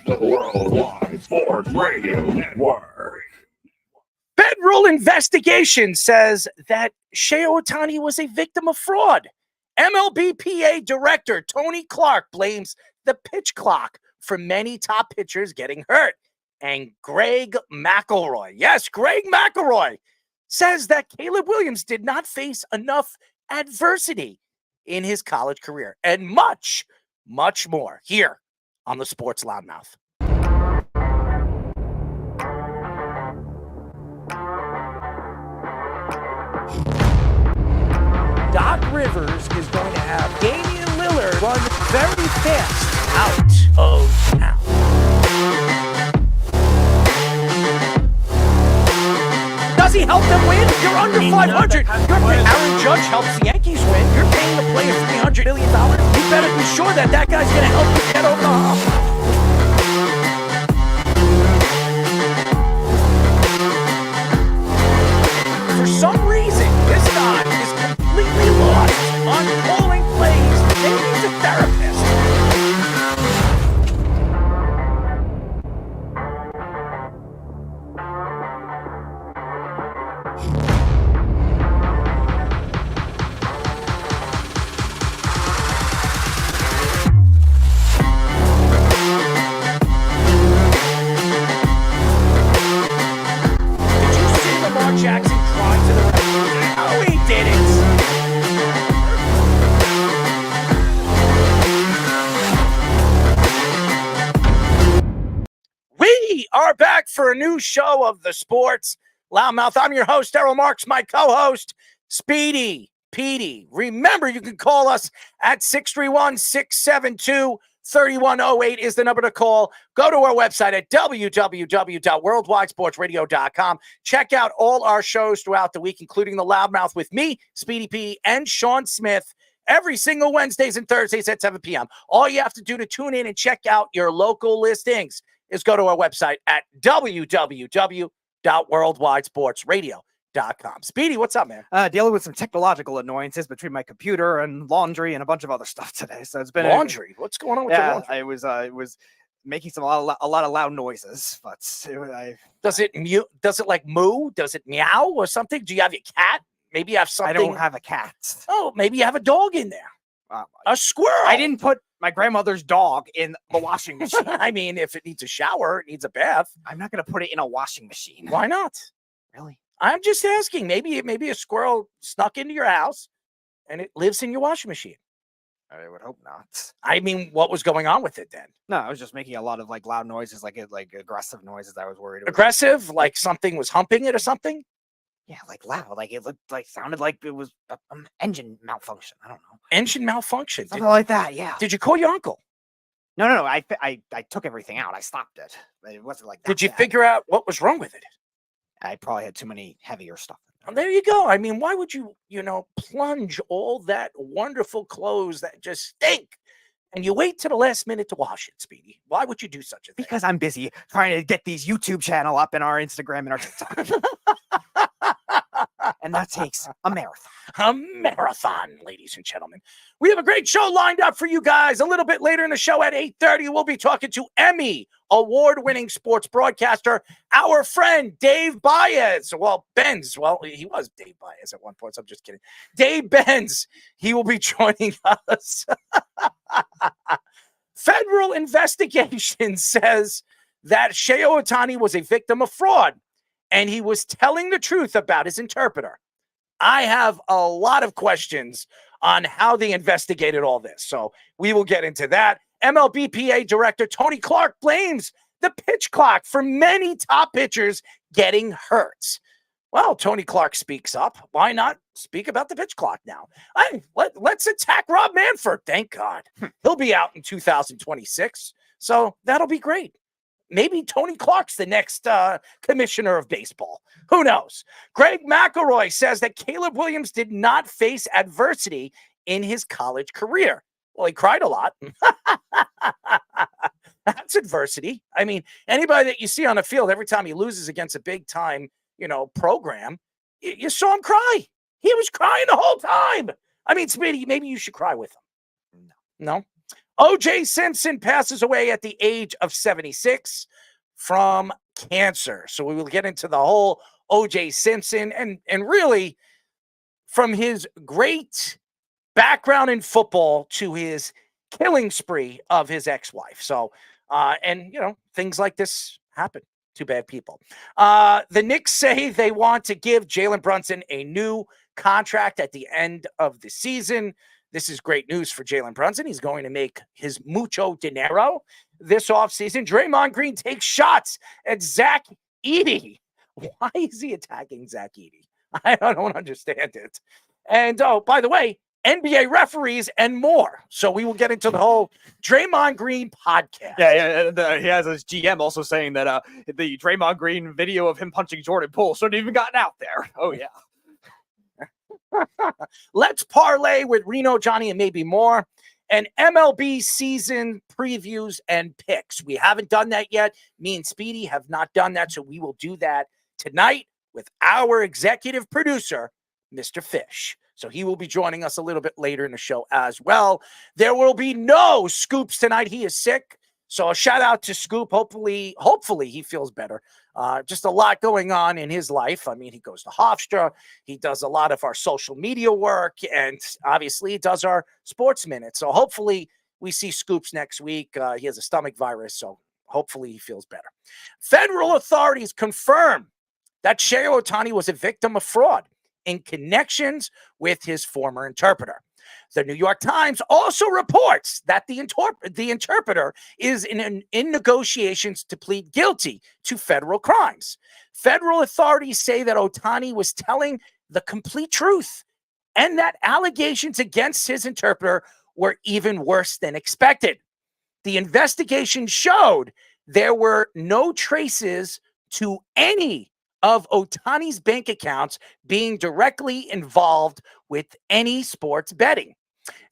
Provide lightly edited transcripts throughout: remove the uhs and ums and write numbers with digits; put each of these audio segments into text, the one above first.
The Worldwide Sports Radio Network. Federal investigation says that Shohei Ohtani was a victim of fraud. MLB PA director Tony Clark blames the pitch clock for many top pitchers getting hurt. And Greg McElroy, yes, Greg McElroy, says that Caleb Williams did not face enough adversity in his college career. And much, much more here on the Sports Loudmouth. Doc Rivers is going to have Damian Lillard run very fast out of town. Does he help them win? You're under 500. Aaron Judge helps the Yankees win. You're paying the player $300 million. You better be sure that that guy's going to help you get over the hump. For some reason, this guy is completely lost on calling plays. Maybe he's a therapist. Did you see Lamar Jackson cry to the ref? No, he didn't. We are back for a new show of the Sports Loudmouth. I'm your host, Errol Marks, my co-host, Speedy Petey. Remember, you can call us at 631-672-3108 is the number to call. Go to our website at www.worldwidesportsradio.com. Check out all our shows throughout the week, including the Loudmouth with me, Speedy P, and Sean Smith, every single Wednesdays and Thursdays at 7 p.m. All you have to do to tune in and check out your local listings is go to our website at www.worldwidesportsradio.com. Speedy, what's up, man? Dealing with some technological annoyances between my computer and laundry and a bunch of other stuff today. So it's been Laundry? What's going on with your laundry? It was making a lot of loud noises, but Does it mute? Does it like moo? Does it meow or something? Do you have your cat? Maybe you have something. I don't have a cat. Oh, maybe you have a dog in there. A squirrel. I didn't put my grandmother's dog in the washing machine. I mean, if it needs a shower, it needs a bath. I'm not going to put it in a washing machine. Why not? Really? I'm just asking. Maybe a squirrel snuck into your house and it lives in your washing machine. I would hope not. I mean, what was going on with it then? No, I was just making a lot of like loud noises, like aggressive noises. I was worried. Aggressive, like something was humping it or something. Yeah, like loud, like it looked like sounded like it was engine malfunction. I don't know. Engine malfunction. Something like that. Yeah. Did you call your uncle? No. I took everything out. I stopped it. It wasn't like that. Did you figure out what was wrong with it? I probably had too many heavier stuff. Well, there you go. I mean, why would you, plunge all that wonderful clothes that just stink and you wait to the last minute to wash it, Speedy? Why would you do such a thing? Because I'm busy trying to get these YouTube channel up and our Instagram and our TikTok. And that takes a marathon. A marathon, ladies and gentlemen. We have a great show lined up for you guys. A little bit later in the show at 8:30, we'll be talking to Emmy-Award Winning sports broadcaster, our friend Dave Baez. Well, Benz. Well, he was Dave Baez at one point, so I'm just kidding. Dave Benz. He will be joining us. Federal investigation says that Shohei Ohtani was a victim of fraud, and he was telling the truth about his interpreter. I have a lot of questions on how they investigated all this, so we will get into that. MLB PA director Tony Clark blames the pitch clock for many top pitchers getting hurt. Well, Tony Clark speaks up. Why not speak about the pitch clock now? Let's attack Rob Manfred. Thank God. He'll be out in 2026, so that'll be great. Maybe Tony Clark's the next commissioner of baseball. Who knows? Greg McElroy says that Caleb Williams did not face adversity in his college career. Well, he cried a lot. That's adversity. I mean, anybody that you see on the field, every time he loses against a big time, program, you saw him cry. He was crying the whole time. I mean, Smitty, maybe you should cry with him. No? O.J. Simpson passes away at the age of 76 from cancer. So we will get into the whole O.J. Simpson and really from his great background in football to his killing spree of his ex-wife. So, things like this happen to bad people. The Knicks say they want to give Jalen Brunson a new contract at the end of the season. This is great news for Jalen Brunson. He's going to make his mucho dinero this offseason. Draymond Green takes shots at Zach Edey. Why is he attacking Zach Edey? I don't understand it. And, by the way, NBA referees and more. So we will get into the whole Draymond Green podcast. Yeah. He has his GM also saying that the Draymond Green video of him punching Jordan Poole shouldn't even gotten out there. Oh, yeah. Let's parlay with Reno, Johnny, and maybe more. And MLB season previews and picks. We haven't done that yet. Me and Speedy have not done that, so we will do that tonight with our executive producer, Mr. Fish. So he will be joining us a little bit later in the show as well. There will be no Scoops tonight. He is sick. So a shout out to Scoop. Hopefully he feels better. Just a lot going on in his life. I mean, he goes to Hofstra. He does a lot of our social media work, and obviously he does our sports minute. So hopefully we see Scoops next week. He has a stomach virus, so hopefully he feels better. Federal authorities confirm that Shohei Ohtani was a victim of fraud in connections with his former interpreter. The New York Times also reports that the interpreter is in negotiations to plead guilty to federal crimes. Federal authorities say that Ohtani was telling the complete truth and that allegations against his interpreter were even worse than expected. The investigation showed there were no traces to any of Ohtani's bank accounts being directly involved with any sports betting.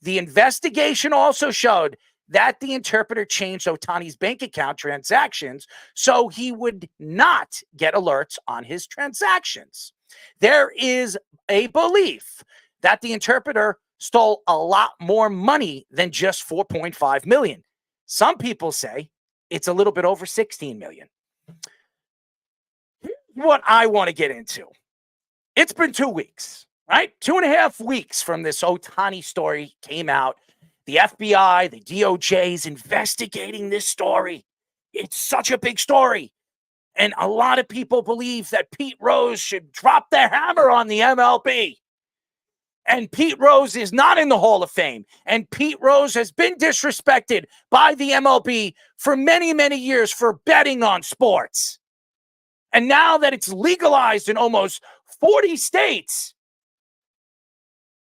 The investigation also showed that the interpreter changed Ohtani's bank account transactions so he would not get alerts on his transactions. There is a belief that the interpreter stole a lot more money than just $4.5 million. Some people say it's a little bit over 16 million. Here's what I want to get into. It's been 2 weeks, right? 2.5 weeks from this Ohtani story came out. The FBI, the DOJ is investigating this story. It's such a big story. And a lot of people believe that Pete Rose should drop the hammer on the MLB. And Pete Rose is not in the Hall of Fame. And Pete Rose has been disrespected by the MLB for many, many years for betting on sports. And now that it's legalized in almost 40 states,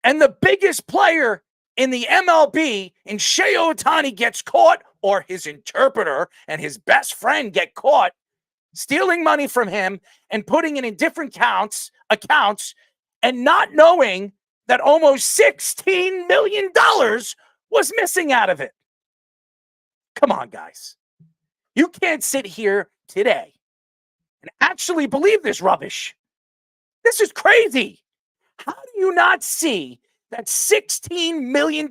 and the biggest player in the MLB, in Shohei Ohtani, gets caught, or his interpreter and his best friend get caught, stealing money from him and putting it in different accounts, and not knowing that almost $16 million was missing out of it. Come on, guys. You can't sit here today and actually believe this rubbish. This is crazy. How do you not see that $16 million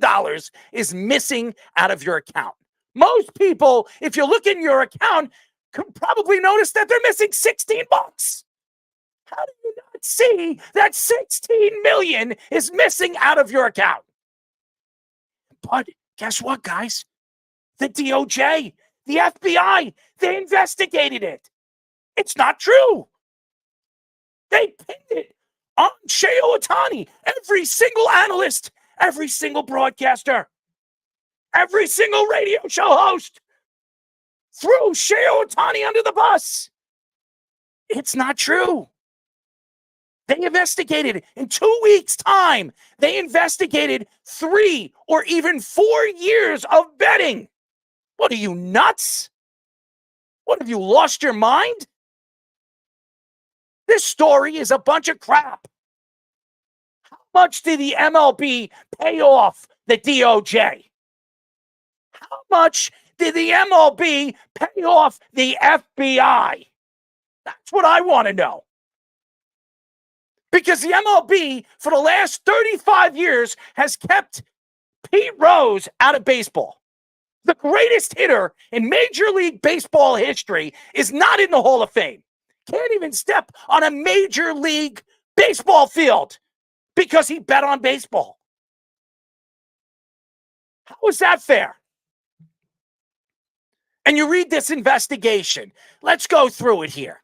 is missing out of your account? Most people, if you look in your account, could probably notice that they're missing 16 bucks. How do you not see that 16 million is missing out of your account? But guess what, guys? The DOJ, the FBI, they investigated it. It's not true. They pinned it on Shohei Ohtani. Every single analyst, every single broadcaster, every single radio show host threw Shohei Ohtani under the bus. It's not true. They investigated in 2 weeks' time. They investigated 3 or even 4 years of betting. What are you, nuts? What, have you lost your mind? This story is a bunch of crap. How much did the MLB pay off the DOJ? How much did the MLB pay off the FBI? That's what I want to know. Because the MLB, for the last 35 years, has kept Pete Rose out of baseball. The greatest hitter in Major League Baseball history is not in the Hall of Fame. Can't even step on a Major League Baseball field because he bet on baseball. How is that fair? And you read this investigation. Let's go through it here.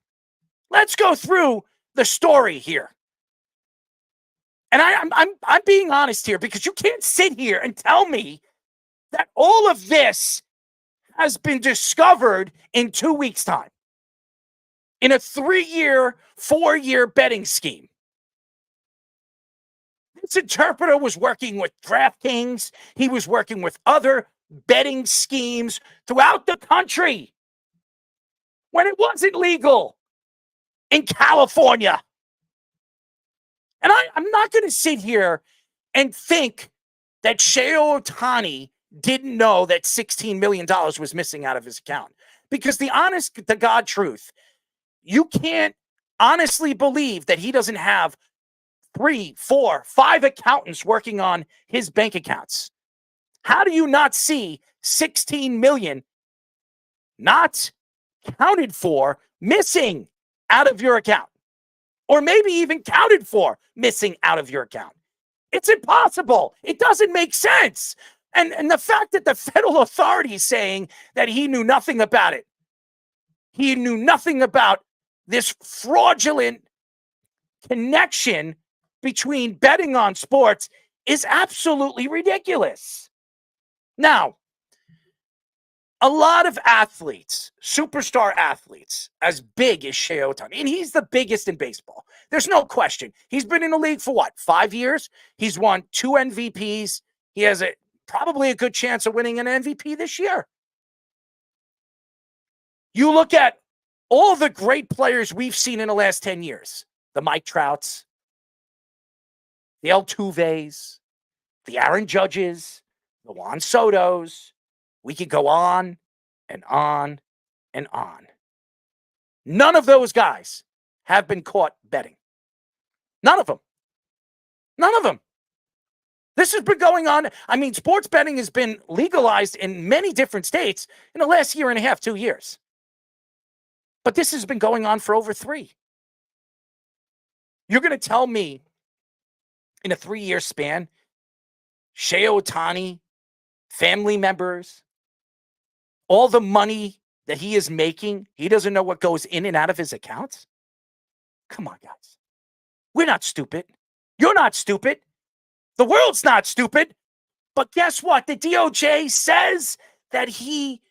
Let's go through the story here. And I'm being honest here, because you can't sit here and tell me that all of this has been discovered in 2 weeks' time, in a 3-year, 4-year betting scheme. This interpreter was working with DraftKings. He was working with other betting schemes throughout the country when it wasn't legal in California. And I'm not going to sit here and think that Shohei Ohtani didn't know that $16 million was missing out of his account. Because the honest to God truth, you can't honestly believe that he doesn't have 3, 4, 5 accountants working on his bank accounts. How do you not see 16 million not counted for missing out of your account? Or maybe even counted for missing out of your account. It's impossible. It doesn't make sense. And the fact that the federal authority is saying that he knew nothing about it, he knew nothing about this fraudulent connection between betting on sports, is absolutely ridiculous. Now, a lot of athletes, superstar athletes, as big as Shohei Ohtani, and he's the biggest in baseball. There's no question. He's been in the league for what, 5 years? He's won 2 MVPs. He has probably a good chance of winning an MVP this year. You look at all the great players we've seen in the last 10 years. The Mike Trouts, the Altuves, the Aaron Judges, the Juan Sotos. We could go on and on and on. None of those guys have been caught betting. None of them. None of them. This has been going on. I mean, sports betting has been legalized in many different states in the last year and a half, 2 years. But this has been going on for over 3. You're going to tell me in a 3-year span, Shohei Ohtani, family members, all the money that he is making, he doesn't know what goes in and out of his accounts? Come on, guys. We're not stupid. You're not stupid. The world's not stupid. But guess what? The DOJ says that he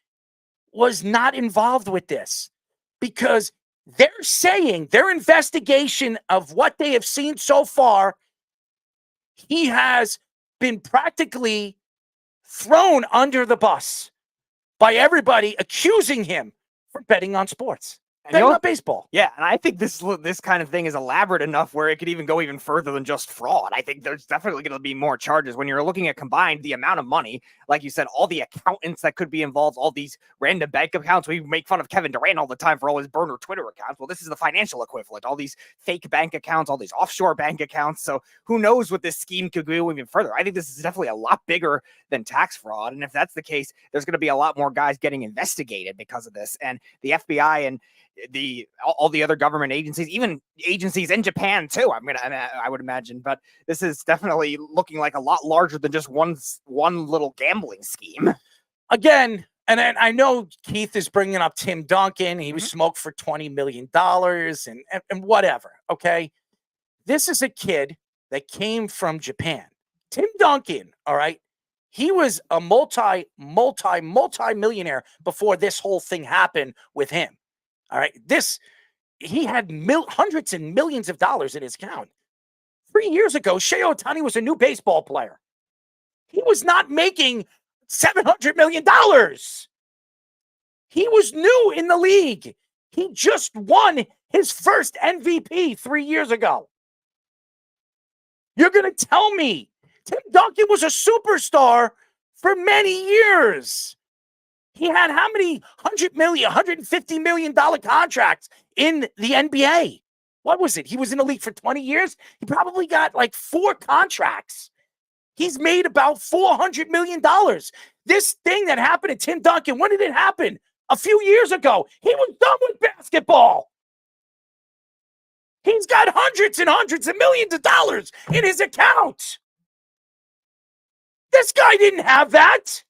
was not involved with this because they're saying their investigation of what they have seen so far, he has been practically thrown under the bus by everybody accusing him for betting on sports. Betting on baseball. Yeah, and I think this kind of thing is elaborate enough where it could even go even further than just fraud. I think there's definitely going to be more charges when you're looking at combined the amount of money, like you said, all the accountants that could be involved, all these random bank accounts. We make fun of Kevin Durant all the time for all his burner Twitter accounts. Well, this is the financial equivalent, all these fake bank accounts, all these offshore bank accounts. So who knows what this scheme could go even further. I think this is definitely a lot bigger than tax fraud. And if that's the case, there's going to be a lot more guys getting investigated because of this. And the FBI and all the other government agencies, even agencies in Japan too, I would imagine. But this is definitely looking like a lot larger than just one little gambling scheme. Again, and I know Keith is bringing up Tim Duncan. He was smoked for $20 million and whatever. Okay, this is a kid that came from Japan. Tim Duncan, all right. He was a multi-millionaire before this whole thing happened with him. All right, he had hundreds and millions of dollars in his account. 3 years ago, Shohei Ohtani was a new baseball player. He was not making $700 million. He was new in the league. He just won his first MVP 3 years ago. You're going to tell me Tim Duncan was a superstar for many years. He had how many $150 million contracts in the NBA? What was it? He was in the league for 20 years. He probably got like 4 contracts. He's made about $400 million. This thing that happened to Tim Duncan, when did it happen? A few years ago. He was done with basketball. He's got hundreds and hundreds of millions of dollars in his account. This guy didn't have that.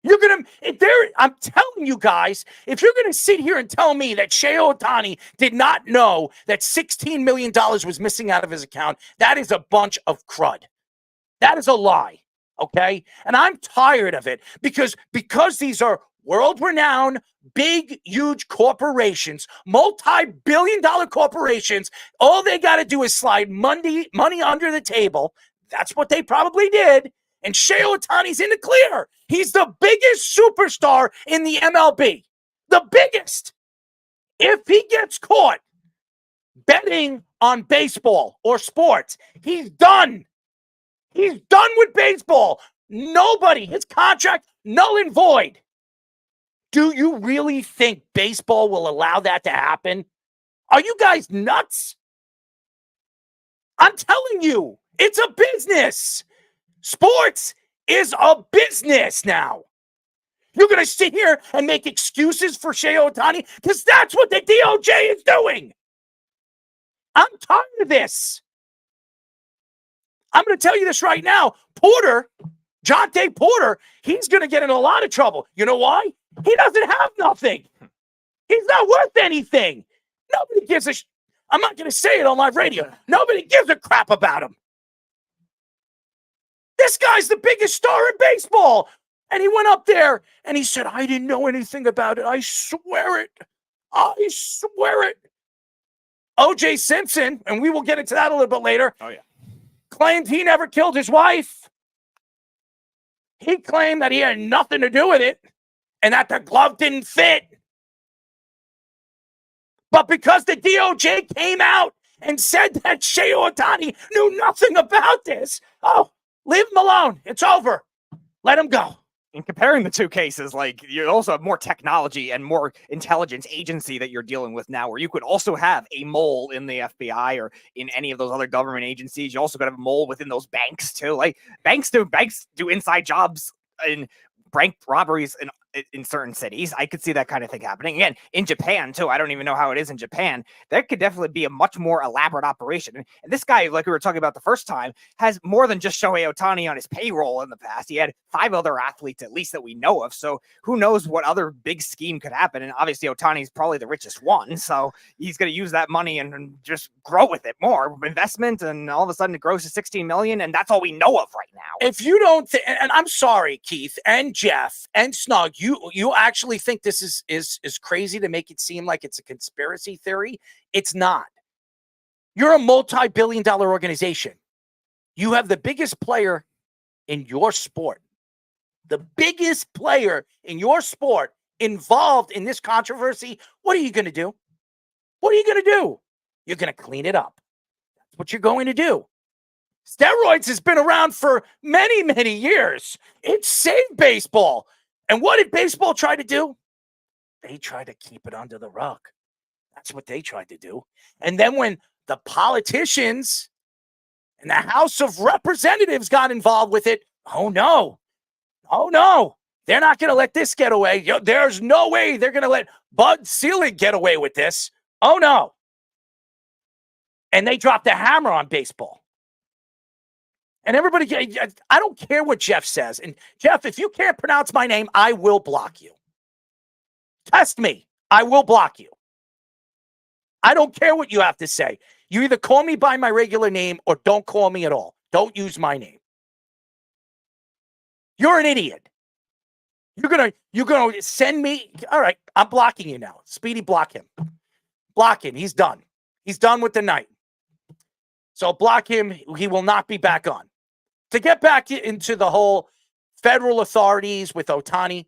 I'm telling you guys, if you're going to sit here and tell me that Shohei Ohtani did not know that $16 million was missing out of his account, that is a bunch of crud. That is a lie, okay? And I'm tired of it because these are world-renowned, big, huge corporations, multi-billion-dollar corporations. All they got to do is slide money under the table. That's what they probably did. And Shohei Ohtani's in the clear. He's the biggest superstar in the MLB. The biggest. If he gets caught betting on baseball or sports, he's done. He's done with baseball. Nobody, his contract, null and void. Do you really think baseball will allow that to happen? Are you guys nuts? I'm telling you, it's a business. Sports is a business now. You're going to sit here and make excuses for Shohei Ohtani because that's what the DOJ is doing. I'm tired of this. I'm going to tell you this right now. Jonte Porter, he's going to get in a lot of trouble. You know why? He doesn't have nothing. He's not worth anything. Nobody gives a I'm not going to say it on live radio. Nobody gives a crap about him. This guy's the biggest star in baseball. And he went up there and he said, I didn't know anything about it. I swear it. I swear it. O.J. Simpson, and we will get into that a little bit later, claimed he never killed his wife. He claimed that he had nothing to do with it and that the glove didn't fit. But because the DOJ came out and said that Shohei Ohtani knew nothing about this, leave him alone. It's over. Let him go. In comparing the two cases, like you also have more technology and more intelligence agency that you're dealing with now, where you could also have a mole in the FBI or in any of those other government agencies. You also could have a mole within those banks too. Like banks do inside jobs in bank robberies in certain cities. I could see that kind of thing happening. Again, in Japan too. I don't even know how it is in Japan. That could definitely be a much more elaborate operation. And this guy, like we were talking about the first time, has more than just Shohei Ohtani on his payroll in the past. He had 5 other athletes, at least that we know of. So who knows what other big scheme could happen. And obviously Ohtani's probably the richest one. So he's going to use that money and just grow with it more investment. And all of a sudden it grows to 16 million. And that's all we know of right now. If you don't, and I'm sorry, Keith and Jeff and Snug, you actually think this is crazy to make it seem like it's a conspiracy theory? It's not. You're a multi-billion-dollar organization. You have the biggest player in your sport. The biggest player in your sport involved in this controversy. What are you going to do? What are you going to do? You're going to clean it up. That's what you're going to do. Steroids has been around for many, many years. It saved baseball. And what did baseball try to do? They tried to keep it under the rug. That's what they tried to do. And then when the politicians and the House of Representatives got involved with it, oh no, they're not going to let this get away. There's no way they're going to let Bud Selig get away with this. Oh no. And they dropped the hammer on baseball. And everybody, I don't care what Jeff says. And Jeff, if you can't pronounce my name, I will block you. Test me. I will block you. I don't care what you have to say. You either call me by my regular name or don't call me at all. Don't use my name. You're an idiot. You're gonna send me. All right, I'm blocking you now. Speedy, block him. Block him. He's done. He's done with the night. So block him. He will not be back on. To get back into the whole federal authorities with Ohtani,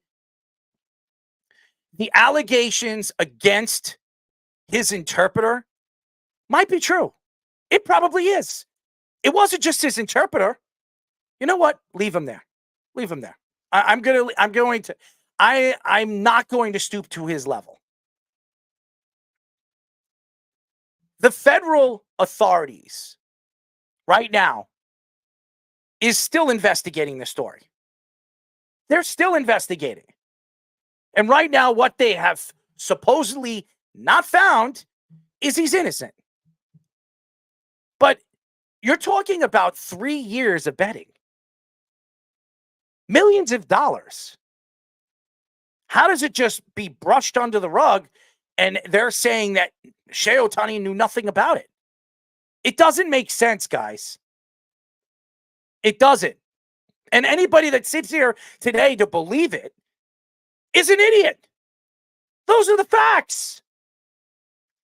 the allegations against his interpreter might be true. It probably is. It wasn't just his interpreter. You know what? Leave him there. Leave him there. I'm not going to stoop to his level. The federal authorities right now is still investigating the story. They're still investigating. And right now, what they have supposedly not found is he's innocent. But you're talking about 3 years of betting. Millions of dollars. How does it just be brushed under the rug and they're saying that Shohei Ohtani knew nothing about it? It doesn't make sense, guys. It doesn't. And anybody that sits here today to believe it is an idiot. Those are the facts.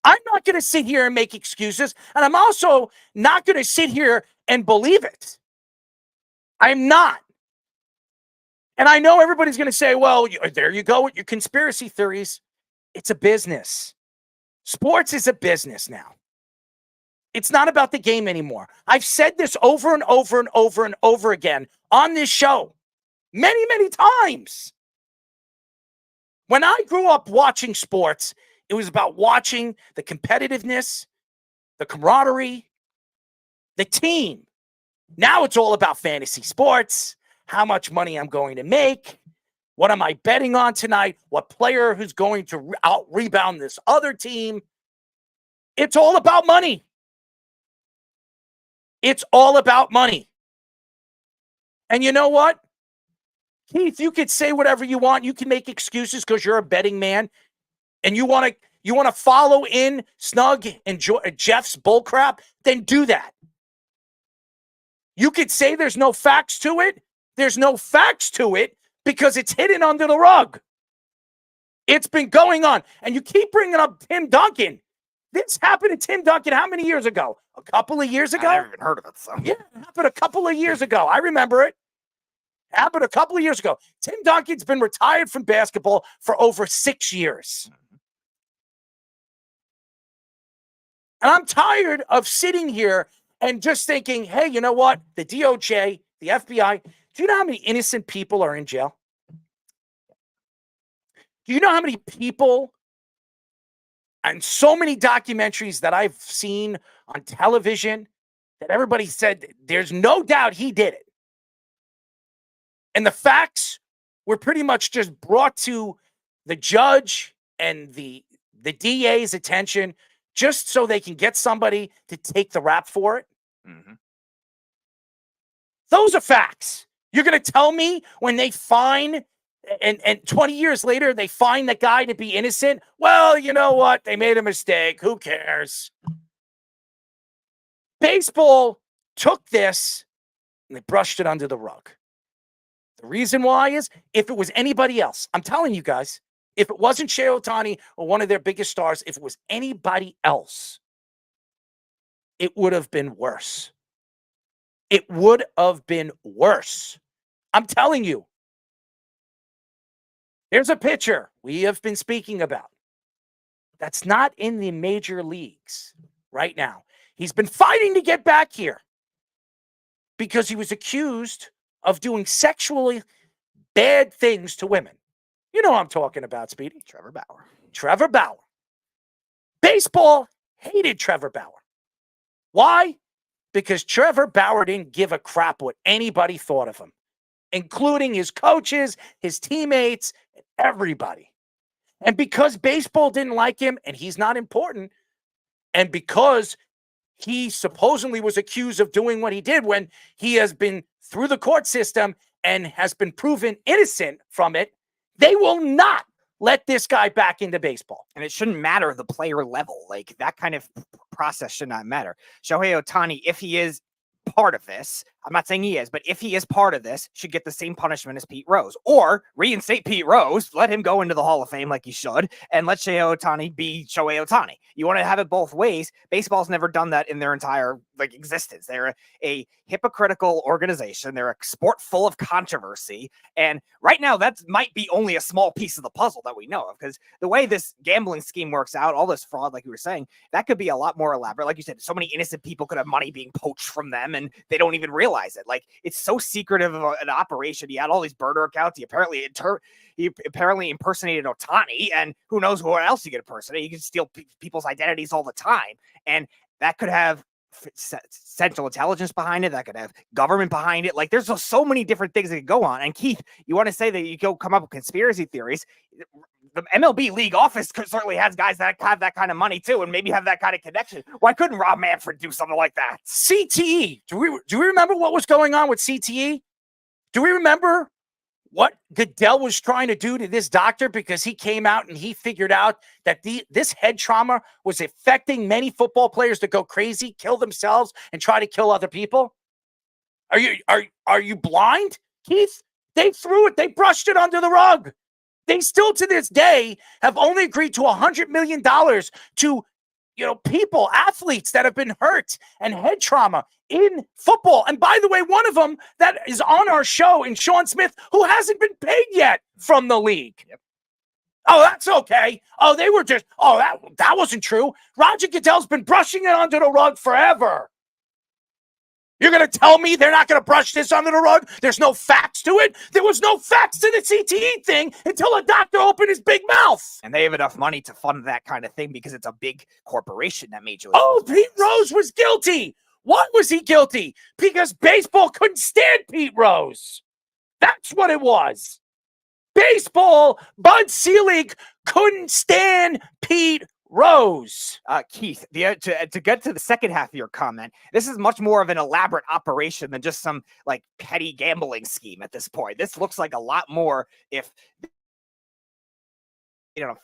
I'm not going to sit here and make excuses, and I'm also not going to sit here and believe it. I'm not. And I know everybody's going to say, well, there you go with your conspiracy theories. It's a business. Sports is a business now. It's not about the game anymore. I've said this over and over and over and over again on this show many, many times. When I grew up watching sports, it was about watching the competitiveness, the camaraderie, the team. Now it's all about fantasy sports, how much money I'm going to make, what am I betting on tonight, what player who's going to out-rebound this other team. It's all about money. It's all about money. And you know what? Keith, you could say whatever you want. You can make excuses because you're a betting man. And you want to follow in Snug and Jeff's bullcrap, then do that. You could say there's no facts to it. There's no facts to it because it's hidden under the rug. It's been going on. And you keep bringing up Tim Duncan. This happened to Tim Duncan how many years ago? A couple of years ago? I never even heard of it. So. Yeah, it happened a couple of years ago. I remember it. Happened a couple of years ago. Tim Duncan's been retired from basketball for over 6 years. And I'm tired of sitting here and just thinking, hey, you know what? The DOJ, the FBI, do you know how many innocent people are in jail? Do you know how many people and so many documentaries that I've seen on television that everybody said there's no doubt he did it? And the facts were pretty much just brought to the judge and the DA's attention just so they can get somebody to take the rap for it. Mm-hmm. Those are facts. You're going to tell me when they find, and 20 years later, they find the guy to be innocent? Well, you know what? They made a mistake. Who cares? Baseball took this and they brushed it under the rug. The reason why is if it was anybody else, I'm telling you guys, if it wasn't Shohei Ohtani or one of their biggest stars, if it was anybody else, it would have been worse. It would have been worse. I'm telling you. Here's a pitcher we have been speaking about that's not in the major leagues right now. He's been fighting to get back here because he was accused of doing sexually bad things to women. You know what I'm talking about, Speedy. Trevor Bauer. Trevor Bauer. Baseball hated Trevor Bauer. Why? Because Trevor Bauer didn't give a crap what anybody thought of him, including his coaches, his teammates, and everybody. And because baseball didn't like him and he's not important, and because he supposedly was accused of doing what he did when he has been through the court system and has been proven innocent from it, they will not let this guy back into baseball. And it shouldn't matter the player level. Like, that kind of process should not matter. Shohei Ohtani, if he is part of this, I'm not saying he is, but if he is part of this, should get the same punishment as Pete Rose. Or reinstate Pete Rose, let him go into the Hall of Fame like he should, and let Shohei Ohtani be Shohei Ohtani. You want to have it both ways. Baseball's never done that in their entire existence. They're a hypocritical organization. They're a sport full of controversy. And right now, that might be only a small piece of the puzzle that we know of, because the way this gambling scheme works out, all this fraud, like you were saying, that could be a lot more elaborate. Like you said, so many innocent people could have money being poached from them, and they don't even realize it. Like, it's so secretive of an operation. He had all these burner accounts. He apparently impersonated Ohtani, and who knows who else he could impersonate. He could steal people's identities all the time, and that could have central intelligence behind it. That could have government behind it. Like, there's just so many different things that could go on. And Keith, you want to say that you go come up with conspiracy theories? The MLB league office certainly has guys that have that kind of money too, and maybe have that kind of connection. Why couldn't Rob Manfred do something like that? CTE. Do we remember what was going on with CTE? Do we remember what Goodell was trying to do to this doctor, because he came out and he figured out that this head trauma was affecting many football players to go crazy, kill themselves, and try to kill other people? Are you blind, Keith? They threw it. They brushed it under the rug. They still, to this day, have only agreed to $100 million to, people, athletes that have been hurt and head trauma in football. And by the way, one of them that is on our show, in Sean Smith, who hasn't been paid yet from the league. Yep. Oh, that's okay. Oh, they were just, that wasn't true. Roger Goodell's been brushing it under the rug forever. You're going to tell me they're not going to brush this under the rug? There's no facts to it? There was no facts to the CTE thing until a doctor opened his big mouth. And they have enough money to fund that kind of thing because it's a big corporation that Major League. Oh, Pete Rose was guilty. Why was he guilty? Because baseball couldn't stand Pete Rose. That's what it was. Baseball, Bud Selig couldn't stand Pete Rose. Keith, to get to the second half of your comment, this is much more of an elaborate operation than just some petty gambling scheme at this point. This looks like a lot more if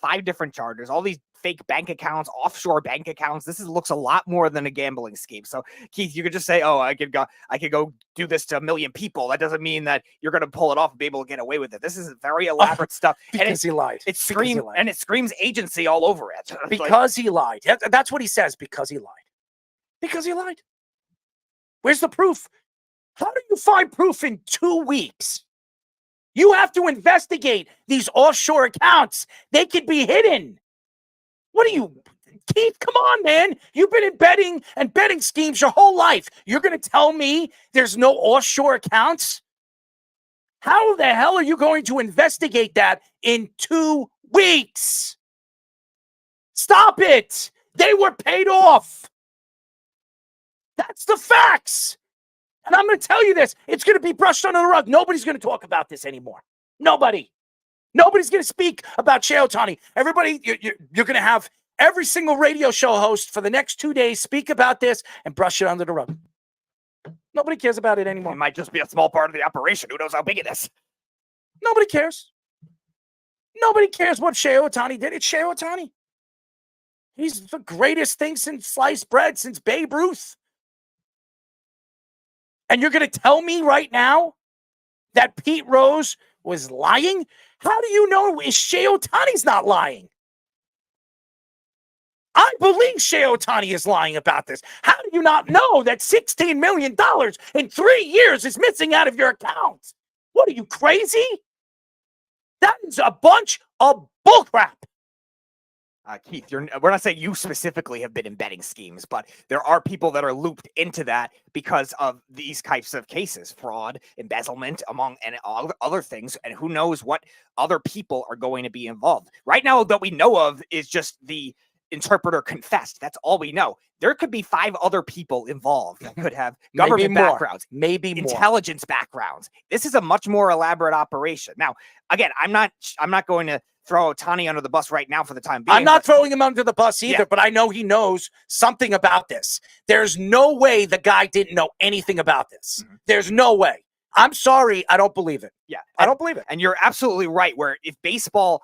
5 different charters, all these fake bank accounts, offshore bank accounts. This looks a lot more than a gambling scheme. So Keith, you could just say, "Oh, I could go do this to 1 million people." That doesn't mean that you're going to pull it off and be able to get away with it. This is very elaborate stuff. Because he lied. It screams agency all over it. Because he lied. That's what he says. Because he lied. Because he lied. Where's the proof? How do you find proof in 2 weeks? You have to investigate these offshore accounts. They could be hidden. What are you, Keith? Come on, man. You've been in betting schemes your whole life. You're going to tell me there's no offshore accounts? How the hell are you going to investigate that in 2 weeks. Stop it. They were paid off. That's the facts. And I'm going to tell you this. It's going to be brushed under the rug. Nobody's going to talk about this anymore. Nobody. Nobody's going to speak about Shohei Ohtani. Everybody, you're going to have every single radio show host for the next 2 days speak about this and brush it under the rug. Nobody cares about it anymore. It might just be a small part of the operation. Who knows how big it is? Nobody cares. Nobody cares what Shohei Ohtani did. It's Shohei Ohtani. He's the greatest thing since sliced bread, since Babe Ruth. And you're going to tell me right now that Pete Rose was lying? How do you know Shohei Ohtani's not lying? I believe Shohei Ohtani is lying about this. How do you not know that $16 million in 3 years is missing out of your account? What are you, crazy? That is a bunch of bullcrap. Keith, we're not saying you specifically have been in betting schemes, but there are people that are looped into that because of these types of cases, fraud, embezzlement, among and other things. And who knows what other people are going to be involved. Right now, that we know of is just the interpreter confessed. That's all we know. There could be 5 other people involved that could have government backgrounds, maybe intelligence backgrounds. This is a much more elaborate operation. Now, again, I'm not going to throw Ohtani under the bus right now for the time being. I'm not throwing him under the bus either, but I know he knows something about this. There's no way the guy didn't know anything about this. Mm-hmm. There's no way. I'm sorry. I don't believe it. Yeah. I don't believe it. And you're absolutely right, where if baseball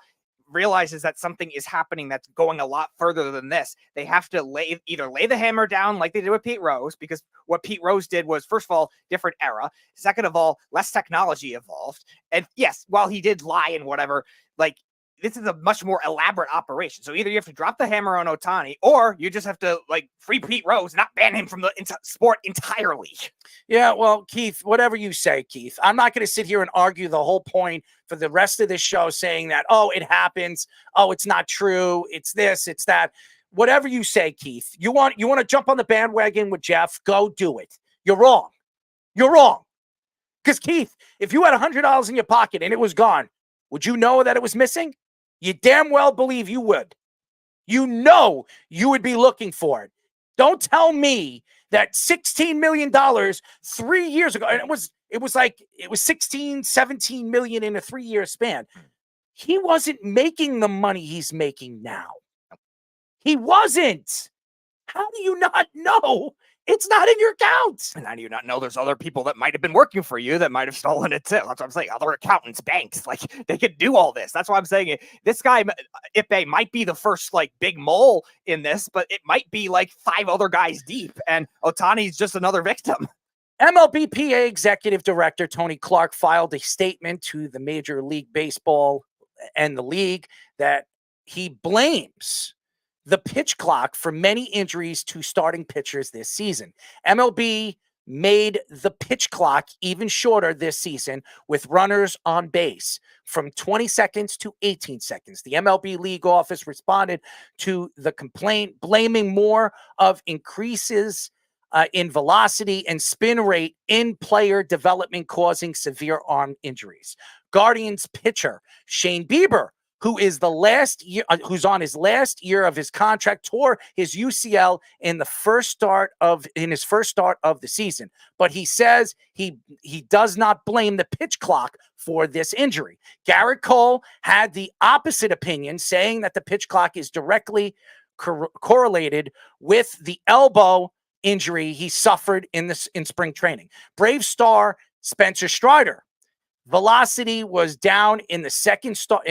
realizes that something is happening that's going a lot further than this, they have to either lay the hammer down like they did with Pete Rose, because what Pete Rose did was, first of all, different era. Second of all, less technology involved. And yes, while he did lie and whatever, like, this is a much more elaborate operation. So either you have to drop the hammer on Ohtani, or you just have to free Pete Rose, not ban him from the sport entirely. Yeah, well, Keith, whatever you say, Keith, I'm not going to sit here and argue the whole point for the rest of this show saying that, oh, it happens. Oh, it's not true. It's this, it's that. Whatever you say, Keith, you want to jump on the bandwagon with Jeff, go do it. You're wrong. You're wrong. Because Keith, if you had $100 in your pocket and it was gone, would you know that it was missing? You damn well believe you would. You know you would be looking for it. Don't tell me that $16 million 3 years ago, and it was 16, 17 million in a 3-year span. He wasn't making the money he's making now. He wasn't. How do you not know? It's not in your account. And how do you not know there's other people that might have been working for you that might have stolen it too? That's what I'm saying. Other accountants, banks, they could do all this. That's why I'm saying this guy, Ipe, might be the first big mole in this, but it might be 5 other guys deep. And Ohtani's just another victim. MLB PA Executive Director Tony Clark filed a statement to the Major League Baseball and the league that he blames the pitch clock for many injuries to starting pitchers this season. MLB made the pitch clock even shorter this season with runners on base from 20 seconds to 18 seconds. The MLB league office responded to the complaint, blaming more of increases in velocity and spin rate in player development causing severe arm injuries. Guardians pitcher Shane Bieber, who is who's on his last year of his contract, tore his UCL in his first start of the season. But he says he does not blame the pitch clock for this injury. Garrett Cole had the opposite opinion, saying that the pitch clock is directly correlated with the elbow injury he suffered in spring training. Brave star Spencer Strider, velocity was down in his second start,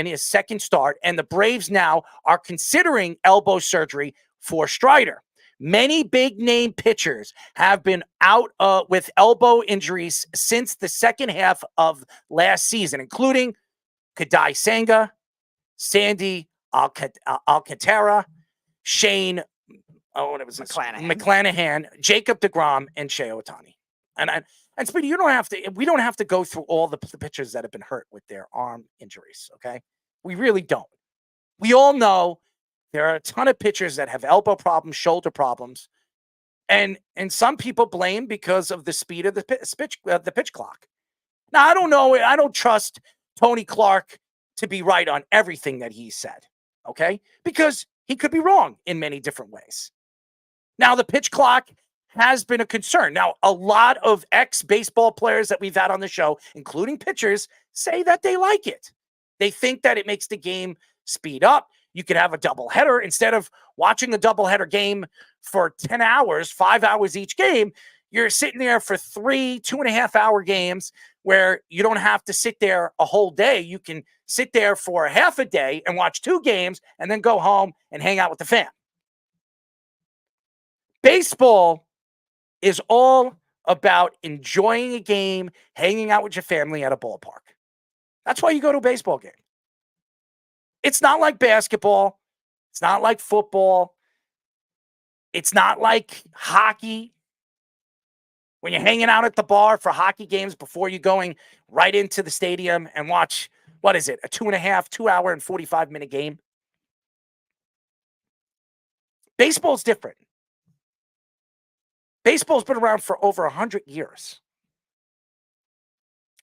and the Braves now are considering elbow surgery for Strider. Many big-name pitchers have been out with elbow injuries since the second half of last season, including Kadai Senga, Sandy Alcantara, Shane McClanahan, Jacob deGrom, and Shohei Ohtani. And Speedy, we don't have to go through all the pitchers that have been hurt with their arm injuries, okay? We really don't. We all know there are a ton of pitchers that have elbow problems, shoulder problems, and some people blame because of the speed of the pitch clock. Now, I don't know. I don't trust Tony Clark to be right on everything that he said, okay? Because he could be wrong in many different ways. Now, the pitch clock has been a concern. Now, a lot of ex-baseball players that we've had on the show, including pitchers, say that they like it. They think that it makes the game speed up. You could have a doubleheader. Instead of watching a doubleheader game for 10 hours, 5 hours each game, you're sitting there for 2.5-hour games where you don't have to sit there a whole day. You can sit there for half a day and watch 2 games and then go home and hang out with the fam. Baseball is all about enjoying a game, hanging out with your family at a ballpark. That's why you go to a baseball game. It's not like basketball. It's not like football. It's not like hockey. When you're hanging out at the bar for hockey games before you're going right into the stadium and watch, what is it, a 2 hour and 45-minute game? Baseball's different. Baseball's been around for over 100 years.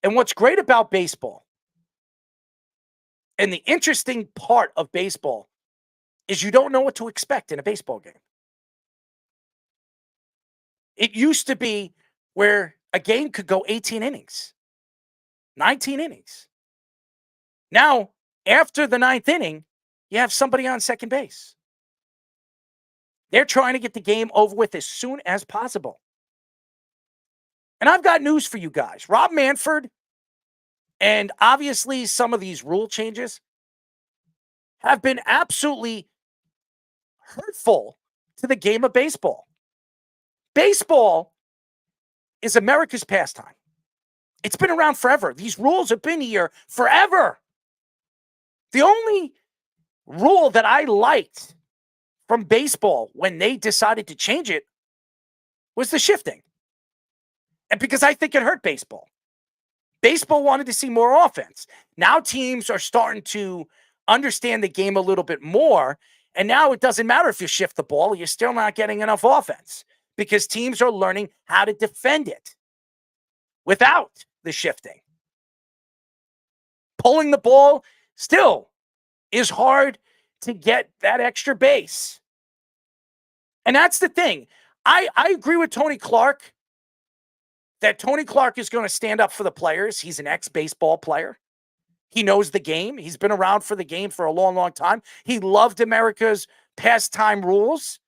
And what's great about baseball, and the interesting part of baseball, is you don't know what to expect in a baseball game. It used to be where a game could go 18 innings, 19 innings. Now, after the 9th inning, you have somebody on second base. They're trying to get the game over with as soon as possible. And I've got news for you guys. Rob Manfred, and obviously some of these rule changes have been absolutely hurtful to the game of baseball. Baseball is America's pastime. It's been around forever. These rules have been here forever. The only rule that I liked from baseball when they decided to change it was the shifting. And because I think it hurt baseball. Baseball wanted to see more offense. Now teams are starting to understand the game a little bit more. And now it doesn't matter if you shift the ball, you're still not getting enough offense because teams are learning how to defend it without the shifting. Pulling the ball still is hard to get that extra base. And that's the thing. I agree with Tony Clark that Tony Clark is going to stand up for the players. He's an ex-baseball player. He knows the game. He's been around for the game for a long, long time. He loved America's pastime rules.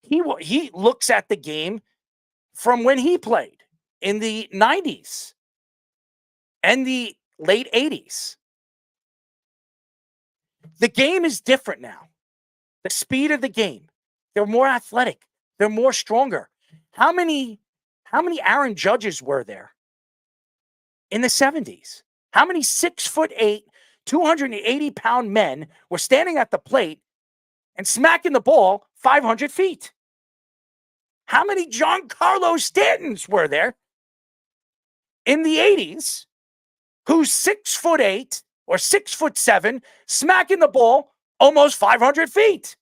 He looks at the game from when he played in the 90s and the late 80s. The game is different now. The speed of the game. They're more athletic. They're more stronger. How many Aaron Judges were there in the 70s? How many 6'8", 280-pound men were standing at the plate and smacking the ball 500 feet? How many Giancarlo Stantons were there in the 80s who's 6'8" or 6'7", smacking the ball almost 500 feet?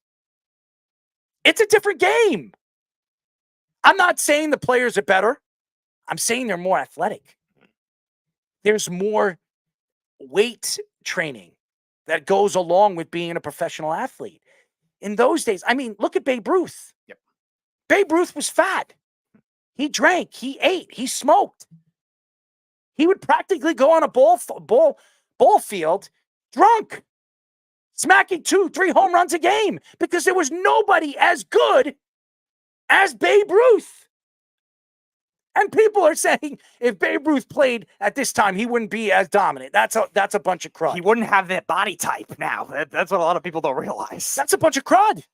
It's a different game. I'm not saying the players are better. I'm saying they're more athletic. There's more weight training that goes along with being a professional athlete. In those days, I mean, look at Babe Ruth. Yep. Babe Ruth was fat. He drank, he ate, he smoked. He would practically go on a ball field drunk, smacking 2-3 home runs a game because there was nobody as good as Babe Ruth. And people are saying if Babe Ruth played at this time, he wouldn't be as dominant. That's a bunch of crud. He wouldn't have that body type now. That's what a lot of people don't realize. That's a bunch of crud.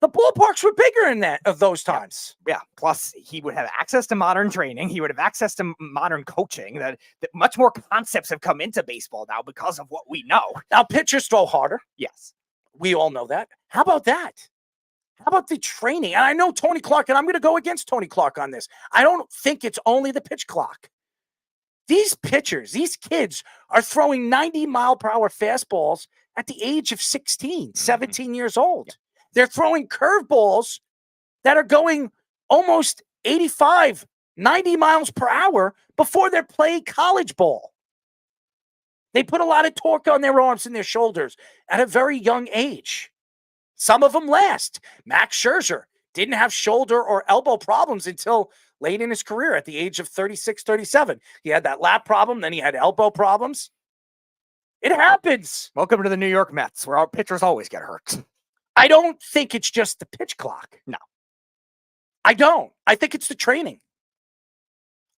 The ballparks were bigger in that of those times. Yeah. Plus, he would have access to modern training. He would have access to modern coaching. That much more concepts have come into baseball now because of what we know. Now, pitchers throw harder. Yes. We all know that. How about that? How about the training? And I know Tony Clark, and I'm going to go against Tony Clark on this. I don't think it's only the pitch clock. These pitchers, these kids are throwing 90-mile-per-hour fastballs at the age of 16, 17 years old. They're throwing curveballs that are going almost 85, 90 miles per hour before they're playing college ball. They put a lot of torque on their arms and their shoulders at a very young age. Some of them last. Max Scherzer didn't have shoulder or elbow problems until late in his career at the age of 36, 37. He had that lap problem, then he had elbow problems. It happens. Welcome to the New York Mets, where our pitchers always get hurt. I don't think it's just the pitch clock. No. I don't. I think it's the training.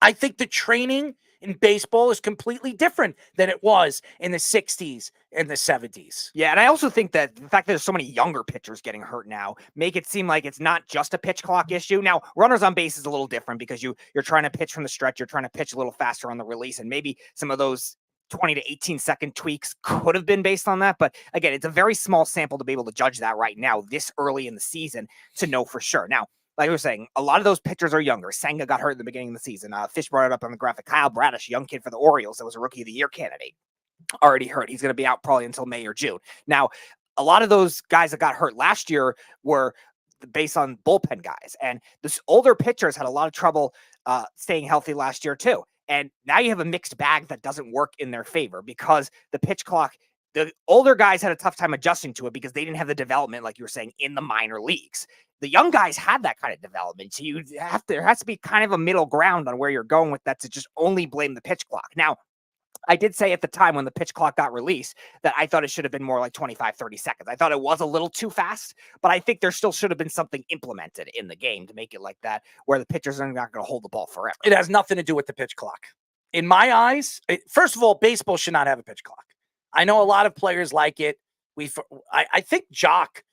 I think the training in baseball is completely different than it was in the 60s and the 70s. Yeah, and I also think that the fact that there's so many younger pitchers getting hurt now make it seem like it's not just a pitch clock issue. Now, runners on base is a little different because you're trying to pitch from the stretch, you're trying to pitch a little faster on the release, and maybe some of those 20 to 18 second tweaks could have been based on that. But again, it's a very small sample to be able to judge that right now, this early in the season, to know for sure. Now, like I was saying, a lot of those pitchers are younger. Senga got hurt at the beginning of the season. Fish brought it up on the graphic. Kyle Bradish, young kid for the Orioles, that was a Rookie of the Year candidate, already hurt. He's going to be out probably until May or June. Now, a lot of those guys that got hurt last year were based on bullpen guys. And the older pitchers had a lot of trouble staying healthy last year too. And now you have a mixed bag that doesn't work in their favor because the pitch clock, the older guys had a tough time adjusting to it because they didn't have the development, like you were saying, in the minor leagues. The young guys had that kind of development. So there has to be kind of a middle ground on where you're going with that to just only blame the pitch clock. Now, I did say at the time when the pitch clock got released that I thought it should have been more like 25, 30 seconds. I thought it was a little too fast, but I think there still should have been something implemented in the game to make it like that, where the pitchers are not going to hold the ball forever. It has nothing to do with the pitch clock. In my eyes, first of all, baseball should not have a pitch clock. I know a lot of players like it. I think Jock,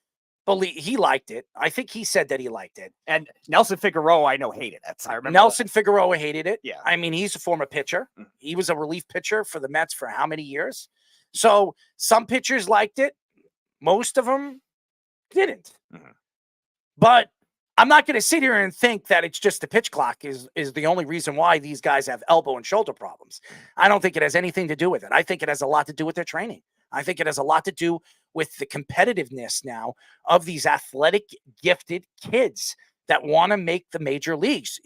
he liked it. I think he said that he liked it. And Nelson Figueroa, I know, hated it. So I remember Nelson Figueroa hated it. Yeah. I mean, he's a former pitcher. He was a relief pitcher for the Mets for how many years? So some pitchers liked it. Most of them didn't. But I'm not going to sit here and think that it's just the pitch clock is the only reason why these guys have elbow and shoulder problems. I don't think it has anything to do with it. I think it has a lot to do with their training. I think it has a lot to do with the competitiveness now of these athletic, gifted kids that want to make the major leagues.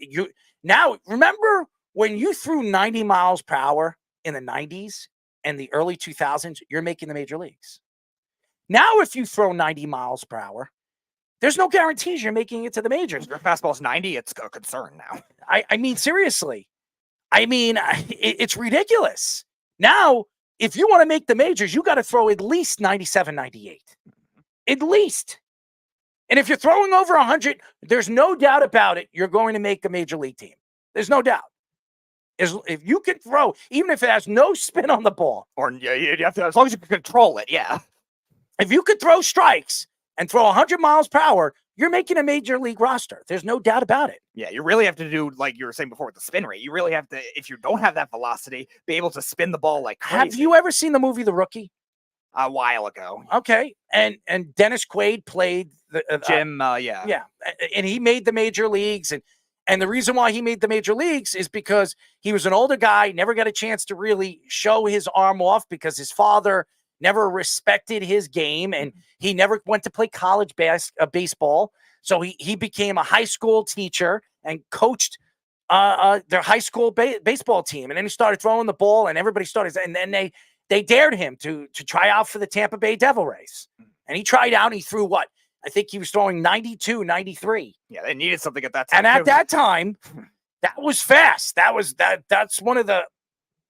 Now, remember when you threw 90 miles per hour in the 90s and the early 2000s, you're making the major leagues. Now, if you throw 90 miles per hour, there's no guarantees you're making it to the majors. If your fastball's 90, it's a concern now. I mean, seriously. I mean, it's ridiculous. Now, if you want to make the majors, you got to throw at least 97, 98. At least. And if you're throwing over 100, there's no doubt about it, you're going to make a major league team. There's no doubt. If you can throw, even if it has no spin on the ball. Or you have to, as long as you can control it, yeah. If you could throw strikes and throw 100 miles per hour, you're making a major league roster. There's no doubt about it. Yeah, you really have to do, like you were saying before, with the spin rate. You really have to, if you don't have that velocity, be able to spin the ball like crazy. Have you ever seen the movie The Rookie? A while ago. Okay. And Dennis Quaid played Jim, yeah. Yeah. And he made the major leagues. And the reason why he made the major leagues is because he was an older guy, never got a chance to really show his arm off because his father never respected his game, and he never went to play college baseball. So he became a high school teacher and coached their high school baseball team. And then he started throwing the ball, and everybody started. And then they dared him to try out for the Tampa Bay Devil Rays. And he tried out. And he threw what? I think he was throwing 92, 93. Yeah, they needed something at that time. And at that time, that was fast. That's one of the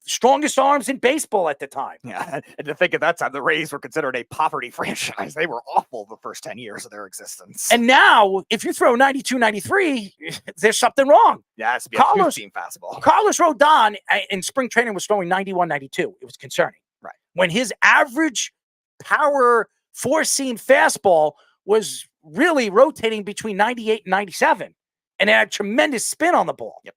strongest arms in baseball at the time. Yeah, and to think at that time, the Rays were considered a poverty franchise. They were awful the first 10 years of their existence. And now, if you throw 92, 93, there's something wrong. Yeah, it's be a huge team fastball. Carlos Rodon in spring training was throwing 91, 92. It was concerning. Right. When his average power four-seam fastball was really rotating between 98 and 97, and it had tremendous spin on the ball. Yep.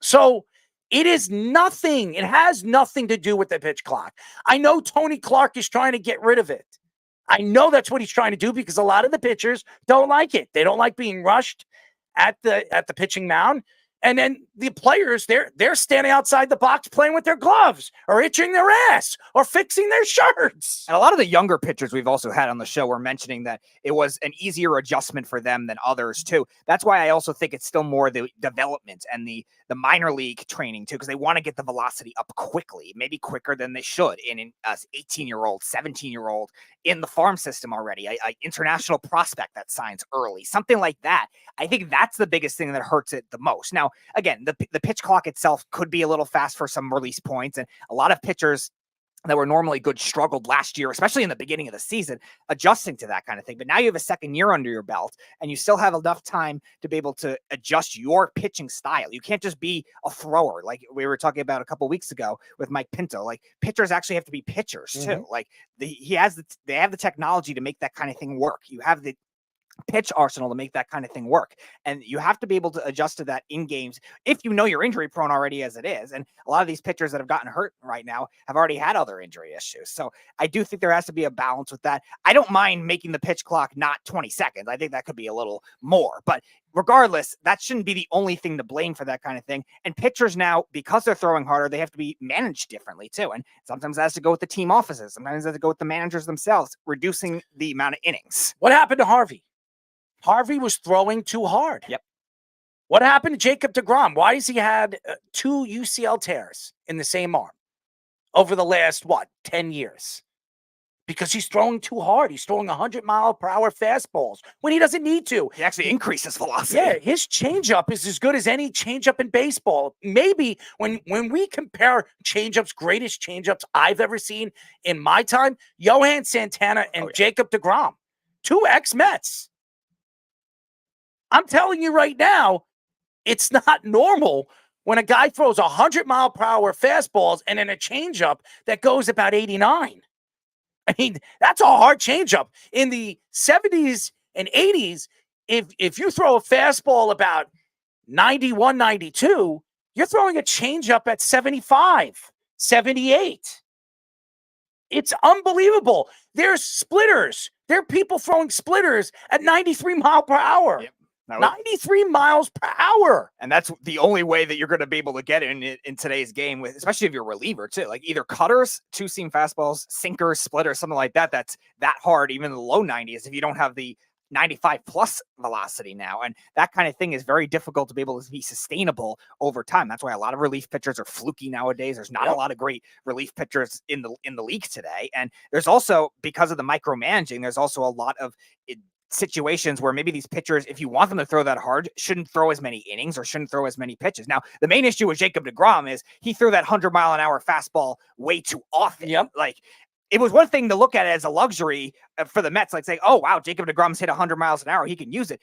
So it is nothing. It has nothing to do with the pitch clock. I know Tony Clark is trying to get rid of it. I know that's what he's trying to do because a lot of the pitchers don't like it. They don't like being rushed at the pitching mound. And then the players, they're standing outside the box playing with their gloves or itching their ass or fixing their shirts. And a lot of the younger pitchers we've also had on the show were mentioning that it was an easier adjustment for them than others too. That's why I also think it's still more the development and the minor league training too, because they want to get the velocity up quickly, maybe quicker than they should in an 18-year-old, 17-year-old in the farm system already, a international prospect that signs early, something like that. I think that's the biggest thing that hurts it the most. Now, again, the pitch clock itself could be a little fast for some release points, and a lot of pitchers that were normally good struggled last year, especially in the beginning of the season, adjusting to that kind of thing. But now you have a second year under your belt, and you still have enough time to be able to adjust your pitching style. You can't just be a thrower like we were talking about a couple weeks ago with Mike Pinto. Like, pitchers actually have to be pitchers too. Like, they have the technology to make that kind of thing work. You have the pitch arsenal to make that kind of thing work, and you have to be able to adjust to that in games if you know you're injury prone already as it is. And a lot of these pitchers that have gotten hurt right now have already had other injury issues, so I do think there has to be a balance with that. I don't mind making the pitch clock not 20 seconds. I think that could be a little more, but regardless, that shouldn't be the only thing to blame for that kind of thing. And pitchers now, because they're throwing harder, they have to be managed differently too, and sometimes that has to go with the team offices, sometimes it has to go with the managers themselves, reducing the amount of innings. What happened to Harvey? Harvey was throwing too hard. Yep. What happened to Jacob deGrom? Why has he had 2 UCL tears in the same arm over the last, 10 years? Because he's throwing too hard. He's throwing 100-mile-per-hour fastballs when he doesn't need to. He actually increases velocity. Yeah, his changeup is as good as any changeup in baseball. Maybe when we compare changeups, greatest changeups I've ever seen in my time, Johan Santana and Jacob deGrom, 2 ex-Mets. I'm telling you right now, it's not normal when a guy throws 100-mile-per-hour fastballs and then a changeup that goes about 89. I mean, that's a hard changeup. In the 70s and 80s, if you throw a fastball about 91, 92, you're throwing a changeup at 75, 78. It's unbelievable. There's splitters. There are people throwing splitters at 93 mile per hour. Yep. 93 miles per hour. And that's the only way that you're going to be able to get in today's game, with, especially if you're a reliever too. Like, either cutters, 2-seam fastballs, sinkers, splitters, something like that. That's that hard, even in the low 90s, if you don't have the 95 plus velocity now. And that kind of thing is very difficult to be able to be sustainable over time. That's why a lot of relief pitchers are fluky nowadays. There's not a lot of great relief pitchers in the league today. And there's also, because of the micromanaging, there's also a lot of situations where maybe these pitchers, if you want them to throw that hard, shouldn't throw as many innings or shouldn't throw as many pitches. Now, the main issue with Jacob deGrom is he threw that 100-mile-an-hour fastball way too often. Yep. Like, it was one thing to look at it as a luxury for the Mets, like saying, oh, wow, Jacob deGrom's hit 100 miles an hour. He can use it.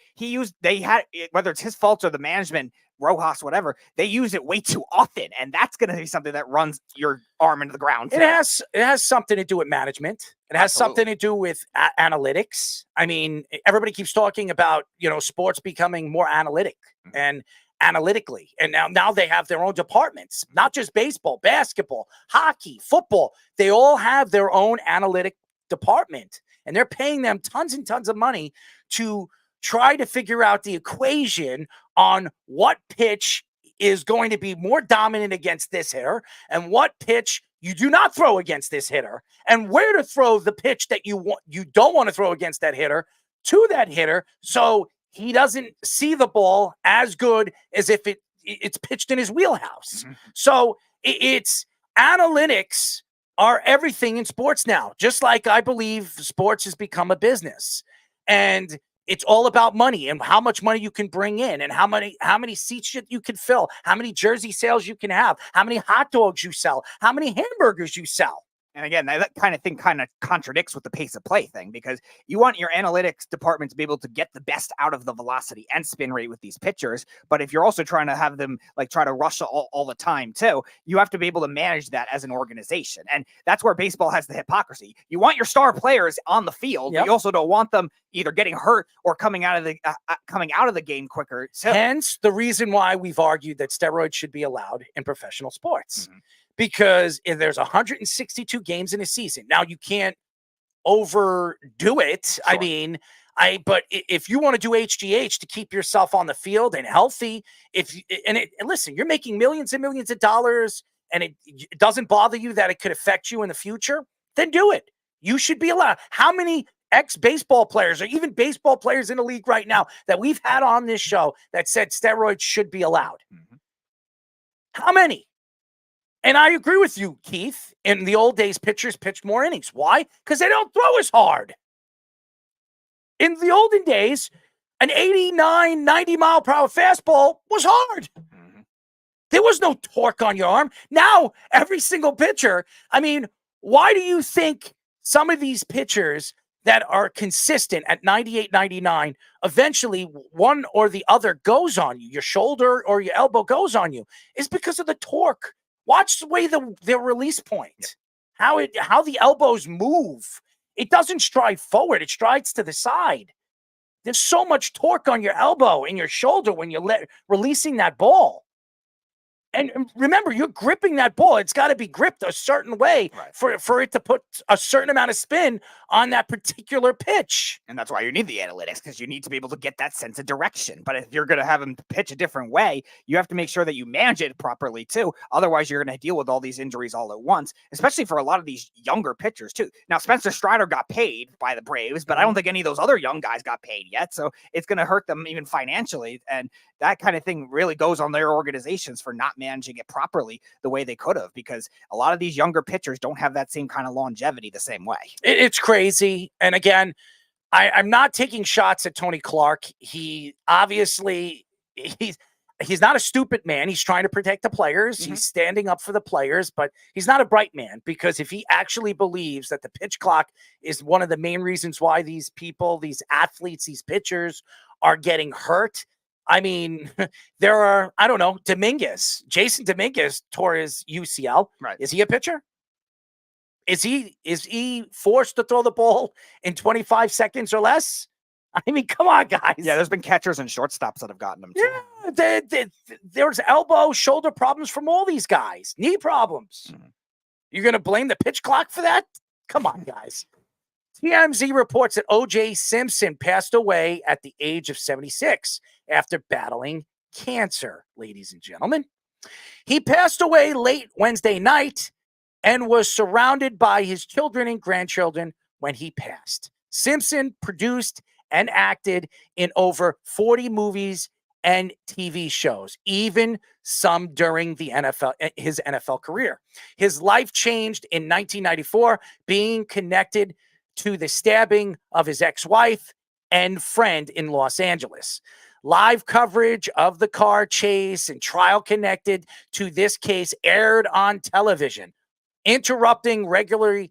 They had, whether it's his fault or the management, Rojas, whatever, they use it way too often. And that's going to be something that runs your arm into the ground. It has something to do with management. It has something to do with analytics. I mean, everybody keeps talking about, sports becoming more analytic and analytically. And now they have their own departments, not just baseball, basketball, hockey, football. They all have their own analytic department, and they're paying them tons and tons of money to try to figure out the equation on what pitch is going to be more dominant against this hitter and what pitch you do not throw against this hitter, and where to throw the pitch that you don't want to throw against that hitter to that hitter, so he doesn't see the ball as good as if it's pitched in his wheelhouse. Mm-hmm. So it's analytics are everything in sports now, just like I believe sports has become a business. And it's all about money and how much money you can bring in and how many seats you can fill, how many jersey sales you can have, how many hot dogs you sell, how many hamburgers you sell. And again, that kind of thing kind of contradicts with the pace of play thing, because you want your analytics department to be able to get the best out of the velocity and spin rate with these pitchers. But if you're also trying to have them try to rush all the time too, you have to be able to manage that as an organization. And that's where baseball has the hypocrisy. You want your star players on the field, but you also don't want them either getting hurt or coming out of the game quicker. So, hence the reason why we've argued that steroids should be allowed in professional sports. Mm-hmm. Because if there's 162 games in a season, now you can't overdo it. Sure. I mean, But if you want to do HGH to keep yourself on the field and healthy, and listen, you're making millions and millions of dollars, and it doesn't bother you that it could affect you in the future, then do it. You should be allowed. How many ex-baseball players or even baseball players in the league right now that we've had on this show that said steroids should be allowed? Mm-hmm. How many? And I agree with you, Keith. In the old days, pitchers pitched more innings. Why? Because they don't throw as hard. In the olden days, an 89, 90-mile-per-hour fastball was hard. Mm-hmm. There was no torque on your arm. Now, every single pitcher, I mean, why do you think some of these pitchers that are consistent at 98, 99, eventually one or the other goes on you, your shoulder or your elbow goes on you? It's because of the torque. Watch the way their release point, how the elbows move. It doesn't stride forward. It strides to the side. There's so much torque on your elbow and your shoulder when you're releasing that ball. And remember, you're gripping that ball. It's got to be gripped a certain way for it to put a certain amount of spin on that particular pitch. And that's why you need the analytics, because you need to be able to get that sense of direction. But if you're going to have him pitch a different way, you have to make sure that you manage it properly too. Otherwise, you're going to deal with all these injuries all at once, especially for a lot of these younger pitchers too. Now, Spencer Strider got paid by the Braves, but I don't think any of those other young guys got paid yet. So it's going to hurt them even financially. And that kind of thing really goes on their organizations for not managing it properly the way they could have, because a lot of these younger pitchers don't have that same kind of longevity the same way. It's crazy. And again, I'm not taking shots at Tony Clark. He obviously, he's not a stupid man. He's trying to protect the players. Mm-hmm. He's standing up for the players, but he's not a bright man, because if he actually believes that the pitch clock is one of the main reasons why these people, these athletes, these pitchers are getting hurt, I mean, there are, I don't know, Jason Dominguez tore his UCL. Right. Is he a pitcher? Is he forced to throw the ball in 25 seconds or less? I mean, come on, guys. Yeah, there's been catchers and shortstops that have gotten them too. Yeah, there's elbow, shoulder problems from all these guys. Knee problems. Mm-hmm. You're going to blame the pitch clock for that? Come on, guys. TMZ reports that O.J. Simpson passed away at the age of 76 after battling cancer, ladies and gentlemen. He passed away late Wednesday night and was surrounded by his children and grandchildren when he passed. Simpson produced and acted in over 40 movies and TV shows, even some during his NFL career. His life changed in 1994, being connected to the stabbing of his ex-wife and friend in Los Angeles. Live coverage of the car chase and trial connected to this case aired on television, interrupting regular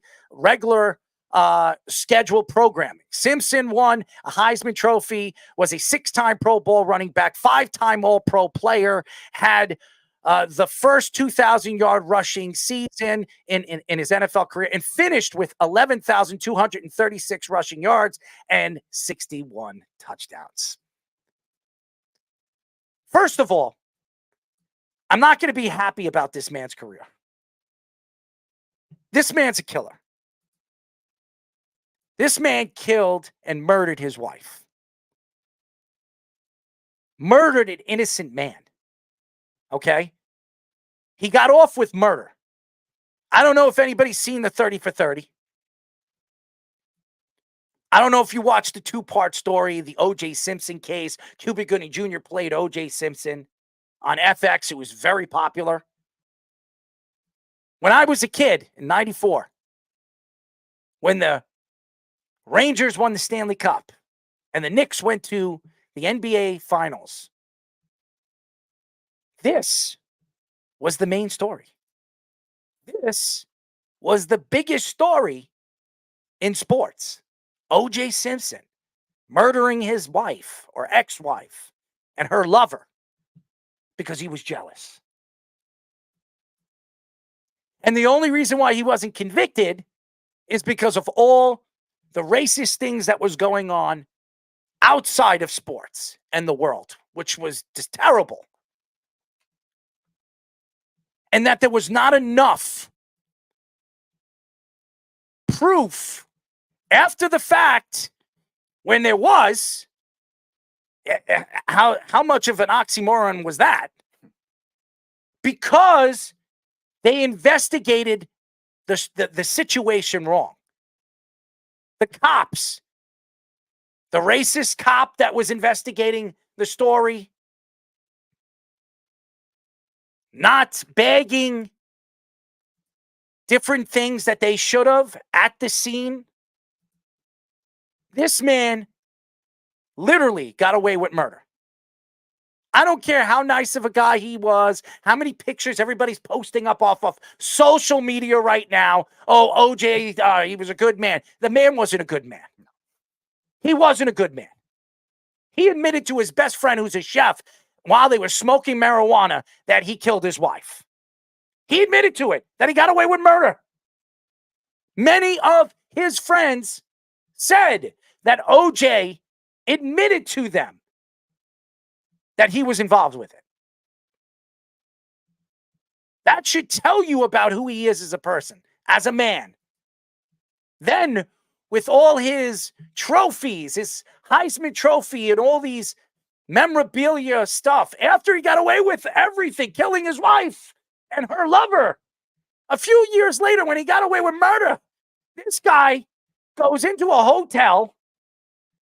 scheduled programming. Simpson won a Heisman Trophy, was a 6-time Pro Bowl running back, 5-time All-Pro player, had the first 2,000-yard rushing season in his NFL career, and finished with 11,236 rushing yards and 61 touchdowns. First of all, I'm not going to be happy about this man's career. This man's a killer. This man killed and murdered his wife. Murdered an innocent man. Okay? He got off with murder. I don't know if anybody's seen the 30 for 30. I don't know if you watched the 2-part story, the O.J. Simpson case. Cuba Gooding Jr. played O.J. Simpson on FX. It was very popular. When I was a kid in 94, when the Rangers won the Stanley Cup and the Knicks went to the NBA Finals, this was the main story. This was the biggest story in sports. O.J. Simpson murdering his wife or ex-wife and her lover because he was jealous. And the only reason why he wasn't convicted is because of all the racist things that was going on outside of sports and the world, which was just terrible. And that there was not enough proof after the fact when there was. How much of an oxymoron was that? Because they investigated the situation wrong. The cops, the racist cop that was investigating the story, not bagging different things that they should have at the scene. This man literally got away with murder. I don't care how nice of a guy he was, how many pictures everybody's posting up off of social media right now. Oh, OJ, he was a good man. The man wasn't a good man. He wasn't a good man. He admitted to his best friend, who's a chef, while they were smoking marijuana, that he killed his wife. He admitted to it, that he got away with murder. Many of his friends said that OJ admitted to them that he was involved with it. That should tell you about who he is as a person, as a man. Then, with all his trophies, his Heisman Trophy and all these memorabilia stuff, after he got away with everything, killing his wife and her lover, a few years later when he got away with murder, this guy goes into a hotel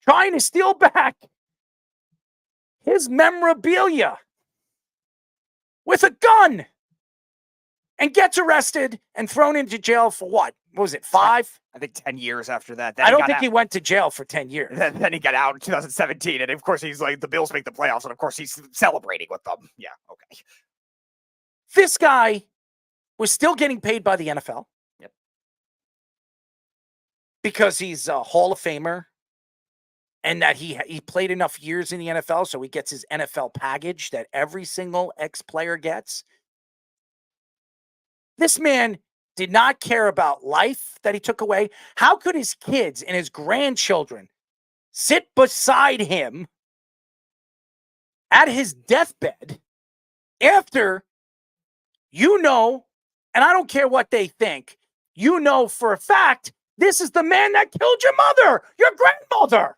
trying to steal back his memorabilia with a gun and gets arrested and thrown into jail for what? What was it, 5? I think 10 years after that. Then I don't think he went to jail for 10 years. Then he got out in 2017. And of course, he's like, the Bills make the playoffs. And of course, he's celebrating with them. Yeah, okay. This guy was still getting paid by the NFL. Yep. Because he's a Hall of Famer. And that he played enough years in the NFL, so he gets his NFL package that every single ex-player gets. This man did not care about life that he took away. How could his kids and his grandchildren sit beside him at his deathbed after and I don't care what they think, for a fact, this is the man that killed your mother, your grandmother.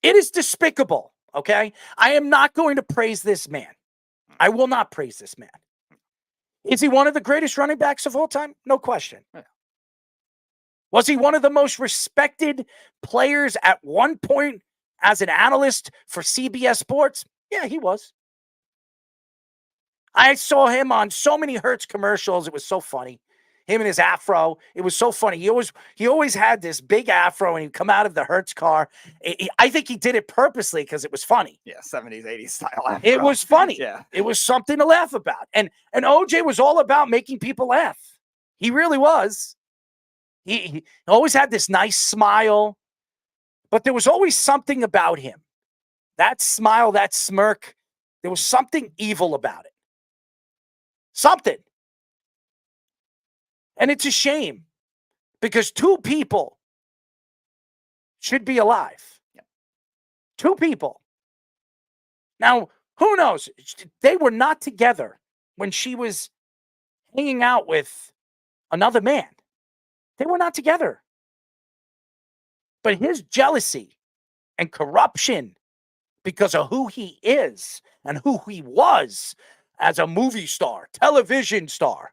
It is despicable, okay? I am not going to praise this man. I will not praise this man. Is he one of the greatest running backs of all time? No question. Was he one of the most respected players at one point as an analyst for CBS Sports? Yeah, he was. I saw him on so many Hertz commercials. It was so funny. Him and his afro. It was so funny. He always had this big afro and he'd come out of the Hertz car. I think he did it purposely because it was funny. Yeah, 70s, 80s style afro. It was funny. Yeah. It was something to laugh about. And OJ was all about making people laugh. He really was. He always had this nice smile. But there was always something about him. That smile, that smirk, there was something evil about it. Something. And it's a shame because 2 people should be alive. Yep. 2 people. Now, who knows? They were not together when she was hanging out with another man. They were not together. But his jealousy and corruption because of who he is and who he was as a movie star, television star,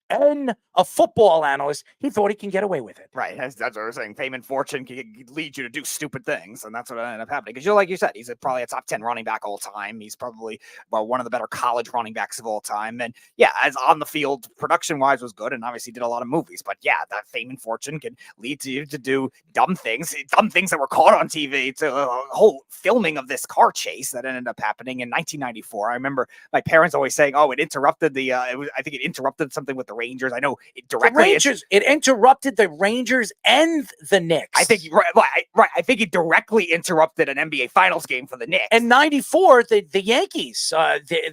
and a football analyst, he thought he can get away with it. Right. That's what I was saying. Fame and fortune can lead you to do stupid things. And that's what ended up happening. Because like you said, he's probably a top 10 running back all time. He's probably one of the better college running backs of all time. And yeah, as on the field, production-wise was good and obviously did a lot of movies. But yeah, that fame and fortune can lead you to do dumb things that were caught on TV, to a whole filming of this car chase that ended up happening in 1994. I remember my parents always saying, oh, it interrupted I think it interrupted something with the Rangers. I know it directly. It interrupted the Rangers and the Knicks. I think right. I think it directly interrupted an NBA Finals game for the Knicks. And 94, the Yankees.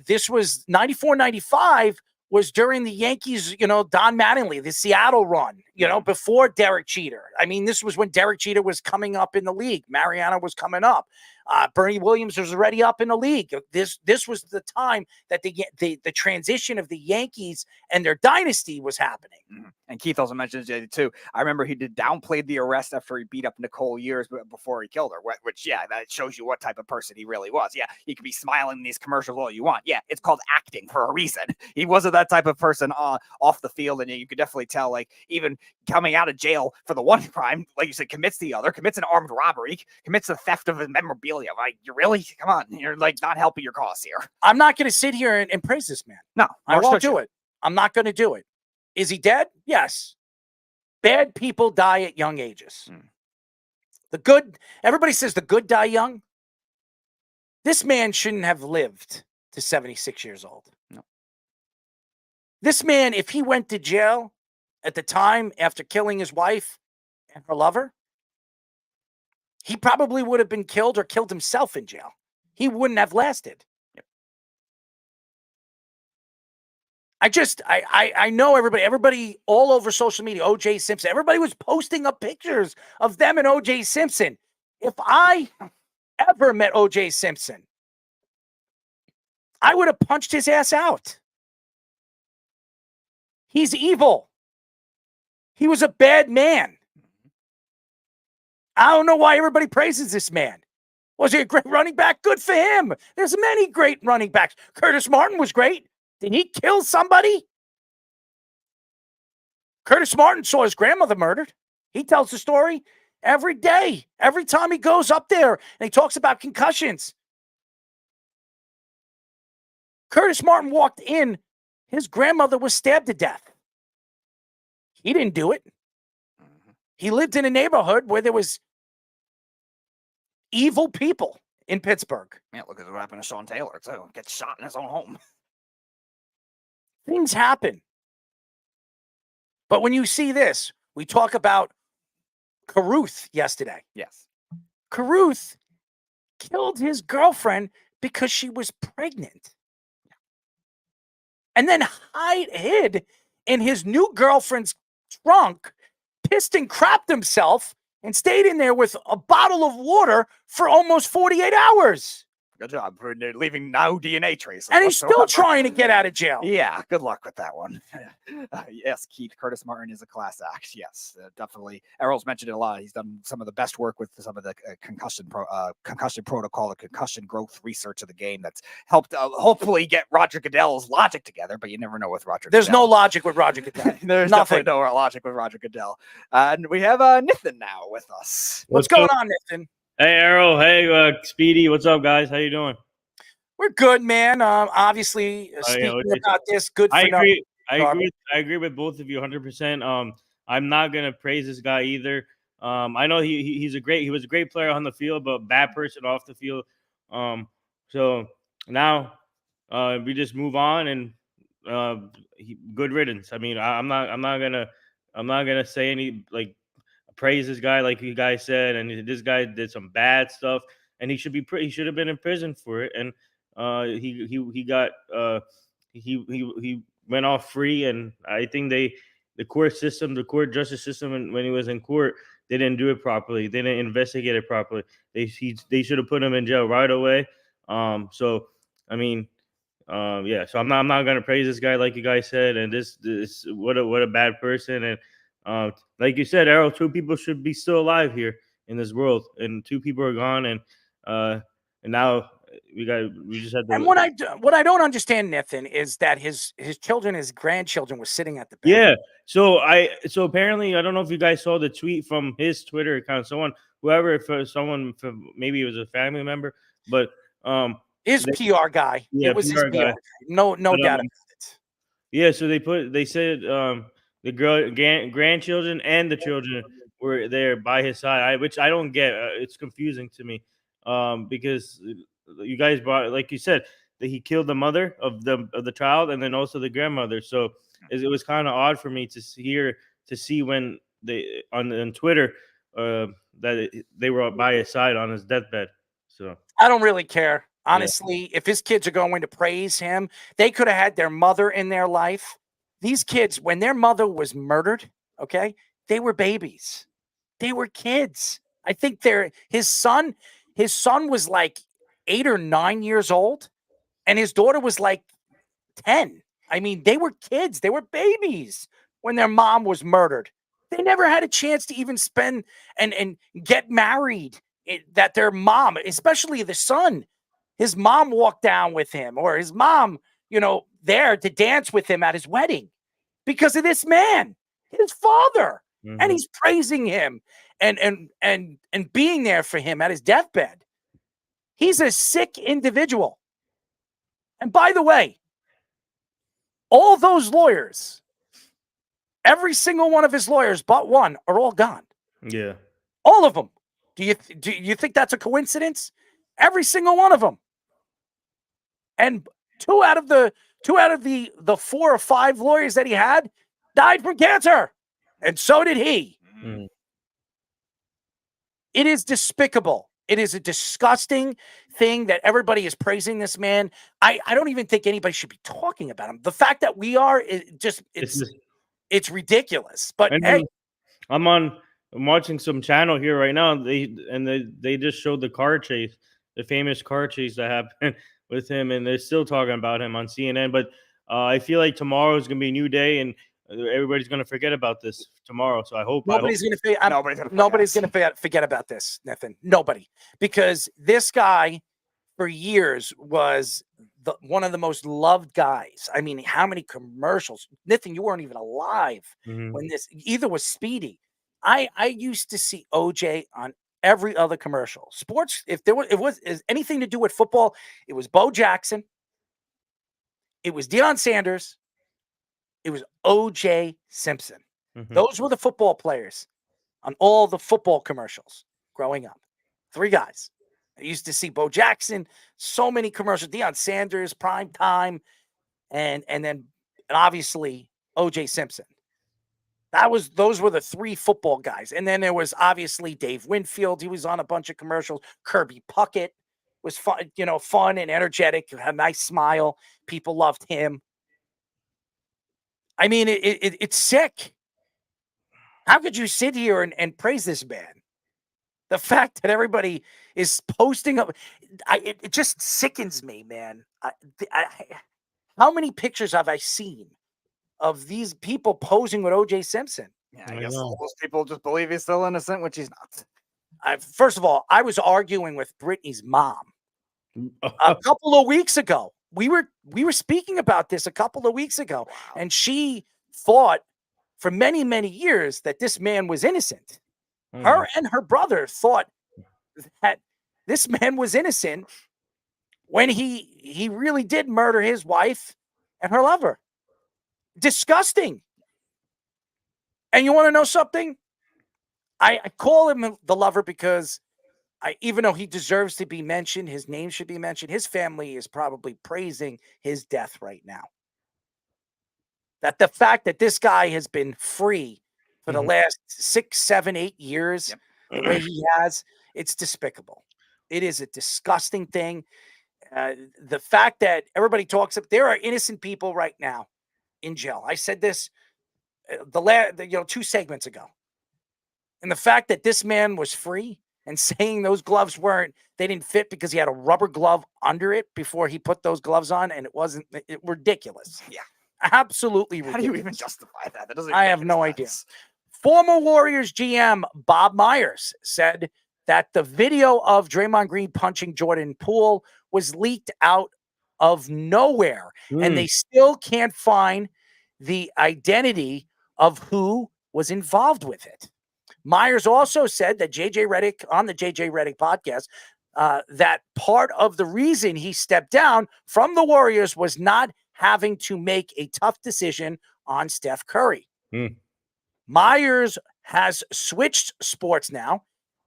This was 94-95 was during the Yankees, Don Mattingly, the Seattle run, before Derek Jeter. I mean, this was when Derek Jeter was coming up in the league. Mariano was coming up. Bernie Williams was already up in the league. This was the time that the transition of the Yankees and their dynasty was happening. Mm-hmm. And Keith also mentioned it too. I remember he downplayed the arrest after he beat up Nicole years before he killed her, which, yeah, that shows you what type of person he really was. Yeah, he could be smiling in these commercials all you want. Yeah, it's called acting for a reason. He wasn't that type of person off the field, and you could definitely tell, like, even coming out of jail for the one crime, like you said, commits the other, commits an armed robbery, commits the theft of his memorabilia. Like, you really? Come on, you're like not helping your cause here. I'm not going to sit here and praise this man. No, I won't do it. I'm not going to do it. Is he dead? Yes. Bad people die at young ages. The good, everybody says the good die young. This man shouldn't have lived to 76 years old. No. This man, if he went to jail at the time after killing his wife and her lover, he probably would have been killed or killed himself in jail. He wouldn't have lasted. I know everybody all over social media, O.J. Simpson, everybody was posting up pictures of them and O.J. Simpson. If I ever met O.J. Simpson, I would have punched his ass out. He's evil. He was a bad man. I don't know why everybody praises this man. Was he a great running back? Good for him. There's many great running backs. Curtis Martin was great. Did he kill somebody? Curtis Martin saw his grandmother murdered. He tells the story every day, every time he goes up there and he talks about concussions. Curtis Martin walked in. His grandmother was stabbed to death. He didn't do it. He lived in a neighborhood where there was evil people in Pittsburgh. Yeah, look at what happened to Sean Taylor, too. Gets shot in his own home. Things happen. But when you see this, we talk about Caruth yesterday. Yes. Caruth killed his girlfriend because she was pregnant. And then hid in his new girlfriend's trunk, pissed and crapped himself, and stayed in there with a bottle of water for almost 48 hours. Good job for leaving no DNA traces. And he's still trying to get out of jail. Yeah, good luck with that one. Yes, Keith, Curtis Martin is a class act. Yes, definitely. Errol's mentioned it a lot. He's done some of the best work with some of the concussion protocol, the concussion growth research of the game that's helped hopefully get Roger Goodell's logic together, but you never know with Roger There's Goodell. no logic with Roger Goodell. There's nothing. Definitely no logic with Roger Goodell. And we have Nathan now with us. What's going on, Nathan? Hey, Errol. Hey, Speedy. What's up, guys? How you doing? We're good, man. Obviously, speaking about this, good for I agree with both of you 100%. I'm not gonna praise this guy either. I know he was a great player on the field, but bad person off the field. So now we just move on and good riddance. I mean, I'm not gonna say any praise this guy like you guys said, and this guy did some bad stuff, and he should have been in prison for it, and he went off free, and I think the court justice system, when he was in court, they didn't do it properly. They didn't investigate it properly. They should have put him in jail right away. So I mean, yeah. So I'm not gonna praise this guy like you guys said, and this what a bad person. And like you said, Errol, 2 people should be still alive here in this world, and 2 people are gone, and now we just had to. And what I don't understand, Nathan, is that his children, his grandchildren, were sitting at the bed. Yeah. So apparently, I don't know if you guys saw the tweet from his Twitter account. Maybe it was a family member, but his PR guy. Yeah, it was PR his PR guy. guy. No doubt about it. Yeah. So they said the grandchildren and the children were there by his side, which I don't get. It's confusing to me because you guys brought, like you said, that he killed the mother of the child and then also the grandmother. So it was kind of odd for me to see when they on Twitter that they were by his side on his deathbed. So I don't really care. Honestly, if his kids are going to praise him, they could have had their mother in their life. These kids, when their mother was murdered, okay, they were babies. They were kids. I think his son his son was like 8 or 9 years old, and his daughter was like 10. I mean, they were kids. They were babies when their mom was murdered. They never had a chance to even spend and get married. That their mom, especially the son, his mom walked down with him, or his mom, there to dance with him at his wedding because of this man, his father. Mhm. And he's praising him and being there for him at his deathbed. He's a sick individual. And by the way, all those lawyers, every single one of his lawyers but one, are all gone. Yeah. All of them. Do you think that's a coincidence? Every single one of them. And two out of the 4 or 5 lawyers that he had died from cancer. And so did he. Mhm. It is despicable. It is a disgusting thing that everybody is praising this man. I don't even think anybody should be talking about him. The fact that we are, it's ridiculous. But And hey, I'm watching some channel here right now. They just showed the car chase, the famous car chase that happened with him, and they're still talking about him on CNN. But I feel like tomorrow is gonna be a new day, and everybody's gonna forget about this tomorrow. So I hope nobody's going to forget about this, Nathan. Nobody, because this guy for years was one of the most loved guys. I mean, how many commercials? Nathan, you weren't even alive when this either was Speedy. I used to see OJ on every other commercial. Sports, if there was anything to do with football, it was Bo Jackson, it was Deion Sanders, it was OJ Simpson. Mhm. Those were the football players on all the football commercials growing up. 3 guys. I used to see Bo Jackson, so many commercials, Deion Sanders, Prime Time, and obviously OJ Simpson. Those were the 3 football guys. And then there was obviously Dave Winfield. He was on a bunch of commercials. Kirby Puckett was fun, fun and energetic, had a nice smile. People loved him. I mean, it's sick. How could you sit here and praise this man? The fact that everybody is posting up, it just sickens me, man. How many pictures have I seen of these people posing with OJ Simpson? Yeah, I guess all those people just believe he's still innocent, which he's not. First of all, I was arguing with Brittany's mom a couple of weeks ago. We were speaking about this a couple of weeks ago, and she thought for many, many years that this man was innocent. Her and her brother thought that this man was innocent when he really did murder his wife and her lover. Disgusting. And you want to know something? I call him the lover because even though he deserves to be mentioned, his name should be mentioned. His family is probably praising his death right now. That the fact that this guy has been free for the last 6, 7, 8 years, the way he has, it's despicable. It is a disgusting thing. The fact that everybody talks up, there are innocent people right now in jail. I said this 2 segments ago. And the fact that this man was free and saying those gloves they didn't fit because he had a rubber glove under it before he put those gloves on, and it ridiculous. Yeah. Absolutely ridiculous. How do you even justify that? That doesn't. I have no idea. Former Warriors GM Bob Myers said that the video of Draymond Green punching Jordan Poole was leaked out of nowhere, and they still can't find the identity of who was involved with it. Myers also said that on the JJ Redick podcast, that part of the reason he stepped down from the Warriors was not having to make a tough decision on Steph Curry. Myers has switched sports now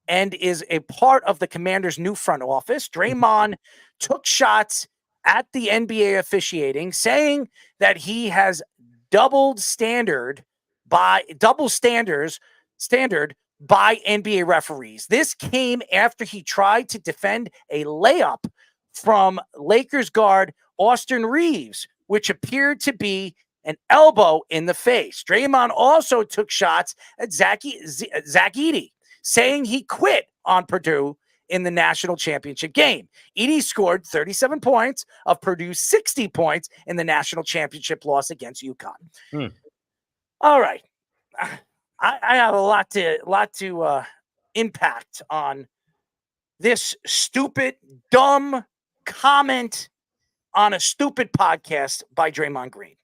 and is a part of the Commanders' new front office. Draymond took shots at the NBA officiating, saying that he has double standard by NBA referees. This came after he tried to defend a layup from Lakers guard Austin Reeves, which appeared to be an elbow in the face. Draymond also took shots at Zach Edey, saying he quit on Purdue in the national championship game. Edey scored 37 points of Purdue's 60 points in the national championship loss against UConn. All right. I have a lot to impact on this stupid, dumb comment on a stupid podcast by Draymond Green.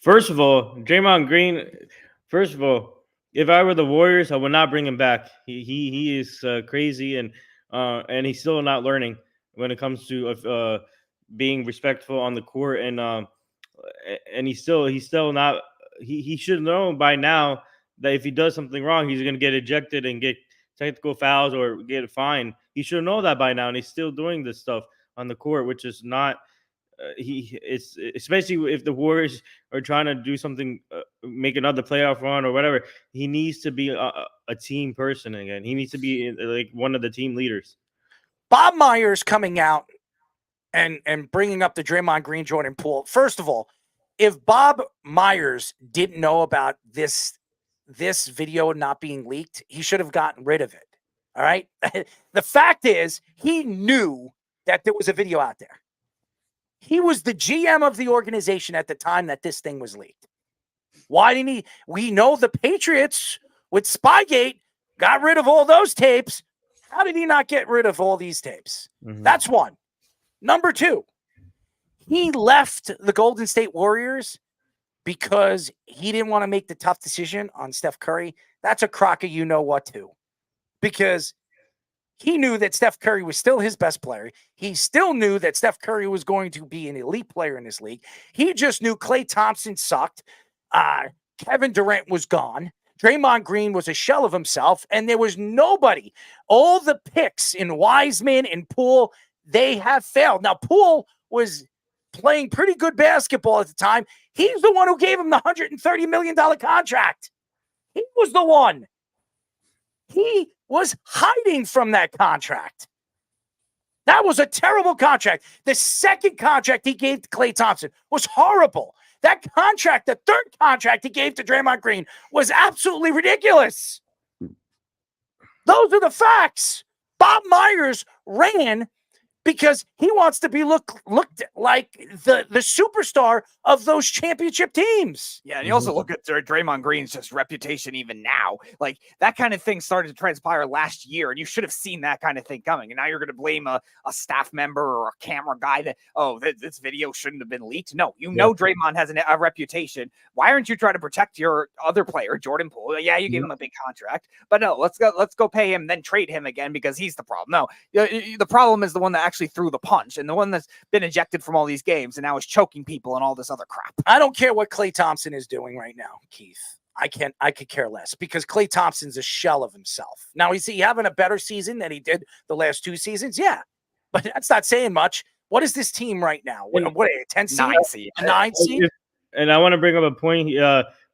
First of all, Draymond Green. First of all, if I were the Warriors, I would not bring him back. He is crazy, and he's still not learning when it comes to being respectful on the court, and he's still not. He should know by now that if he does something wrong, he's going to get ejected and get technical fouls or get fined. He should know that by now, and he's still doing this stuff on the court, which is not. It's especially if the Warriors are trying to do something, make another playoff run or whatever. He needs to be a team person again. He needs to be like one of the team leaders. Bob Myers coming out and bringing up the Draymond Green, Jordan Poole. First of all, if Bob Myers didn't know about this video not being leaked, he should have gotten rid of it. All right. The fact is, he knew that there was a video out there. He was the GM of the organization at the time that this thing was leaked. Why didn't he? We know the Patriots with Spygate got rid of all those tapes. How did he not get rid of all these tapes? Mm-hmm. That's one. Number two, he left the Golden State Warriors because he didn't want to make the tough decision on Steph Curry. That's a crock of you-know-what, too. Because he knew that Steph Curry was still his best player. He still knew that Steph Curry was going to be an elite player in this league. He just knew Klay Thompson sucked. Kevin Durant was gone. Draymond Green was a shell of himself, and there was nobody. All the picks in Wiseman and Poole, they have failed. Now, Poole was playing pretty good basketball at the time. He's the one who gave him the $130 million contract. He was the one. He was hiding from that contract. That was a terrible contract. The second contract he gave to Klay Thompson was horrible. That contract, the third contract he gave to Draymond Green, was absolutely ridiculous. Those are the facts. Bob Myers ran because he wants to be looked like the superstar of those championship teams. Yeah, and you also look at Draymond Green's just reputation even now. Like, that kind of thing started to transpire last year, and you should have seen that kind of thing coming. And now you're going to blame a staff member or a camera guy that, this video shouldn't have been leaked. No, you know Draymond has a reputation. Why aren't you trying to protect your other player, Jordan Poole? Yeah, you gave him a big contract, but no, let's go pay him, then trade him again because he's the problem. No, the problem is the one that actually threw the punch and the one that's been ejected from all these games and now is choking people and all this other crap. I don't care what Klay Thompson is doing right now, Keith. I could care less because Klay Thompson's a shell of himself. Now, is he having a better season than he did the last two seasons? Yeah, but that's not saying much. What is this team right now? What a 10 seed? 9 seed. A 9 seed? And I want to bring up a point.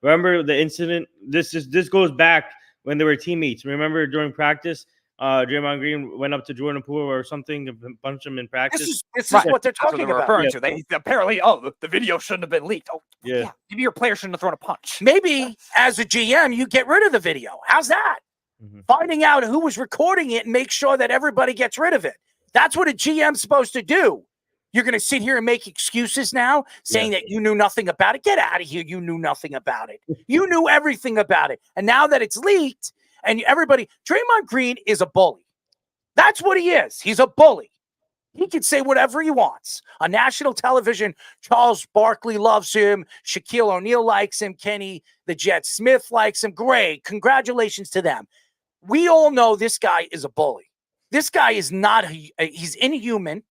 Remember the incident? This goes back when they were teammates. Remember during practice, Draymond Green went up to Jordan Poole or something to punch him in practice. This is what they're talking about. Referring to. They apparently, the video shouldn't have been leaked. Oh, yeah. Maybe your player shouldn't have thrown a punch. Maybe as a GM, you get rid of the video. How's that? Mm-hmm. Finding out who was recording it and make sure that everybody gets rid of it. That's what a GM's supposed to do. You're going to sit here and make excuses now saying that you knew nothing about it. Get out of here. You knew nothing about it. You knew everything about it. And now that it's leaked, and Draymond Green is a bully. That's what he is. He's a bully. He can say whatever he wants. On national television, Charles Barkley loves him. Shaquille O'Neal likes him. Kenny the Jet Smith likes him. Great. Congratulations to them. We all know this guy is a bully. This guy is not, he's inhuman.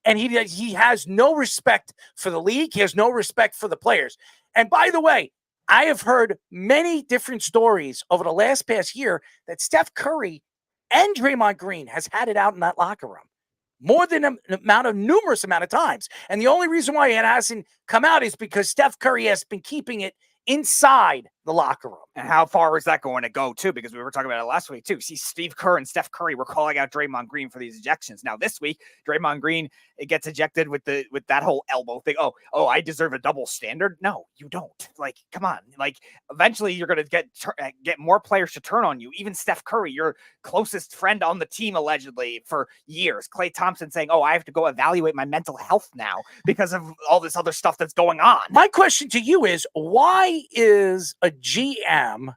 And he has no respect for the league. He has no respect for the players. And by the way, I have heard many different stories over the past year that Steph Curry and Draymond Green has had it out in that locker room more than numerous amount of times. And the only reason why it hasn't come out is because Steph Curry has been keeping it inside the locker room. And how far is that going to go, too? Because we were talking about it last week, too. See, Steve Kerr and Steph Curry were calling out Draymond Green for these ejections. Now, this week, Draymond Green, it gets ejected with that whole elbow thing. Oh, I deserve a double standard? No, you don't. Like, come on. Like, eventually, you're going to get more players to turn on you. Even Steph Curry, your closest friend on the team, allegedly, for years. Klay Thompson saying, I have to go evaluate my mental health now because of all this other stuff that's going on. My question to you is, why is a GM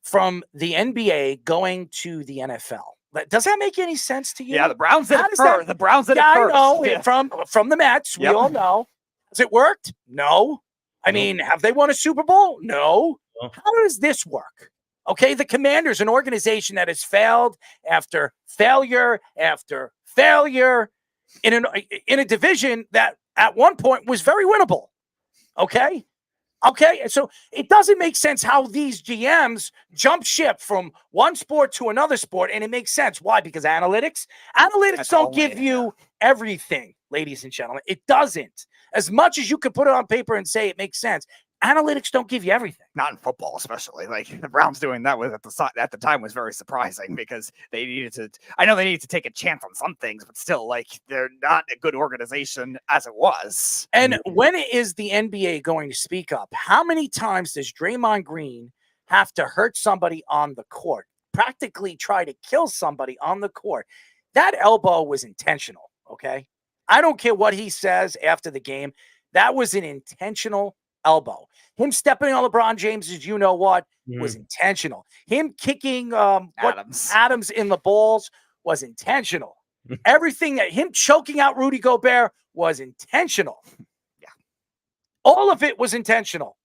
from the NBA going to the NFL? Does that make any sense to you? Yeah, the Browns did it first. The Browns did it first. I know. Yeah. From the Mets, we all know. Has it worked? No. I mean, have they won a Super Bowl? No. How does this work? Okay, the Commanders, an organization that has failed after failure after failure in a division that at one point was very winnable. Okay, so it doesn't make sense how these GMs jump ship from one sport to another sport, and it makes sense. Why? Because analytics don't give you everything, ladies and gentlemen. It doesn't. As much as you could put it on paper and say it makes sense, analytics don't give you everything. Not in football, especially. Like the Browns doing that at the time was very surprising because they needed to. I know they needed to take a chance on some things, but still, like they're not a good organization as it was. And when is the NBA going to speak up? How many times does Draymond Green have to hurt somebody on the court, practically try to kill somebody on the court? That elbow was intentional. Okay, I don't care what he says after the game. That was an intentional elbow. Him stepping on LeBron James's, was intentional. Him kicking Adams in the balls was intentional. Everything that him choking out Rudy Gobert was intentional. Yeah. All of it was intentional.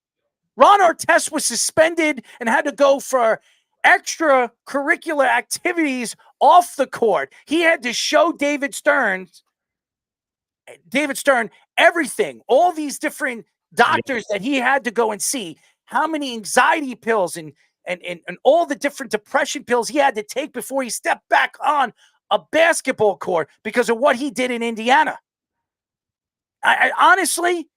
Ron Artest was suspended and had to go for extracurricular activities off the court. He had to show David Stern everything, all these different doctors that he had to go and see, how many anxiety pills and all the different depression pills he had to take before he stepped back on a basketball court because of what he did in Indiana. I honestly,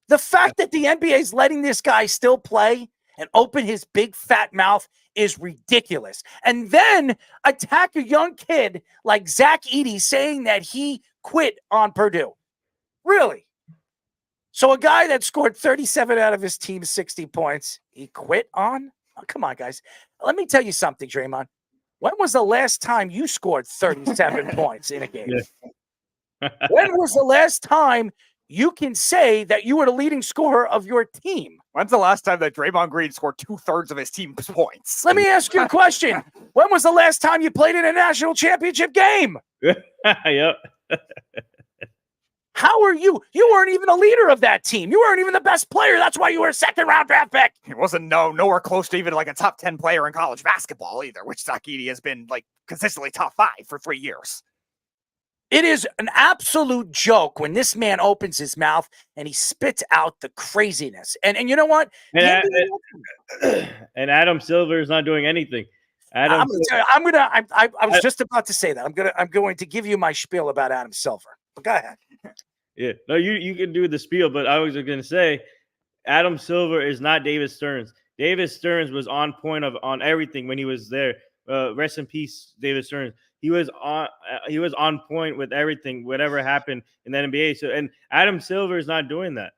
the fact that the NBA is letting this guy still play and open his big fat mouth is ridiculous. And then attack a young kid like Zach Edey saying that he quit on Purdue. Really? So a guy that scored 37 out of his team's 60 points, he quit on? Oh, come on, guys. Let me tell you something, Draymond. When was the last time you scored 37 points in a game? Yeah. When was the last time you can say that you were the leading scorer of your team? When's the last time that Draymond Green scored 2/3 of his team's points? Let me ask you a question. When was the last time you played in a national championship game? Yep. How are you? You weren't even a leader of that team. You weren't even the best player. That's why you were a second-round draft pick. He wasn't nowhere close to even like a top 10 player in college basketball either, which Zach Edey has been like consistently top 5 for 3 years. It is an absolute joke when this man opens his mouth and he spits out the craziness. And you know what? And Adam Silver is not doing anything. I was just about to say that. I'm going to give you my spiel about Adam Silver. But go ahead. Yeah, no, you can do the spiel, but I was going to say Adam Silver is not David Stearns. David Stearns was on point on everything when he was there. Rest in peace, David Stearns. He was on point with everything, whatever happened in the NBA. So, and Adam Silver is not doing that.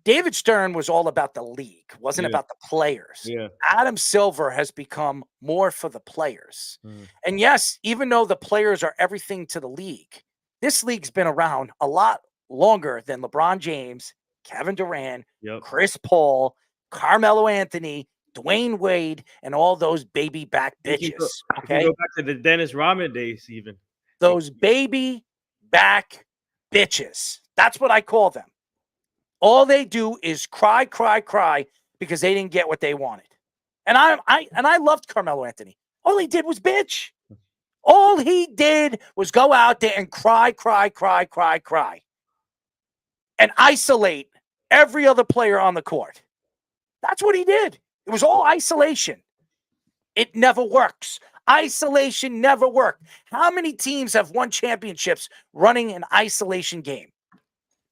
David Stern was all about the league, wasn't about the players. Yeah. Adam Silver has become more for the players. And yes, even though the players are everything to the league, this league's been around a lot longer than LeBron James, Kevin Durant, Chris Paul, Carmelo Anthony, Dwayne Wade, and all those baby back bitches. Okay, go back to the Dennis Rodman days, even those baby back bitches. That's what I call them. All they do is cry because they didn't get what they wanted. And I loved Carmelo Anthony. All he did was bitch. All he did was go out there and cry, and isolate every other player on the court. That's what he did. It was all isolation. It never works. Isolation never worked. How many teams have won championships running an isolation game?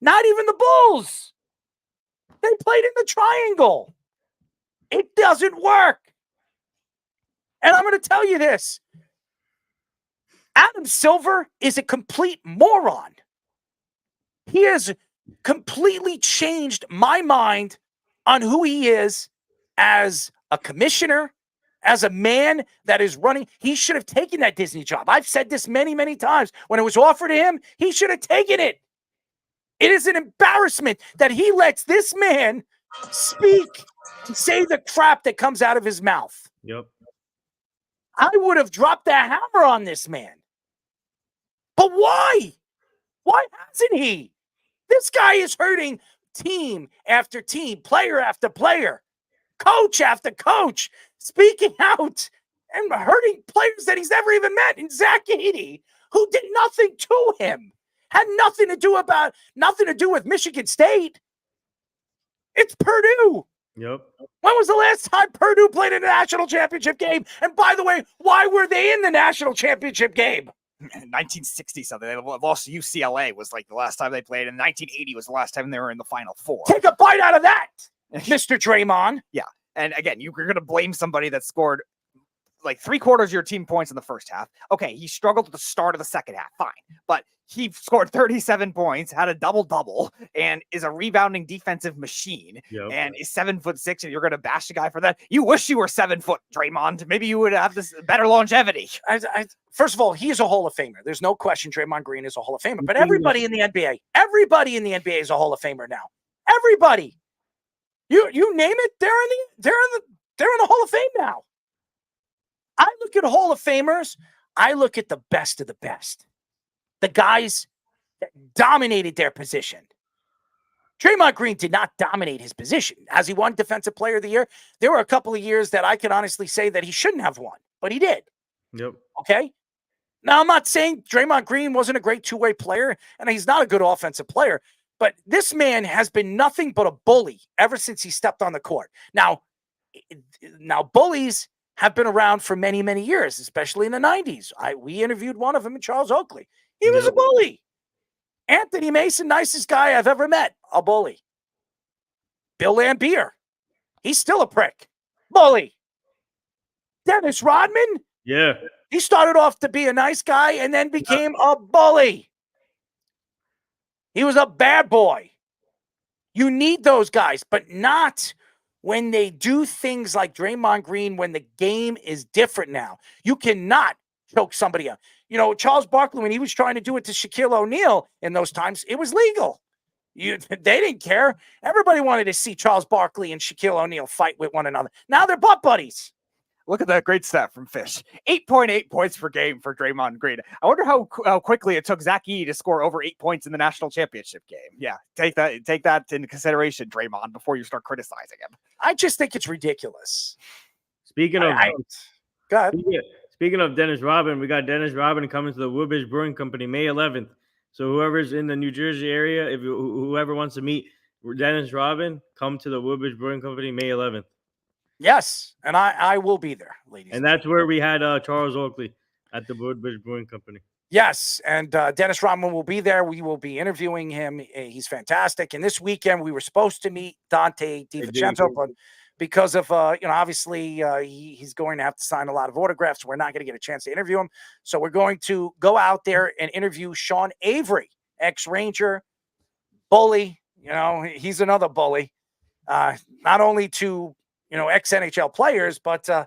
Not even the Bulls. They played in the triangle. It doesn't work. And I'm going to tell you this. Adam Silver is a complete moron. He has completely changed my mind on who he is as a commissioner, as a man that is running. He should have taken that Disney job. I've said this many, many times. When it was offered to him, he should have taken it. It is an embarrassment that he lets this man speak and say the crap that comes out of his mouth. Yep. I would have dropped the hammer on this man. But why? Why hasn't he? This guy is hurting team after team, player after player, coach after coach, speaking out and hurting players that he's never even met. And Zach Edey, who did nothing to him, had nothing to do with Michigan State. It's Purdue. Yep. When was the last time Purdue played in a national championship game? And by the way, why were they in the national championship game? 1960 something. They lost to UCLA was like the last time they played, and 1980 was the last time they were in the Final Four. Take a bite out of that, Mr. Draymond. Yeah. And again, you're going to blame somebody that scored like 3/4 of your team points in the first half. Okay, he struggled at the start of the second half. Fine. But he scored 37 points, had a double-double, and is a rebounding defensive machine, and is 7'6", and you're going to bash the guy for that? You wish you were 7 foot, Draymond. Maybe you would have this better longevity. First of all, he's a Hall of Famer. There's no question Draymond Green is a Hall of Famer. But everybody in the NBA is a Hall of Famer now. Everybody. You name it, they're in the Hall of Fame now. I look at Hall of Famers, I look at the best of the best. The guys that dominated their position. Draymond Green did not dominate his position. Has he won Defensive Player of the Year? There were a couple of years that I can honestly say that he shouldn't have won, but he did. Yep. Okay? Now, I'm not saying Draymond Green wasn't a great two-way player, and he's not a good offensive player, but this man has been nothing but a bully ever since he stepped on the court. Now bullies have been around for many, many years, especially in the 90s. We interviewed one of them, Charles Oakley. He was a bully. Anthony Mason, nicest guy I've ever met, a bully. Bill Laimbeer, he's still a prick. Bully. Dennis Rodman, he started off to be a nice guy and then became a bully. He was a bad boy. You need those guys, but not when they do things like Draymond Green when the game is different now. You cannot choke somebody up. You know, Charles Barkley, when he was trying to do it to Shaquille O'Neal in those times, it was legal. They didn't care. Everybody wanted to see Charles Barkley and Shaquille O'Neal fight with one another. Now they're butt buddies. Look at that great stat from Fish. 8.8 points per game for Draymond Green. I wonder how quickly it took Zach Edey to score over 8 points in the national championship game. Yeah, take that into consideration, Draymond, before you start criticizing him. I just think it's ridiculous. Speaking of go ahead. Speaking of Dennis Rodman, we got Dennis Rodman coming to the Woodbridge Brewing Company May 11th. So whoever's in the New Jersey area, whoever wants to meet Dennis Rodman, come to the Woodbridge Brewing Company May 11th. Yes, and I will be there, ladies. And that's where we had Charles Oakley at the Woodbridge Brewing Company. Yes, and Dennis Rodman will be there. We will be interviewing him. He's fantastic. And this weekend, we were supposed to meet Dante DiVincenzo, but because of, obviously he's going to have to sign a lot of autographs. We're not going to get a chance to interview him. So we're going to go out there and interview Sean Avery, ex-Ranger, bully. You know, he's another bully, not only to, ex-NHL players, but, to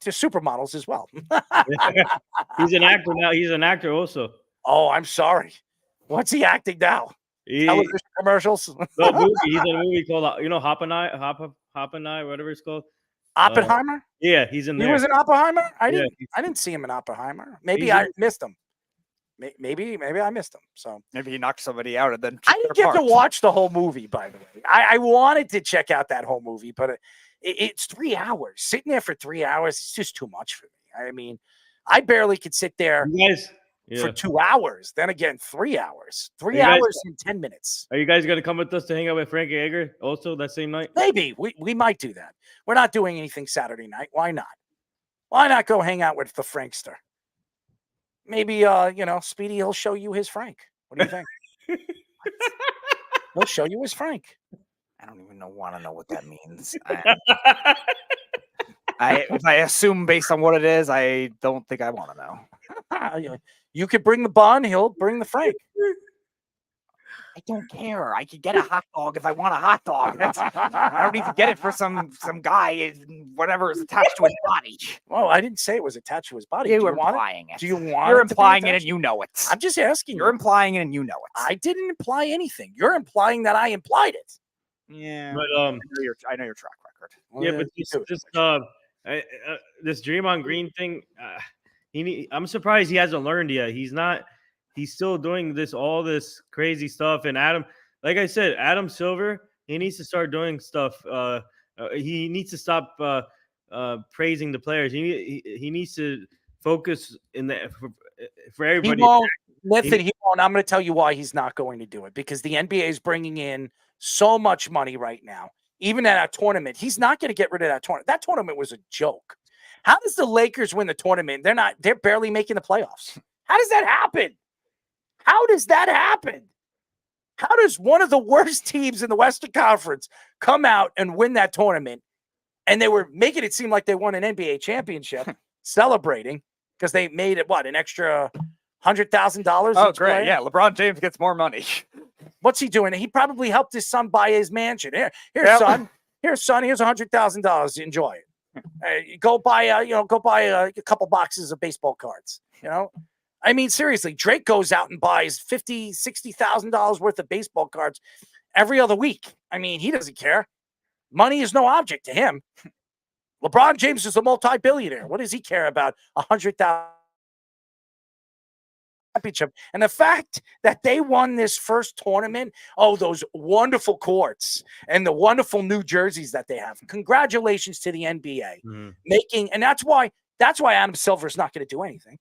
supermodels as well. He's an actor now. He's an actor also. Oh, I'm sorry. What's he acting now? Television commercials? No, movie. He's in a movie called, Hoppenai, whatever it's called. Oppenheimer? Yeah, he's in there. He was in Oppenheimer? I didn't see him in Oppenheimer. Maybe I missed him. Maybe I missed him. So maybe he knocked somebody out and then I didn't get to watch the whole movie, by the way. I wanted to check out that whole movie, but it's 3 hours. Sitting there for 3 hours, it's just too much for me. I mean, I barely could sit there for 2 hours. Then again, 3 hours. 3 hours and 10 minutes. Are you guys going to come with us to hang out with Frankie Edgar also that same night? Maybe. We might do that. We're not doing anything Saturday night. Why not? Why not go hang out with the Frankster? Maybe, Speedy, he'll show you his Frank. What do you think? He'll show you his Frank. I don't even want to know what that means. If I assume based on what it is, I don't think I want to know. You could bring the bun, he'll bring the Frank. I don't care. I could get a hot dog if I want a hot dog. I don't need to get it for some guy, whatever is attached to his body. Well, I didn't say it was attached to his body. You're implying it. Do you want You're it to be implying it attached? and you know it. I'm just asking. You're implying it and you know it. I didn't imply anything. You're implying that I implied it. Yeah. But I know your track record. yeah, but this Draymond Green thing, I'm surprised he hasn't learned yet. He's still doing all this crazy stuff. And like I said, Adam Silver, he needs to start doing stuff. He needs to stop praising the players. He needs to focus for everybody. He won't. I'm going to tell you why he's not going to do it, because the NBA is bringing in so much money right now. Even at a tournament, he's not going to get rid of that tournament. That tournament was a joke. How does the Lakers win the tournament? They're barely making the playoffs. How does that happen? How does that happen? How does one of the worst teams in the Western Conference come out and win that tournament? And they were making it seem like they won an NBA championship, celebrating because they made it, an extra $100,000? Oh, great. Player? Yeah, LeBron James gets more money. What's he doing? He probably helped his son buy his mansion. Here, son. Here's $100,000. Enjoy it. Go buy a couple boxes of baseball cards. I mean, seriously, Drake goes out and buys $50,000, $60,000 worth of baseball cards every other week. I mean, he doesn't care. Money is no object to him. LeBron James is a multi-billionaire. What does he care about 100,000 championship? And the fact that they won this first tournament, those wonderful courts and the wonderful new jerseys that they have. Congratulations to the NBA and that's why Adam Silver's not going to do anything.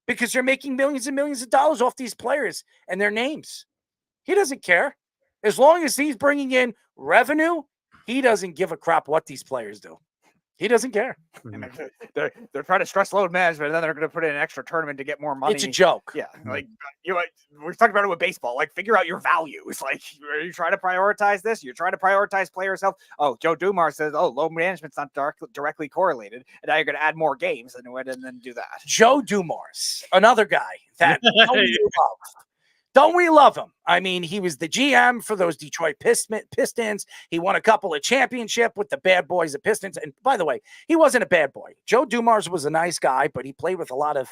Because they're making millions and millions of dollars off these players and their names. He doesn't care. As long as he's bringing in revenue, he doesn't give a crap what these players do. He doesn't care. They're trying to stress load management, and then they're going to put in an extra tournament to get more money. It's a joke. Yeah, we're talking about it with baseball. Like, figure out your values. Like, are you trying to prioritize this? You're trying to prioritize players' health. Oh, Joe Dumars says, load management's not directly correlated, and now you're going to add more games and then do that. Joe Dumars, another guy that don't we love him? I mean, he was the GM for those Detroit Pistons. He won a couple of championships with the bad boys, the Pistons. And by the way, he wasn't a bad boy. Joe Dumars was a nice guy, but he played with a lot of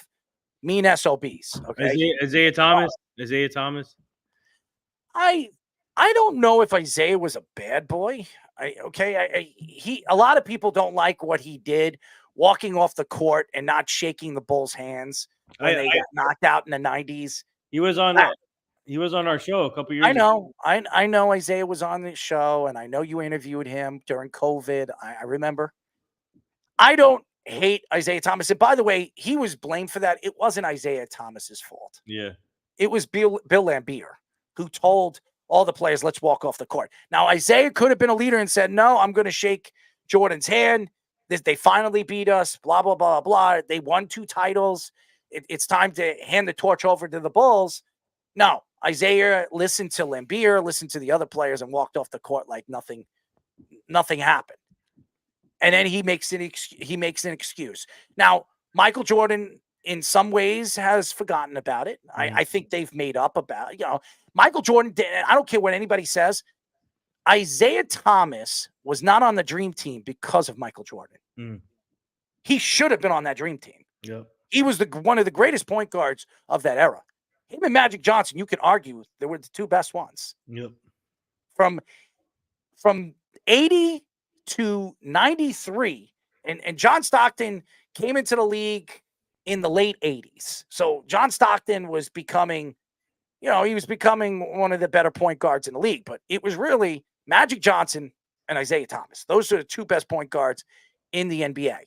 mean SOBs. Okay, Isaiah Thomas. I don't know if Isaiah was a bad boy. A lot of people don't like what he did, walking off the court and not shaking the Bulls' hands when they got knocked out in the 90s. He was on our show a couple years ago. I know Isaiah was on the show, and I know you interviewed him during COVID. I remember. I don't hate Isaiah Thomas. And by the way, he was blamed for that. It wasn't Isaiah Thomas's fault. Yeah. It was Bill Laimbeer who told all the players, let's walk off the court. Now, Isaiah could have been a leader and said, no, I'm going to shake Jordan's hand. They finally beat us, blah, blah, blah, blah. They won 2 titles. It's time to hand the torch over to the Bulls. No, Isaiah listened to Laimbeer, listened to the other players, and walked off the court like nothing happened. And then he makes an excuse. Now, Michael Jordan, in some ways, has forgotten about it. I think they've made up about it. Michael Jordan, I don't care what anybody says, Isaiah Thomas was not on the dream team because of Michael Jordan. He should have been on that dream team. Yep. He was one of the greatest point guards of that era. Him and Magic Johnson, you could argue they were the 2 best ones. Yep. From 80 to 93, and John Stockton came into the league in the late 80s. So John Stockton was becoming one of the better point guards in the league, but it was really Magic Johnson and Isaiah Thomas. Those are the 2 best point guards in the NBA.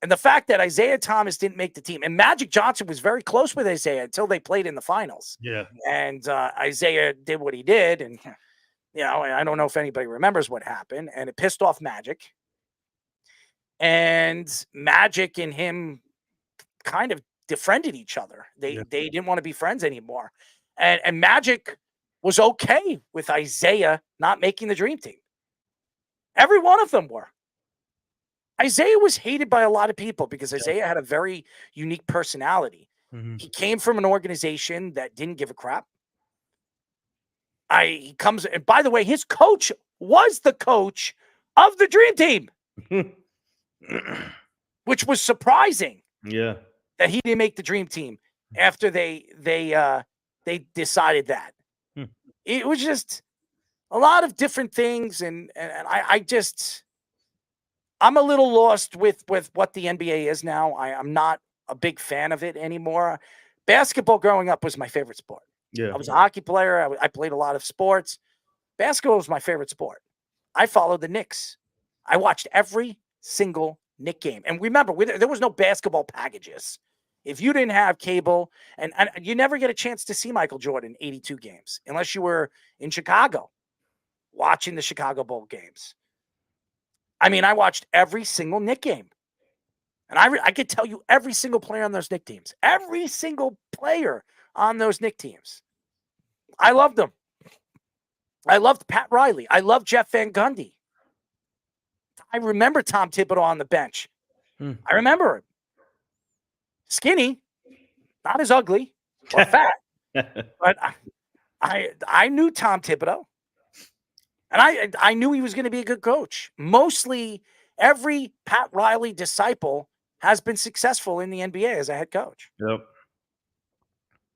And the fact that Isaiah Thomas didn't make the team, and Magic Johnson was very close with Isaiah until they played in the finals. Yeah. And Isaiah did what he did. And, I don't know if anybody remembers what happened, and it pissed off Magic. And Magic and him kind of defriended each other. They didn't want to be friends anymore. And Magic was okay with Isaiah not making the dream team. Every one of them were. Isaiah was hated by a lot of people because Isaiah had a very unique personality. He came from an organization that didn't give a crap. He comes, and by the way, his coach was the coach of the dream team, which was surprising. Yeah. That he didn't make the dream team after they decided that. It was just a lot of different things, and I'm a little lost with what the NBA is now. I'm not a big fan of it anymore. Basketball growing up was my favorite sport. Yeah. I was a hockey player. I played a lot of sports. Basketball was my favorite sport. I followed the Knicks. I watched every single Knick game. And remember, there was no basketball packages. If you didn't have cable, and you never get a chance to see Michael Jordan 82 games unless you were in Chicago watching the Chicago Bowl games. I mean, I watched every single Knick game. And I could tell you every single player on those Knick teams. Every single player on those Knick teams. I loved them. I loved Pat Riley. I loved Jeff Van Gundy. I remember Tom Thibodeau on the bench. I remember him. Skinny, not as ugly or fat, but I knew Tom Thibodeau. And I knew he was going to be a good coach. Mostly every Pat Riley disciple has been successful in the NBA as a head coach. Yep.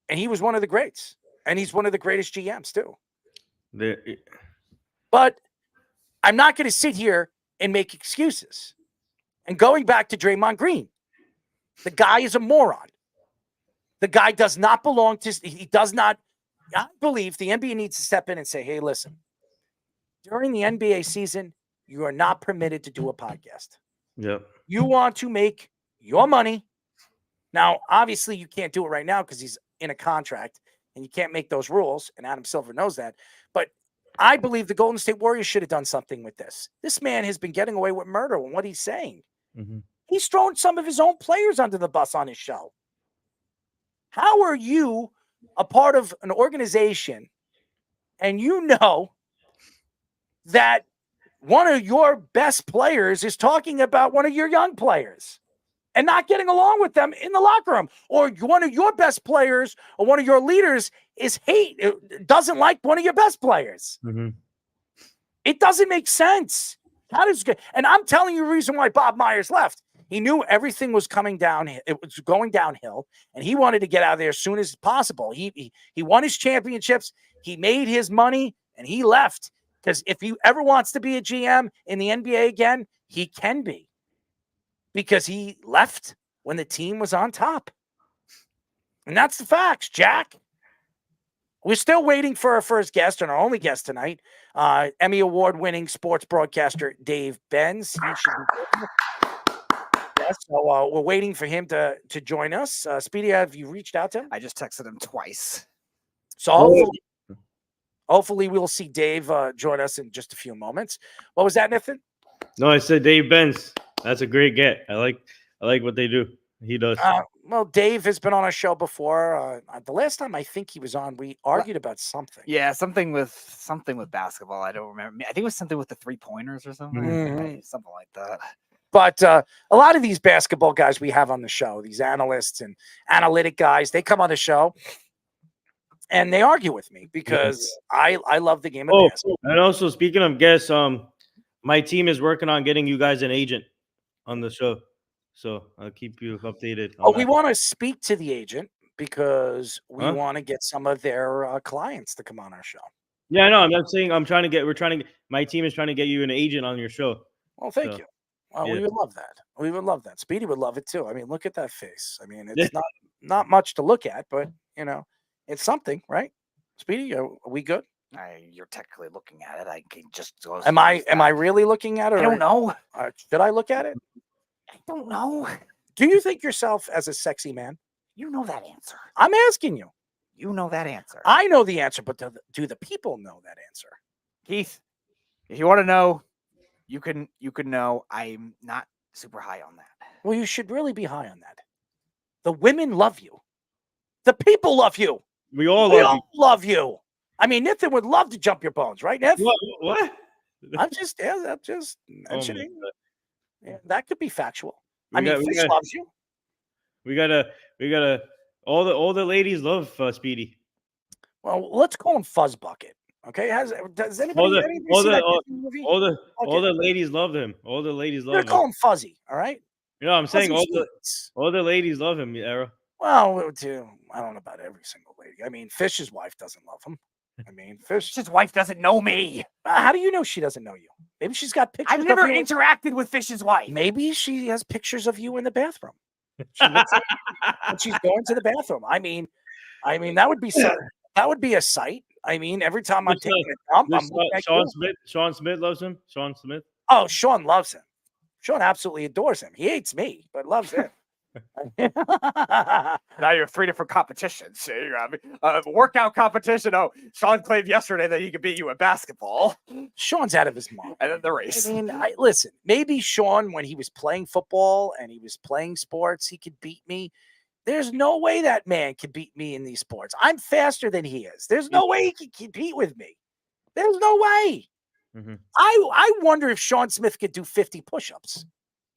And he was one of the greats. And he's one of the greatest GMs too. The- But I'm not going to sit here and make excuses. And going back to Draymond Green, the guy is a moron. The guy does not belong to, he does not, I believe the NBA needs to step in and say, hey, listen, during the NBA season, you are not permitted to do a podcast. Yep. You want to make your money. Now, obviously, you can't do it right now because he's in a contract and you can't make those rules. And Adam Silver knows that. But I believe the Golden State Warriors should have done something with this. This man has been getting away with murder in what he's saying. He's thrown some of his own players under the bus on his show. How are you a part of an organization and you know that one of your best players is talking about one of your young players and not getting along with them in the locker room, or one of your best players or one of your leaders doesn't like one of your best players? It doesn't make sense. That is good. And I'm telling you the reason why Bob Myers left. He knew everything was coming down. It was going downhill, and he wanted to get out of there as soon as possible. He won his championships. He made his money, and he left. Because if he ever wants to be a GM in the NBA again, he can be. Because he left when the team was on top. And that's the facts, Jack. We're still waiting for our first guest and our only guest tonight, Emmy Award winning sports broadcaster Dave Benz. He should be yes, so we're waiting for him to join us. Speedy, have you reached out to him? I just texted him twice. So hopefully we'll see Dave join us in just a few moments. What was that, Nathan? No, I said Dave Benz. That's a great get. I like what they do. He does. Well, Dave has been on our show before. The last time I think he was on, we argued about something. Yeah, something with basketball. I don't remember. I think it was something with the 3-pointers or something. Right, something like that. But a lot of these basketball guys we have on the show, these analysts and analytic guys, they come on the show and they argue with me because I love the game of basketball. And also, speaking of guests, my team is working on getting you guys an agent on the show. So I'll keep you updated. We want to speak to the agent because we want to get some of their clients to come on our show. Yeah, no, I'm not saying my team is trying to get you an agent on your show. Well, thank you. Well, we would love that. We would love that. Speedy would love it too. I mean, look at that face. I mean, it's not much to look at, but it's something, right? Speedy, are we good? You're technically looking at it. I can just go. Am I really looking at it? I don't know. Should I look at it? I don't know. Do you think yourself as a sexy man? You know that answer. I'm asking you. You know that answer. I know the answer, but do the people know that answer? Keith, if you want to know, you can know. I'm not super high on that. Well, you should really be high on that. The women love you. The people love you. We all love you. I mean, Nathan would love to jump your bones, right, Nith? What? I'm just Oh my mentioning. God. Yeah, that could be factual. We got- we Fish got- loves you. We gotta. All the ladies love Speedy. Well, let's call him Fuzz Bucket. Okay, does anybody All the anybody all see the that all, Disney movie? all the all Okay. the ladies love him. All the ladies We're love gonna call him. him Fuzzy. All right. You know what I'm saying? Fuzzy Sheets. All the ladies love him, Arrow. Well, I don't know about every single lady. I mean, Fish's wife doesn't love him. I mean, Fish. Fish's wife doesn't know me. How do you know she doesn't know you? Maybe she's got pictures. I've never of you. interacted with Fish's wife. Maybe she has pictures of you in the bathroom. She looks like when she's going to the bathroom. I mean, that would be a sight. I mean, every time I'm taking a dump, I'm looking at you. Sean Smith loves him. Sean Smith. Oh, Sean loves him. Sean absolutely adores him. He hates me, but loves him. Now you have 3 different competitions. So you got workout competition. Oh, Sean claimed yesterday that he could beat you at basketball. Sean's out of his mind. And then the race. I mean, listen, maybe Sean, when he was playing football and he was playing sports, he could beat me. There's no way that man can beat me in these sports. I'm faster than he is. There's no way he can compete with me. There's no way. Mm-hmm. I wonder if Sean Smith could do 50 push-ups.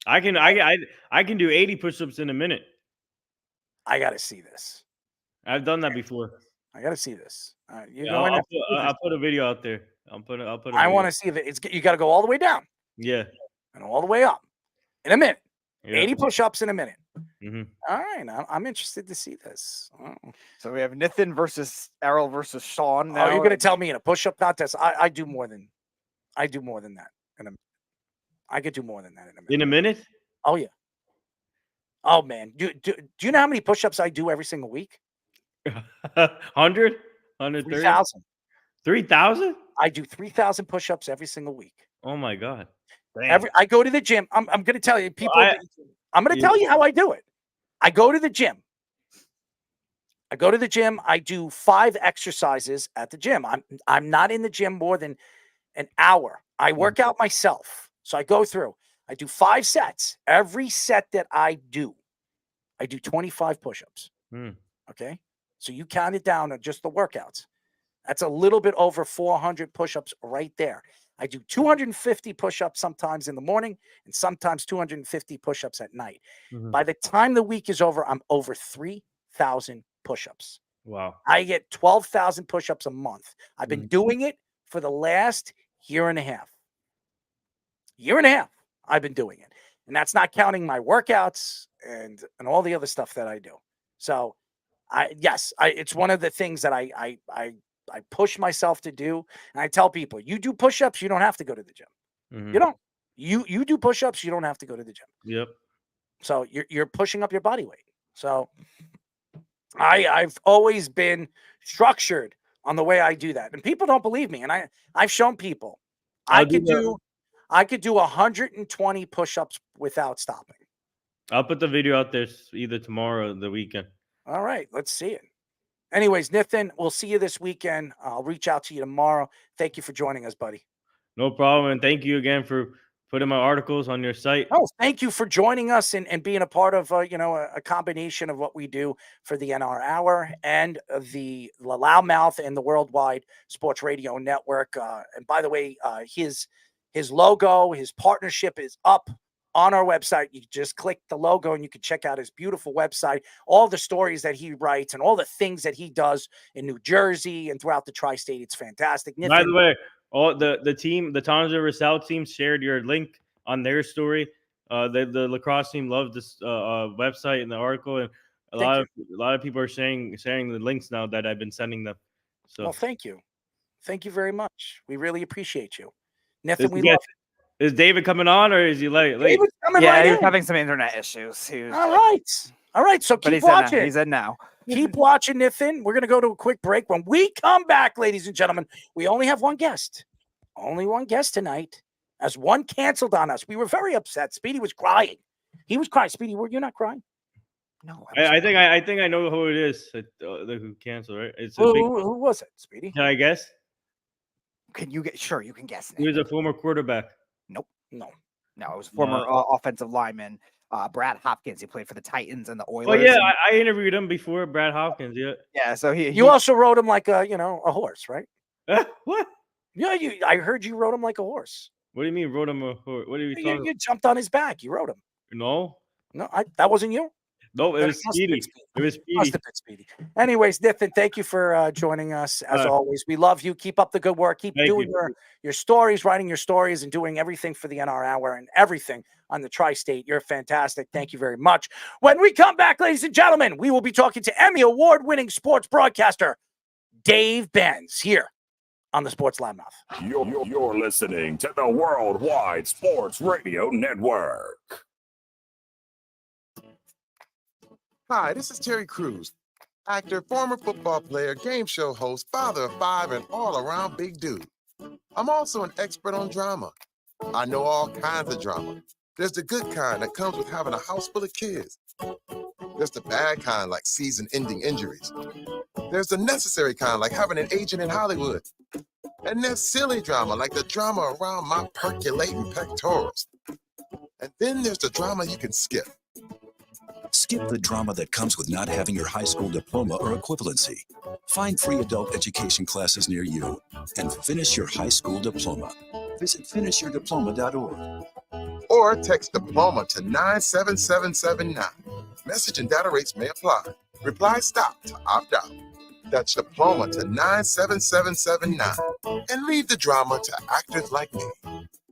I can do 80 push-ups in a minute. I got to see this. I've done that before. I got to see this. I'll put a video out there. I'll put. I want to see if it's. You got to go all the way down. Yeah. And all the way up in a minute. Yeah. 80 push-ups in a minute. Mm-hmm. All right, I'm interested to see this. Oh. So we have Nathan versus Errol versus Sean. Now. Oh, you're going to tell me in a push-up contest? I do more than that. I could do more than that in a minute. In a minute? Oh yeah. Oh man, do you know how many push-ups I do every single week? 100? 130? 3,000. 3,000? I do 3,000 push-ups every single week. Oh my God. Damn. I go to the gym. I'm going to tell you, people. I'm going to tell you how I do it. I go to the gym. I do 5 exercises at the gym. I'm not in the gym more than an hour. I work out myself. So I go through. I do 5 sets. Every set that I do 25 push-ups. Okay? So you count it down on just the workouts. That's a little bit over 400 push-ups right there. I do 250 push-ups sometimes in the morning and sometimes 250 push-ups at night. Mm-hmm. By the time the week is over, I'm over 3,000 push-ups. Wow. I get 12,000 push-ups a month. I've been doing it for the last year and a half. I've been doing it. And that's not counting my workouts and all the other stuff that I do. So it's one of the things that I push myself to do. And I tell people, you do push-ups, you don't have to go to the gym. Mm-hmm. You don't. You do push-ups, you don't have to go to the gym. Yep. So you're pushing up your body weight. So I've always been structured on the way I do that. And people don't believe me. And I've shown people I could do 120 push-ups without stopping. I'll put the video out there either tomorrow or the weekend. All right, let's see it. Anyways, Nathan, we'll see you this weekend. I'll reach out to you tomorrow. Thank you for joining us, buddy. No problem. And thank you again for putting my articles on your site. Oh, thank you for joining us and being a part of, a combination of what we do for the NR Hour and the Loudmouth and the Worldwide Sports Radio Network. And by the way, his logo, his partnership is up on our website. You just click the logo and you can check out his beautiful website, all the stories that he writes and all the things that he does in New Jersey and throughout the tri-state. It's fantastic. By the way, all the team, the Toms River South team shared your link on their story. The lacrosse team loved this website and the article, and a lot of people are sharing the links now that I've been sending them. So, well, thank you very much. We really appreciate you, Nathan. We love you. Is David coming on or is he late? David's coming yeah, right he was in. having some internet issues. All right. So keep watching. He's in now. Keep watching, Nathan. We're going to go to a quick break. When we come back, ladies and gentlemen, we only have one guest. Only one guest tonight, as one canceled on us. We were very upset. Speedy was crying. He was crying. Speedy, were you not crying? No. I think I know who it is who canceled, right? It's who was it, Speedy? Can I guess? Can you get? Sure, you can guess. He was a former quarterback. Nope. No. No, it was former offensive lineman. Brad Hopkins. He played for the Titans and the Oilers. Oh yeah, and- I interviewed him before, Brad Hopkins. Yeah. yeah. So You also rode him like a horse, right? What? Yeah, I heard you rode him like a horse. What do you mean rode him? What are you talking? You jumped on his back. You rode him. No, that wasn't you. no, it Then was must have Speedy. been Speedy. It was Must Speedy. have been Speedy. Anyways, Nathan, thank you for joining us as always. We love you. Keep up the good work. Keep doing your stories, writing your stories, and doing everything for the NR Hour and everything on the Tri-State. You're fantastic. Thank you very much. When we come back, ladies and gentlemen, we will be talking to Emmy Award winning sports broadcaster Dave Benz here on the Sports Loudmouth. You're listening to the Worldwide Sports Radio Network. Hi, this is Terry Crews, actor, former football player, game show host, father of 5, and all-around big dude. I'm also an expert on drama. I know all kinds of drama. There's the good kind that comes with having a house full of kids. There's the bad kind like season-ending injuries. There's the necessary kind like having an agent in Hollywood. And there's silly drama like the drama around my percolating pectorals. And then there's the drama you can skip. Skip the drama that comes with not having your high school diploma or equivalency. Find free adult education classes near you and finish your high school diploma. Visit finishyourdiploma.org. Or text diploma to 97779. Message and data rates may apply. Reply stop to opt out. That's diploma to 97779. And leave the drama to actors like me.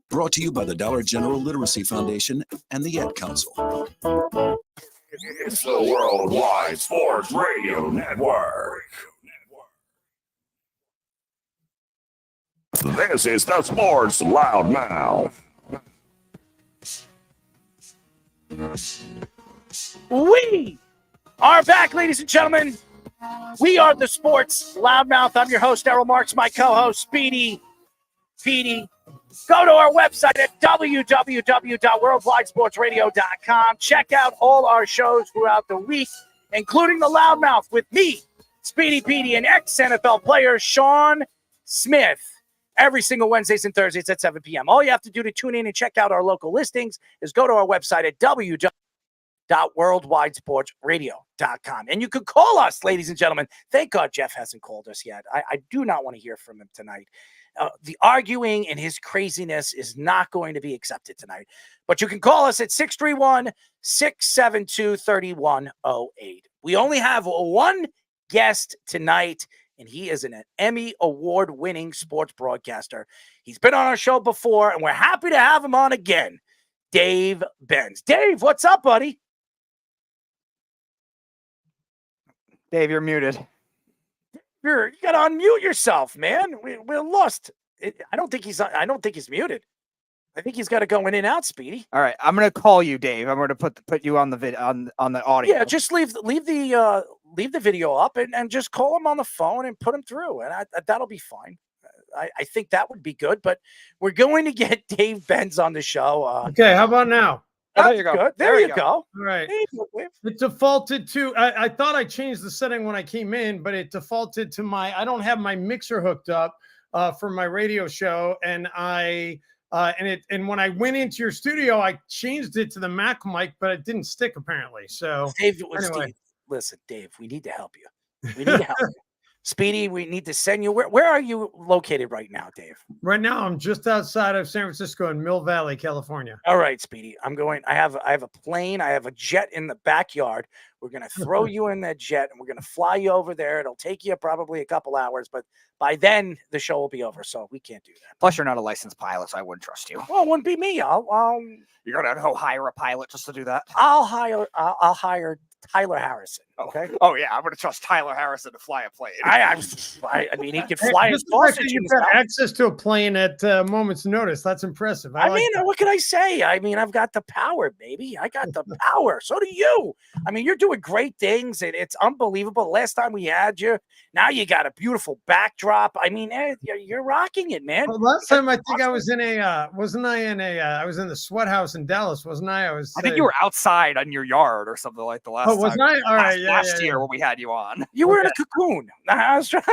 Brought to you by the Dollar General Literacy Foundation and the Ad Council. It's the Worldwide Sports Radio Network. This is the Sports Loudmouth. We are back, ladies and gentlemen. We are the Sports Loudmouth. I'm your host, Errol Marks, my co-host, Speedy Petey. Go to our website at www.worldwidesportsradio.com. Check out all our shows throughout the week, including the Loudmouth with me, Speedy Petey, and ex-NFL player Sean Smith. Every single Wednesdays and Thursdays at 7 p.m. All you have to do to tune in and check out our local listings is go to our website at www.worldwidesportsradio.com. And you could call us, ladies and gentlemen. Thank God Jeff hasn't called us yet. I do not want to hear from him tonight. The arguing and his craziness is not going to be accepted tonight. But you can call us at 631-672-3108. We only have one guest tonight, and he is an Emmy Award-winning sports broadcaster. He's been on our show before, and we're happy to have him on again, Dave Benz. Dave, what's up, buddy? Dave, you're muted. You got to unmute yourself, man. We're lost. I don't think he's muted. I think he's got to go in and out, Speedy. All right, I'm gonna call you, Dave. I'm gonna put you on the on the audio. Yeah, just leave the video up and just call him on the phone and put him through, and that'll be fine. I think that would be good. But we're going to get Dave Benz on the show. Okay, how about now? There you go. Good. There you go. All right. It defaulted to, I thought I changed the setting when I came in, but it defaulted to I don't have my mixer hooked up for my radio show. And when I went into your studio, I changed it to the Mac mic, but it didn't stick apparently. So Dave, anyway. Steve, listen, Dave, we need to help you. We need to help you. Speedy, we need to send you. Where are you located right now, Dave? Right now, I'm just outside of San Francisco in Mill Valley, California. All right, Speedy. I have a plane. I have a jet in the backyard. We're going to throw you in that jet, and we're going to fly you over there. It'll take you probably a couple hours, but by then the show will be over, so we can't do that. Plus, you're not a licensed pilot, so I wouldn't trust you. Well, it wouldn't be me. You're gonna go hire a pilot just to do that. I'll hire Tyler Harrison. Okay. Oh yeah, I'm gonna trust Tyler Harrison to fly a plane. I mean, he can fly his sausage. You've got access to a plane at moment's notice. That's impressive. I mean, what can I say? I mean, I've got the power, baby. I got the power. So do you. I mean, you're doing great things. It's unbelievable. Last time we had you, now you got a beautiful backdrop. I mean, you're rocking it, man. Well, last time I think I was in I was in the sweat house in Dallas, wasn't I? I think you were outside on your yard or something like the last time. Was I? All right, last year when we had you on. You were in a cocoon. I was trying.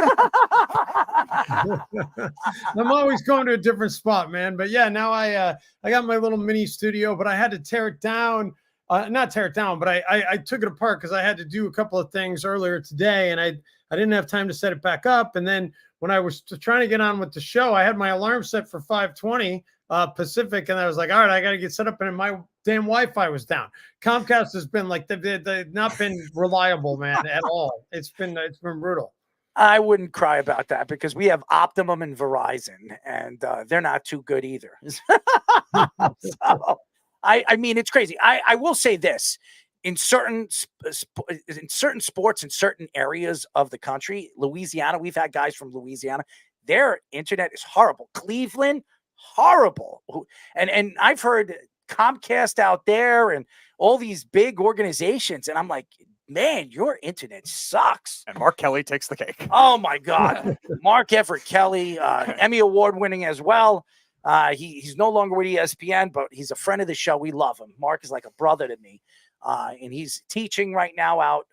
I'm always going to a different spot, man. But yeah, now I got my little mini studio, but I had to tear it down not tear it down, but I took it apart because I had to do a couple of things earlier today, and I didn't have time to set it back up. And then when I was trying to get on with the show, I had my alarm set for 5:20 Pacific, and I was like, all right, I got to get set up, and my damn Wi-Fi was down. Comcast has been like they've not been reliable, man, at all. It's been brutal. I wouldn't cry about that because we have Optimum and Verizon, and they're not too good either. So, I mean, it's crazy. I will say this. In certain sports in certain areas of the country, Louisiana, we've had guys from Louisiana, their internet is horrible. Cleveland, horrible. And I've heard Comcast out there and all these big organizations, and I'm like, man, your internet sucks. And Mark Kelly takes the cake. Oh my God. Mark Everett Kelly, Emmy-Award winning as well. He's no longer with ESPN, but he's a friend of the show. We love him. Mark is like a brother to me. And he's teaching right now out,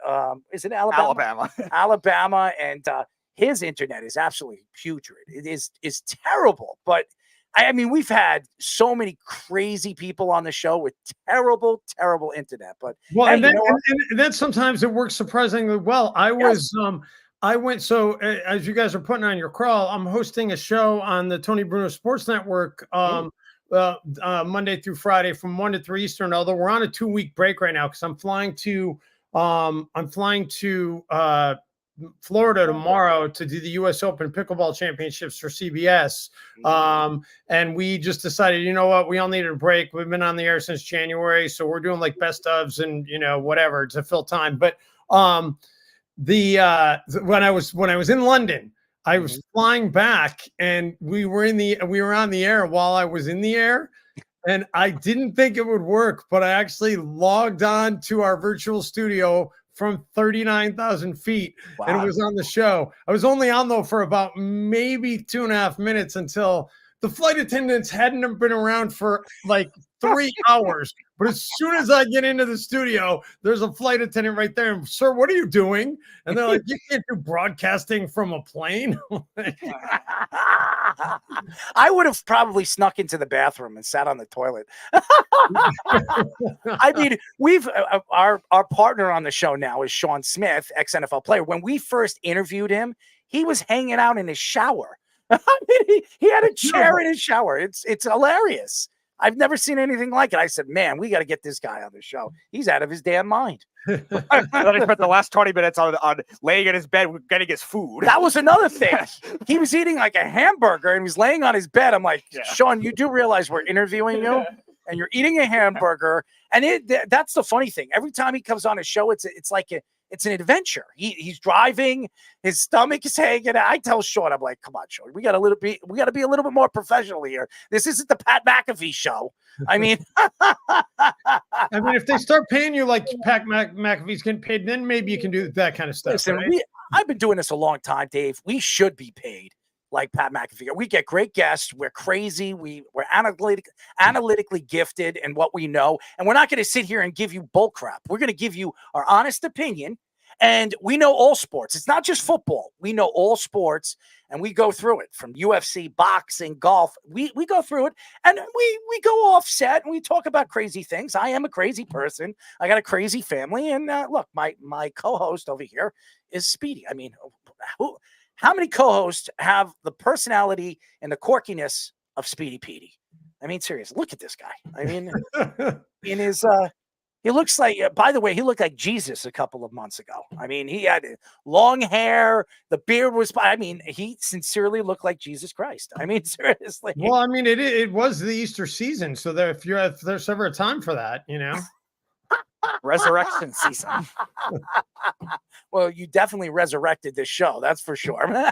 is it Alabama? Alabama. And his internet is absolutely putrid. It is terrible. But I mean, we've had so many crazy people on the show with terrible, terrible internet. But well, hey, and then sometimes it works surprisingly well. I went, so as you guys are putting on your crawl, I'm hosting a show on the Tony Bruno Sports Network Monday through Friday from 1 to 3 Eastern, although we're on a 2-week break right now because I'm flying to Florida tomorrow to do the U.S. Open Pickleball Championships for CBS. And we just decided, you know what, we all needed a break. We've been on the air since January, so we're doing like best ofs and whatever to fill time. But when I was in London, I was flying back, and we were on the air while I was in the air, and I didn't think it would work, but I actually logged on to our virtual studio from 39,000 feet. Wow. And it was on the show. I was only on though for about maybe 2.5 minutes until the flight attendants hadn't been around for like 3 hours. But as soon as I get into the studio, there's a flight attendant right there. And, sir, what are you doing? And they're like, you can't do broadcasting from a plane. I would have probably snuck into the bathroom and sat on the toilet. I mean, we've our partner on the show now is Sean Smith, ex-NFL player. When we first interviewed him, he was hanging out in his shower. I mean, he had a chair in his shower. It's hilarious. I've never seen anything like it. I said, man, we got to get this guy on the show. He's out of his damn mind. Then he spent the last 20 minutes on laying in his bed getting his food. That was another thing. He was eating like a hamburger and he was laying on his bed. I'm like, Sean, you do realize we're interviewing you and you're eating a hamburger. And that's the funny thing. Every time he comes on a show, it's like it's an adventure. He's driving, his stomach is hanging. I tell Sean, I'm like, come on, Sean, we got to be a little bit more professional here. This isn't the Pat McAfee show. I mean, if they start paying you like Pat McAfee's getting paid, then maybe you can do that kind of stuff. Listen, right? I've been doing this a long time, Dave. We should be paid like Pat McAfee. We get great guests. We're crazy. We're analytically gifted in what we know. And we're not going to sit here and give you bull crap. We're going to give you our honest opinion. And we know all sports. It's not just football. We know all sports, and we go through it from UFC, boxing, golf. We go through it, and we go offset, and we talk about crazy things. I am a crazy person. I got a crazy family. And look, my co-host over here is Speedy. I mean, how many co-hosts have the personality and the quirkiness of Speedy Petey? I mean, seriously, look at this guy. I mean, in his he looks like, by the way, he looked like Jesus a couple of months ago. I mean, he had long hair. The beard was, I mean, he sincerely looked like Jesus Christ. I mean, seriously. Well, I mean, it was the Easter season. So if there's ever a time for that, Resurrection season. Well, you definitely resurrected this show. That's for sure.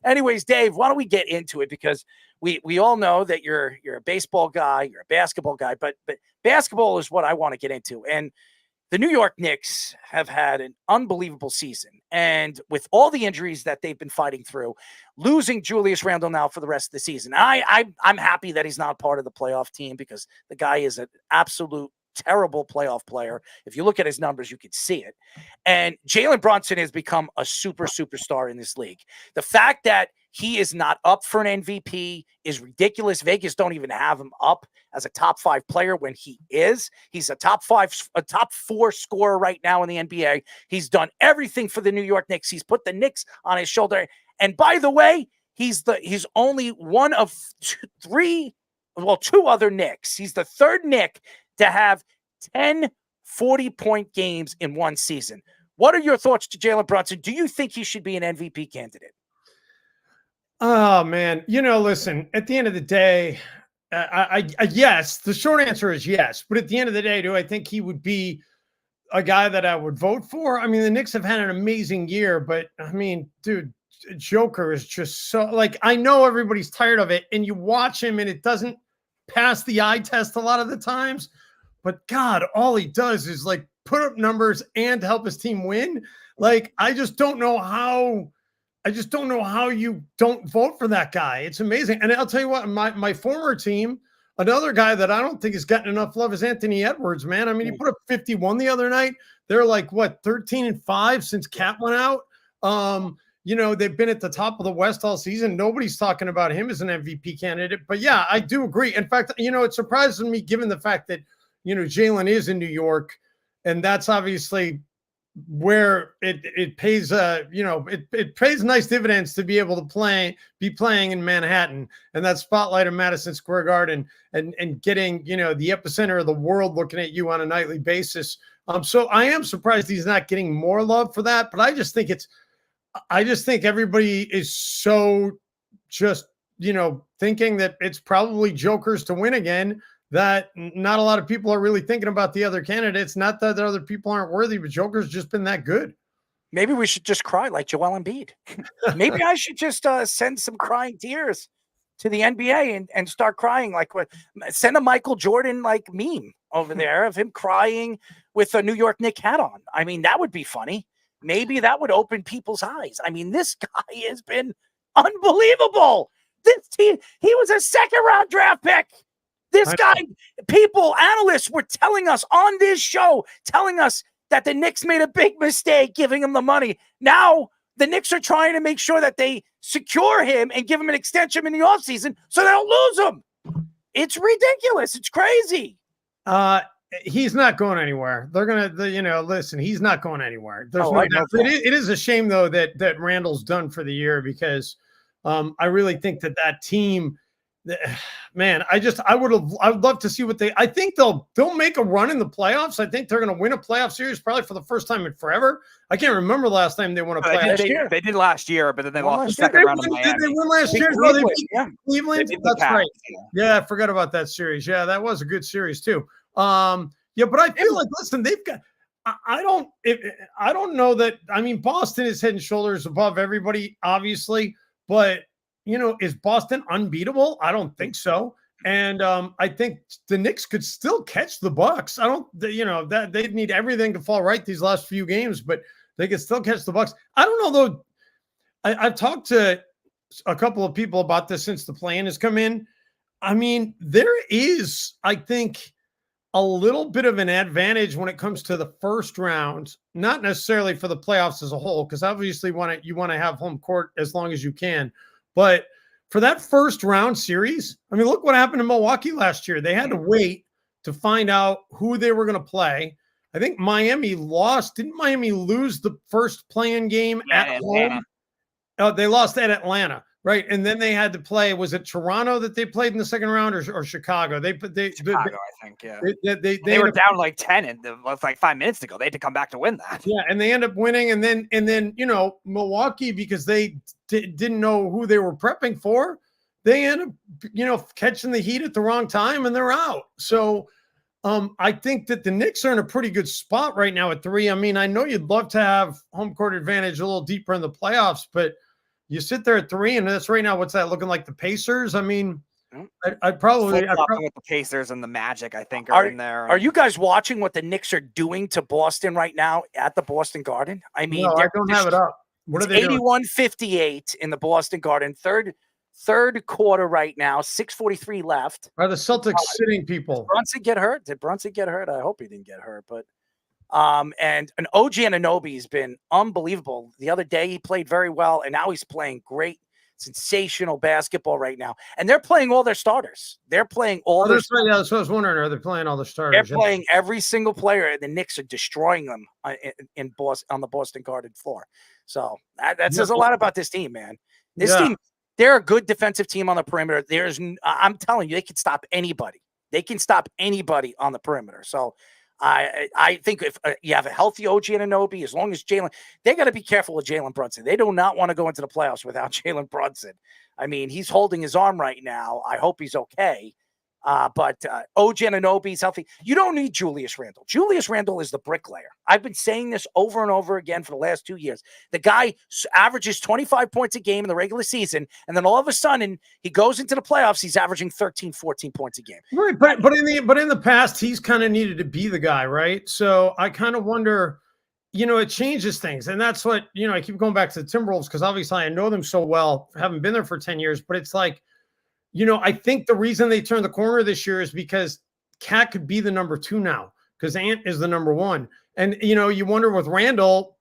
Anyways, Dave, why don't we get into it? Because we all know that you're a baseball guy, you're a basketball guy, but basketball is what I want to get into. And the New York Knicks have had an unbelievable season. And with all the injuries that they've been fighting through, losing Julius Randle now for the rest of the season, I'm happy that he's not part of the playoff team because the guy is an absolute terrible playoff player. If you look at his numbers, you can see it. And Jalen Brunson has become a superstar in this league. The fact that he is not up for an MVP is ridiculous. Vegas don't even have him up as a top 5 player when he is. He's a top 4 scorer right now in the NBA. He's done everything for the New York Knicks. He's put the Knicks on his shoulder. And by the way, he's only one of 2 other Knicks. He's the third Knick to have 10 40-point games in one season. What are your thoughts to Jalen Brunson? Do you think he should be an MVP candidate? Oh, man. Listen, at the end of the day, yes, the short answer is yes. But at the end of the day, do I think he would be a guy that I would vote for? I mean, the Knicks have had an amazing year, but I mean, dude, Joker is just so, like, I know everybody's tired of it, and you watch him and it doesn't pass the eye test a lot of the times, but God, all he does is like put up numbers and help his team win. Like, I just don't know how you don't vote for that guy. It's amazing. And I'll tell you what, my former team, another guy that I don't think has gotten enough love is Anthony Edwards, man. I mean, he put up 51 the other night. They're like, 13-5 since Cat went out. They've been at the top of the West all season. Nobody's talking about him as an MVP candidate. But yeah, I do agree. In fact, it surprises me given the fact that, Jalen is in New York, and that's obviously where it pays it pays nice dividends to be able to be playing in Manhattan, and that spotlight of Madison Square Garden and getting the epicenter of the world looking at you on a nightly basis. So I am surprised he's not getting more love for that, but I just think everybody is so just thinking that it's probably Jokers to win again, that not a lot of people are really thinking about the other candidates. Not that the other people aren't worthy, but Joker's just been that good. Maybe we should just cry like Joel Embiid. Maybe I should just send some crying tears to the NBA and start crying. Send a Michael Jordan meme over there of him crying with a New York Knicks hat on. I mean, that would be funny. Maybe that would open people's eyes. I mean, this guy has been unbelievable. This team, he was a 2nd-round draft pick. This guy, analysts were telling us on this show, that the Knicks made a big mistake giving him the money. Now the Knicks are trying to make sure that they secure him and give him an extension in the offseason so they don't lose him. It's ridiculous. It's crazy. He's not going anywhere. They're going to, listen, he's not going anywhere. There's no doubt. It is a shame, though, that Randall's done for the year, because I really think that team, man, I would love to see I think they'll make a run in the playoffs. I think they're going to win a playoff series probably for the first time in forever. I can't remember the last time they won a playoff. They did last year, but then they lost the 2nd round of Miami. Did they win last year? Cleveland, they beat Cleveland? That's right. Yeah, I forgot about that series. Yeah, that was a good series too. But I feel like, listen, they've got, I don't know that, I mean, Boston is head and shoulders above everybody, obviously, but is Boston unbeatable? I don't think so. And I think the Knicks could still catch the Bucks. I don't, that they'd need everything to fall right these last few games, but they could still catch the Bucks. I don't know though. I've talked to a couple of people about this since the plan has come in. I mean, there is, I think, a little bit of an advantage when it comes to the first round, not necessarily for the playoffs as a whole, because obviously you want to have home court as long as you can. But for that first round series, I mean, look what happened in Milwaukee last year. They had to wait to find out who they were going to play. I think Miami lost. Didn't Miami lose the first play-in game at home? Oh, they lost at Atlanta. Right, and then they had to play. Was it Toronto that they played in the 2nd round, or Chicago? Chicago, I think. Yeah, they were down like 10, and it was like 5 minutes ago. They had to come back to win that. Yeah, and they end up winning, and then Milwaukee, because they didn't know who they were prepping for, they end up catching the heat at the wrong time, and they're out. So I think that the Knicks are in a pretty good spot right now at 3. I mean, I know you'd love to have home court advantage a little deeper in the playoffs, but you sit there at 3, and that's right now. What's that looking like? The Pacers? I mean, I'd probably with the Pacers and the Magic, I think, are in there. Are you guys watching what the Knicks are doing to Boston right now at the Boston Garden? I mean, no, I don't have it up. What are they doing? 81-58 in the Boston Garden. Third Third quarter right now, 6:43 left. Are the Celtics sitting people? Did Brunson get hurt? I hope he didn't get hurt, but and an OG Anunoby has been unbelievable. The other day he played very well, and now he's playing great, sensational basketball right now. And they're playing all their starters. They're playing all their starters. Yeah, that's what I was wondering. Are they playing all the starters? They're playing every single player, and the Knicks are destroying them in Boston, on the Boston Garden floor. So that says a lot about this team, man. This team, they're a good defensive team on the perimeter. I'm telling you, they can stop anybody. They can stop anybody on the perimeter. So I think if you have a healthy OG Anunoby, as long as Jalen, they got to be careful with Jalen Brunson. They do not want to go into the playoffs without Jalen Brunson. I mean, he's holding his arm right now. I hope he's okay. But OG Anunoby's healthy. You don't need Julius Randle. Julius Randle is the bricklayer. I've been saying this over and over again for the last 2 years. The guy averages 25 points a game in the regular season, and then all of a sudden he goes into the playoffs, he's averaging 13, 14 points a game. Right, but in the past, he's kind of needed to be the guy, right? So I kind of wonder, it changes things. And that's what, I keep going back to the Timberwolves because obviously I know them so well, haven't been there for 10 years, but it's like, I think the reason they turned the corner this year is because Cat could be the number 2 now because Ant is the number 1. And, you wonder with Randall,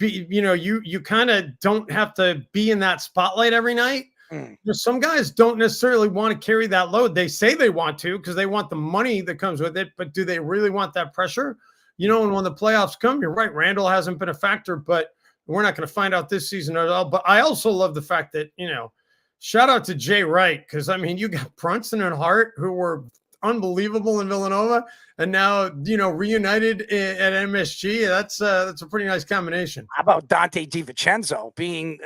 you kind of don't have to be in that spotlight every night. Some guys don't necessarily want to carry that load. They say they want to because they want the money that comes with it, but do they really want that pressure? And when the playoffs come, you're right. Randall hasn't been a factor, but we're not going to find out this season at all. But I also love the fact that, shout out to Jay Wright, because, you got Brunson and Hart, who were unbelievable in Villanova, and now, reunited at MSG. That's a pretty nice combination. How about Dante DiVincenzo being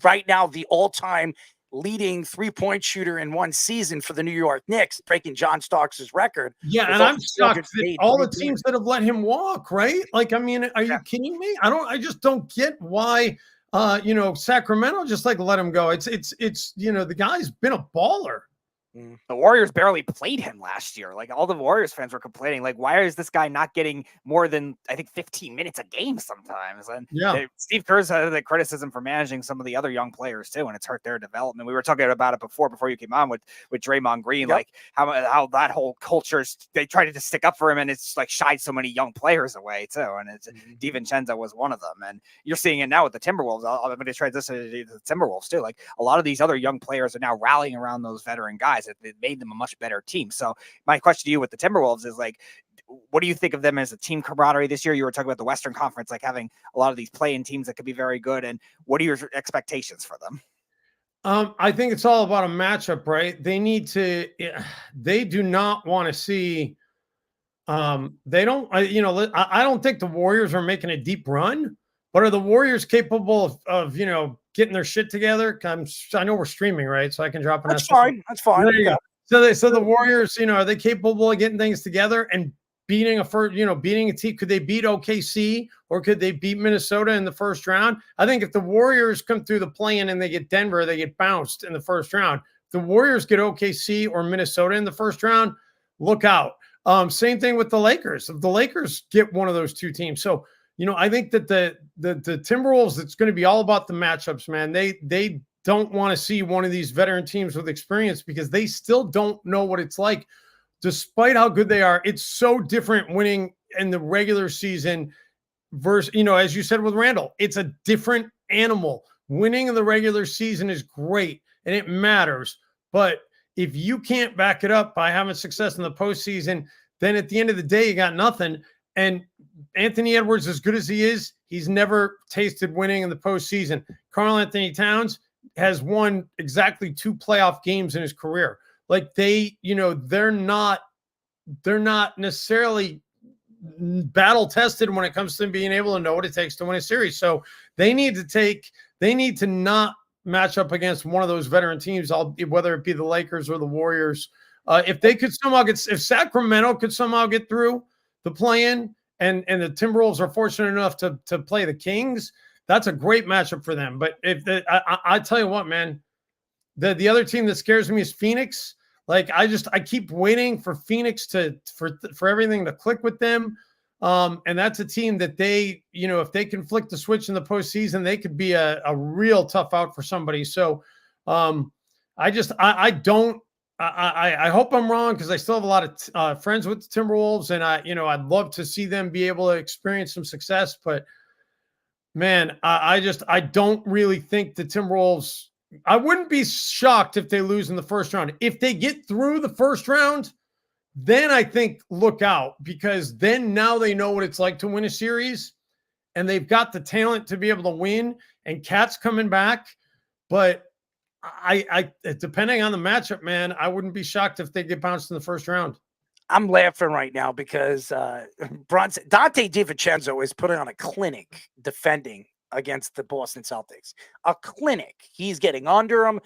right now the all-time leading three-point shooter in one season for the New York Knicks, breaking John Starks' record? Yeah, and I'm shocked that all the teams that have let him walk, right? Like, are you kidding me? I just don't get why – Sacramento just let him go. It's the guy's been a baller. The Warriors barely played him last year. Like, all the Warriors fans were complaining, like, why is this guy not getting more than, I think, 15 minutes a game sometimes? And Steve Kerr's had the criticism for managing some of the other young players too, and it's hurt their development. We were talking about it before you came on with Draymond Green, like how that whole culture, they tried to just stick up for him, and it's like shied so many young players away too. And it's DiVincenzo was one of them, and you're seeing it now with the Timberwolves. I'm going to transition to the Timberwolves too. Like, a lot of these other young players are now rallying around those veteran guys. It made them a much better team. So my question to you with the Timberwolves is, like, what do you think of them as a team camaraderie this year? You were talking about the Western Conference, like having a lot of these play-in teams that could be very good. And what are your expectations for them? I think it's all about a matchup, right? They do not want to see, I don't think the Warriors are making a deep run, but are the Warriors capable of getting their shit together? I know we're streaming, right? So I can drop an That's fine. There you go. So the Warriors, are they capable of getting things together and beating a team? Could they beat OKC or could they beat Minnesota in the first round? I think if the Warriors come through the play-in and they get Denver, they get bounced in the first round. If the Warriors get OKC or Minnesota in the first round, look out. Same thing with the Lakers. If the Lakers get one of those two teams. So, I think that the Timberwolves, it's going to be all about the matchups, man. They don't want to see one of these veteran teams with experience because they still don't know what it's like. Despite how good they are, it's so different winning in the regular season versus, as you said with Randall, it's a different animal. Winning in the regular season is great and it matters. But if you can't back it up by having success in the postseason, then at the end of the day, you got nothing. And Anthony Edwards, as good as he is, he's never tasted winning in the postseason. Karl Anthony Towns has won exactly 2 playoff games in his career. Like, they're not necessarily battle tested when it comes to being able to know what it takes to win a series. So they need to not match up against one of those veteran teams, whether it be the Lakers or the Warriors. If Sacramento could somehow get through the play-in, and the Timberwolves are fortunate enough to play the Kings, that's a great matchup for them. But I tell you what, man, the other team that scares me is Phoenix. Like, I keep waiting for Phoenix for everything to click with them. And that's a team that they, if they can flick the switch in the postseason, they could be a real tough out for somebody. So I hope I'm wrong because I still have a lot of friends with the Timberwolves, and I'd love to see them be able to experience some success. But man, I don't really think the Timberwolves. I wouldn't be shocked if they lose in the first round. If they get through the first round, then I think look out, because then now they know what it's like to win a series, and they've got the talent to be able to win. And Cat's coming back, but I depending on the matchup, man, I wouldn't be shocked if they get bounced in the first round. I'm laughing right now because Brunson, Dante DiVincenzo is putting on a clinic defending against the Boston Celtics. A clinic. He's getting under him.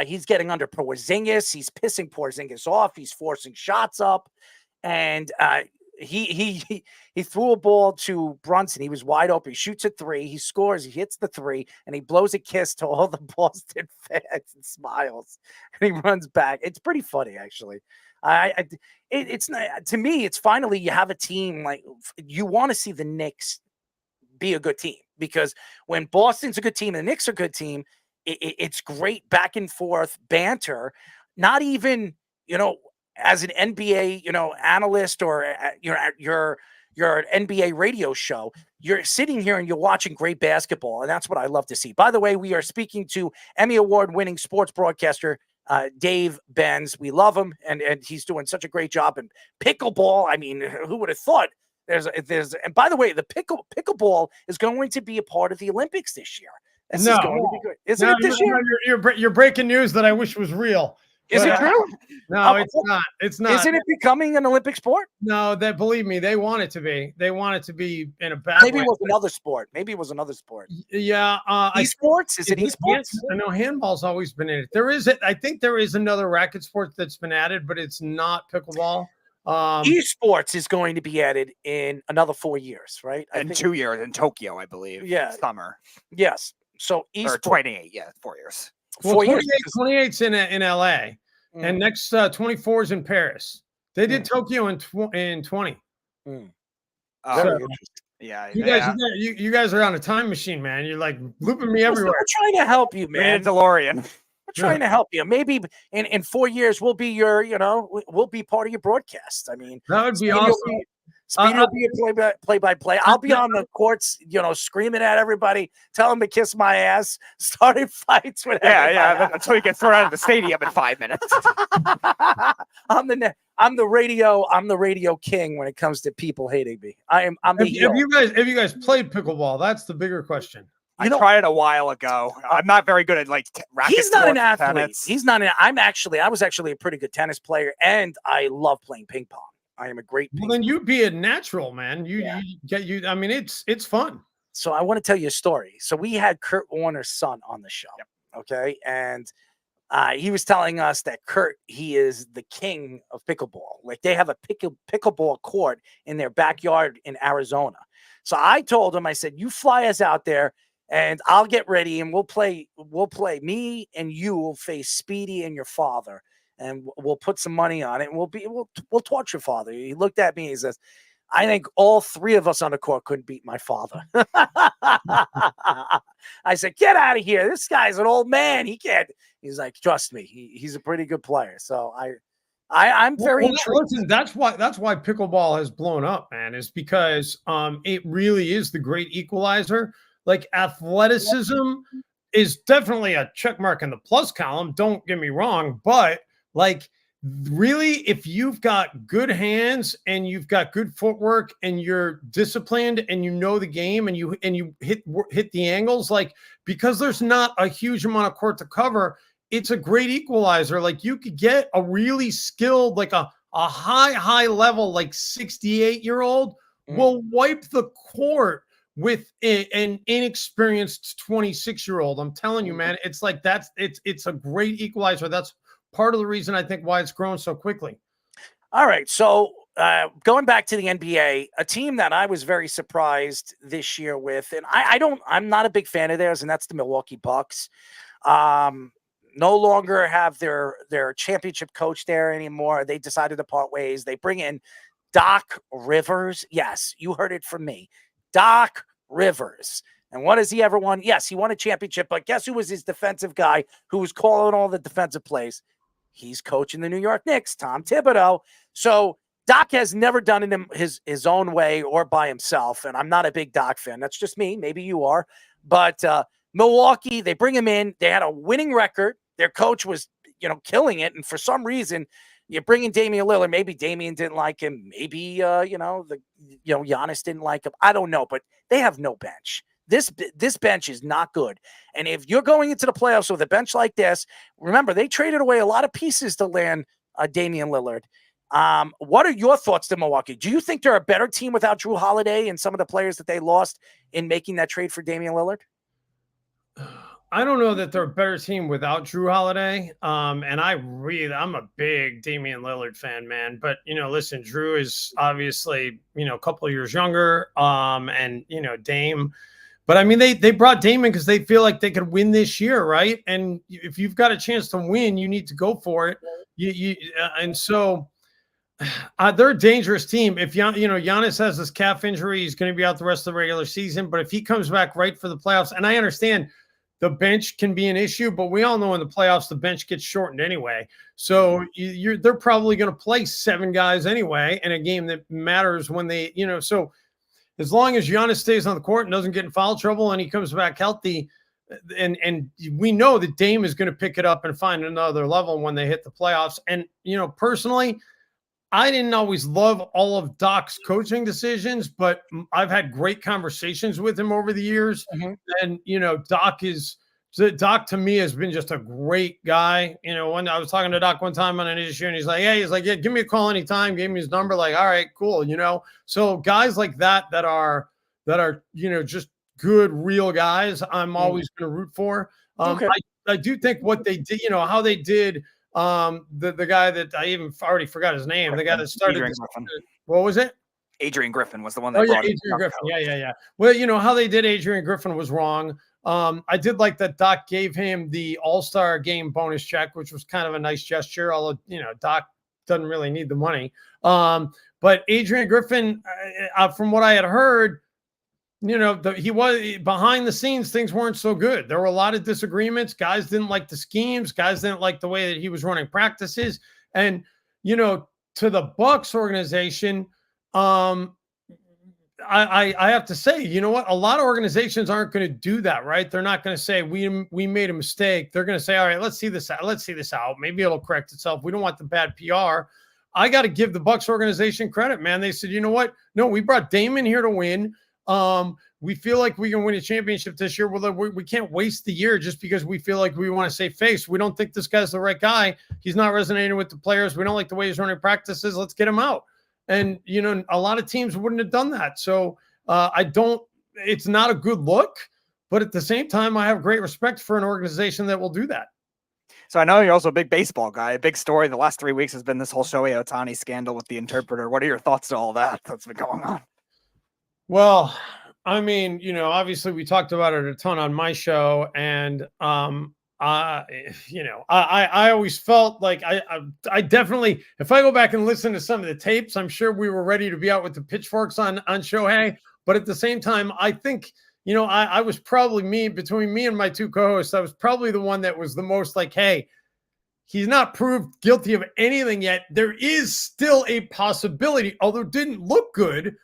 He's getting under Porzingis. He's pissing Porzingis off. He's forcing shots up. And he threw a ball to Brunson. He was wide open. He shoots a three. He scores. He hits the three. And he blows a kiss to all the Boston fans and smiles. And he runs back. It's pretty funny, actually. It's not, to me, it's finally you have a team like you want to see the Knicks be a good team, because when Boston's a good team and the Knicks are a good team, it's great back and forth banter. Not even, as an NBA, analyst or you're an NBA radio show, you're sitting here and you're watching great basketball. And that's what I love to see. By the way, we are speaking to Emmy-Award winning sports broadcaster Dave Benz. We love him, and he's doing such a great job in pickleball. I mean, who would have thought? And by the way, the pickleball is going to be a part of the Olympics this year. This is going to be good. Isn't it this year? You're breaking news that I wish was real. Is it true? No, it's not. It's not. Isn't it becoming an Olympic sport? No, believe me, they want it to be. They want it to be in a bad Maybe way. it was another sport. Yeah. Esports? Is it esports? I know handball's always been in it. I think there is another racket sport that's been added, but it's not pickleball. Esports is going to be added in another 4 years, right? In 2 years in Tokyo, I believe. Yeah. Summer. Yes. So Or 28, 4 years. Well, 28's in LA, and next 24 is in Paris. They did Tokyo in 20. Yeah, you guys are on a time machine, man. You're like looping me everywhere. We're trying to help you, man. DeLorean. We're trying to help you. Maybe in 4 years we'll be we'll be part of your broadcast. I mean, that would be awesome. Speedy will be a play-by-play. I'll be on the courts, screaming at everybody, tell them to kiss my ass, starting fights with everybody. Yeah, until you get thrown out of the stadium in 5 minutes. I'm the radio king when it comes to people hating me. I'm the heel. Have you guys played pickleball? That's the bigger question. I tried it a while ago. I'm not very good at racket. He's not an athlete. Tennis. He's not. I was actually a pretty good tennis player, and I love playing ping pong. I am a great. Well, then you'd be a natural, man. I mean, it's fun. So I want to tell you a story. So we had Kurt Warner's son on the show. Yep. Okay, and he was telling us that Kurt, he is the king of pickleball. Like they have a pickleball court in their backyard in Arizona. So I told him, I said, you fly us out there and I'll get ready and we'll play. Me and you will face Speedy and your father, and we'll put some money on it, and we'll torch your father. He looked at me and he says, I think all three of us on the court couldn't beat my father. I said, get out of here. This guy's an old man. He can't. He's like, trust me, he's a pretty good player. So I'm very intrigued. Listen, that's why pickleball has blown up, man, is because it really is the great equalizer. Like athleticism is definitely a check mark in the plus column. Don't get me wrong, but like really, if you've got good hands and you've got good footwork and you're disciplined and you know the game and you hit the angles, like because there's not a huge amount of court to cover, it's a great equalizer. Like you could get a really skilled, like a high level, like 68-year-old will wipe the court with an inexperienced 26-year-old. I'm telling you, man, it's like it's a great equalizer. That's part of the reason I think why it's grown so quickly. All right. So going back to the NBA, a team that I was very surprised this year with, and I'm not a big fan of theirs, and that's the Milwaukee Bucks. No longer have their championship coach there anymore. They decided to part ways. They bring in Doc Rivers. Yes, you heard it from me. Doc Rivers. And what has he ever won? Yes, he won a championship, but guess who was his defensive guy who was calling all the defensive plays? He's coaching the New York Knicks, Tom Thibodeau. So Doc has never done it in his own way or by himself, and I'm not a big Doc fan. That's just me. Maybe you are. But Milwaukee, they bring him in. They had a winning record. Their coach was, killing it, and for some reason, you bring in Damian Lillard. Maybe Damian didn't like him. Maybe Giannis didn't like him. I don't know, but they have no bench. This bench is not good. And if you're going into the playoffs with a bench like this, remember, they traded away a lot of pieces to land Damian Lillard. What are your thoughts to Milwaukee? Do you think they're a better team without Drew Holiday and some of the players that they lost in making that trade for Damian Lillard? I don't know that they're a better team without Drew Holiday. And I'm a big Damian Lillard fan, man. But, listen, Drew is obviously, a couple of years younger. And, Dame. But I mean, they brought Damon because they feel like they could win this year, right? And if you've got a chance to win, you need to go for it. And so they're a dangerous team. If Giannis has this calf injury, he's going to be out the rest of the regular season. But if he comes back right for the playoffs, and I understand the bench can be an issue, but we all know in the playoffs the bench gets shortened anyway. So they're probably going to play 7 guys anyway in a game that matters when they, so. As long as Giannis stays on the court and doesn't get in foul trouble and he comes back healthy, and we know that Dame is going to pick it up and find another level when they hit the playoffs. And, personally, I didn't always love all of Doc's coaching decisions, but I've had great conversations with him over the years. Mm-hmm. And, Doc to me has been just a great guy. When I was talking to Doc one time on an issue and he's like, yeah, give me a call anytime. Gave me his number. Like, all right, cool. So guys like that are, just good, real guys. I'm always going to root for. Okay. I do think what they did, how they did, the guy that I even already forgot his name, the guy that started. What was it? Adrian Griffin was the one that brought Adrian Griffin. Yeah. Well, how they did Adrian Griffin was wrong. I did like that Doc gave him the All-Star game bonus check, which was kind of a nice gesture, although, Doc doesn't really need the money. But Adrian Griffin, from what I had heard, he was behind the scenes, things weren't so good. There were a lot of disagreements. Guys didn't like the schemes. Guys didn't like the way that he was running practices. And, to the Bucks organization, I have to say, you know what? A lot of organizations aren't going to do that, right? They're not going to say we made a mistake. They're going to say, all right, let's see this out. Let's see this out. Maybe it'll correct itself. We don't want the bad PR. I got to give the Bucks organization credit, man. They said, you know what? No, we brought Damon here to win. We feel like we can win a championship this year. Well, we can't waste the year just because we feel like we want to save face. We don't think this guy's the right guy. He's not resonating with the players. We don't like the way he's running practices. Let's get him out. And, a lot of teams wouldn't have done that. So it's not a good look, but at the same time, I have great respect for an organization that will do that. So I know you're also a big baseball guy. A big story the last 3 weeks has been this whole Shohei Ohtani scandal with the interpreter. What are your thoughts to all that that's been going on? Well, I mean, obviously we talked about it a ton on my show, and I always felt like I definitely, if I go back and listen to some of the tapes, I'm sure we were ready to be out with the pitchforks on Shohei. But at the same time, I think, I was probably between me and my 2 co-hosts, I was probably the one that was the most like, hey, he's not proved guilty of anything yet. There is still a possibility, although it didn't look good,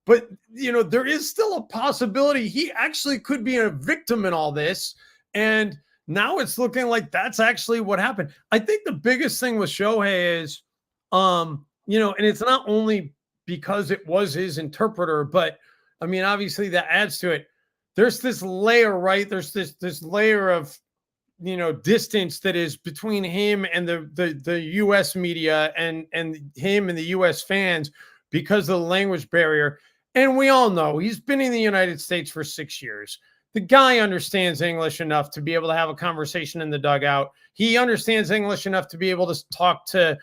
but there is still a possibility he actually could be a victim in all this. And now it's looking like that's actually what happened. I think the biggest thing with Shohei is, and it's not only because it was his interpreter, but I mean, obviously that adds to it. There's this layer, right? There's this layer of, distance that is between him and the U.S. media and him and the U.S. fans because of the language barrier. And we all know he's been in the United States for 6 years. The guy understands English enough to be able to have a conversation in the dugout. He understands English enough to be able to talk to,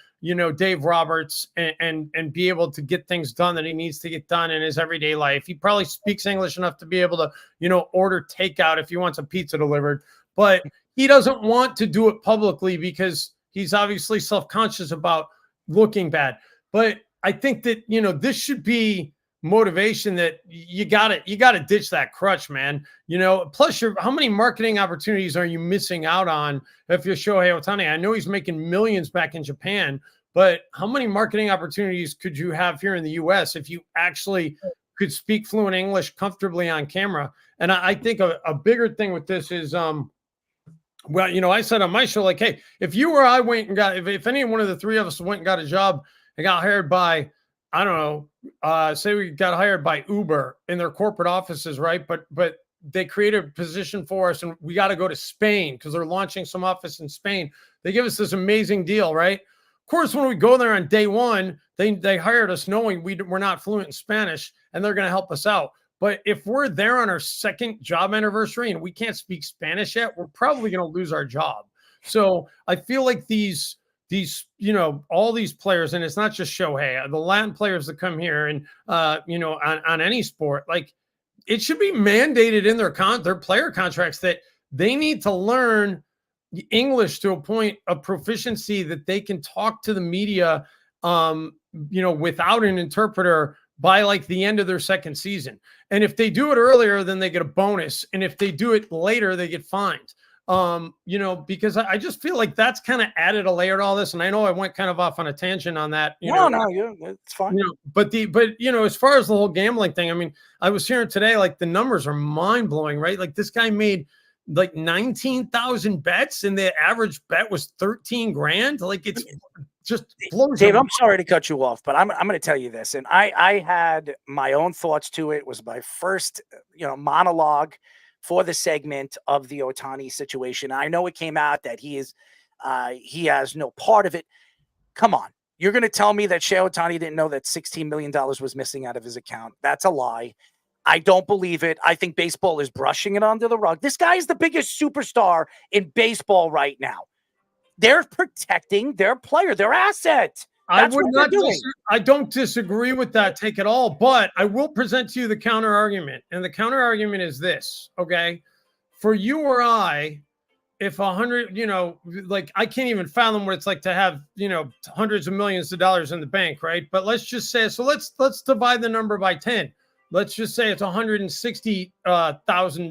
Dave Roberts and be able to get things done that he needs to get done in his everyday life. He probably speaks English enough to be able to, order takeout if he wants a pizza delivered. But he doesn't want to do it publicly because he's obviously self-conscious about looking bad. But I think that, this should be motivation that you got to ditch that crutch, man. Plus how many marketing opportunities are you missing out on if you're Shohei Ohtani? I know he's making millions back in Japan, but how many marketing opportunities could you have here in the US if you actually could speak fluent English comfortably on camera? And I think a bigger thing with this is, I said on my show, like, hey, if you or I went and got, if any one of the three of us went and got a job and got hired by, I don't know, say we got hired by Uber in their corporate offices, right? But they created a position for us and we got to go to Spain because they're launching some office in Spain. They give us this amazing deal, right? Of course, when we go there on day one, they hired us knowing we're not fluent in Spanish and they're going to help us out. But if we're there on our second job anniversary and we can't speak Spanish yet, we're probably going to lose our job. So I feel like these, all these players, and it's not just Shohei, the Latin players that come here and, on any sport, like it should be mandated in their player contracts that they need to learn English to a point of proficiency that they can talk to the media, without an interpreter by like the end of their second season. And if they do it earlier, then they get a bonus. And if they do it later, they get fined. Because I just feel like that's kind of added a layer to all this. And I know I went kind of off on a tangent on that. It's fine. But as far as the whole gambling thing, I mean, I was hearing today, like the numbers are mind blowing, right? Like this guy made like 19,000 bets and the average bet was 13 grand. Like it's just blows. Dave, I'm sorry to cut you off, but I'm going to tell you this. And I had my own thoughts to it. It was my first, monologue for the segment of the Ohtani situation. I know it came out that he has no part of it. Come on. You're going to tell me that Shohei Ohtani didn't know that $16 million was missing out of his account. That's a lie. I don't believe it. I think baseball is brushing it under the rug. This guy is the biggest superstar in baseball right now. They're protecting their player, their asset. That's what they're doing. I don't disagree with that take at all, but I will present to you the counter argument. And the counter argument is this, okay? For you or I, if 100, I can't even fathom what it's like to have, hundreds of millions of dollars in the bank, right? But let's just say, so let's divide the number by 10. Let's just say it's 160,000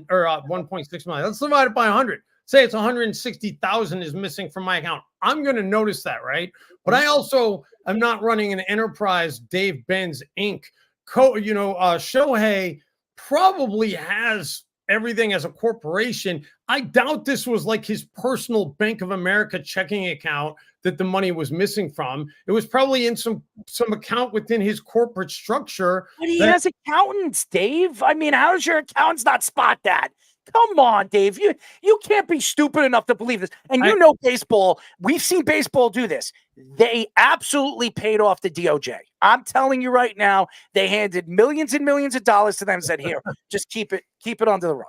or 1.6 million. Let's divide it by 100. Say it's 160,000 is missing from my account. I'm going to notice that, right? But I also am not running an enterprise, Dave Benz Inc. Shohei probably has everything as a corporation. I doubt this was like his personal Bank of America checking account that the money was missing from. It was probably in some account within his corporate structure. But he has accountants, Dave. I mean, how does your accountants not spot that? Come on, Dave. You can't be stupid enough to believe this. And baseball, we've seen baseball do this. They absolutely paid off the DOJ. I'm telling you right now, they handed millions and millions of dollars to them and said, here, just keep it under the rug.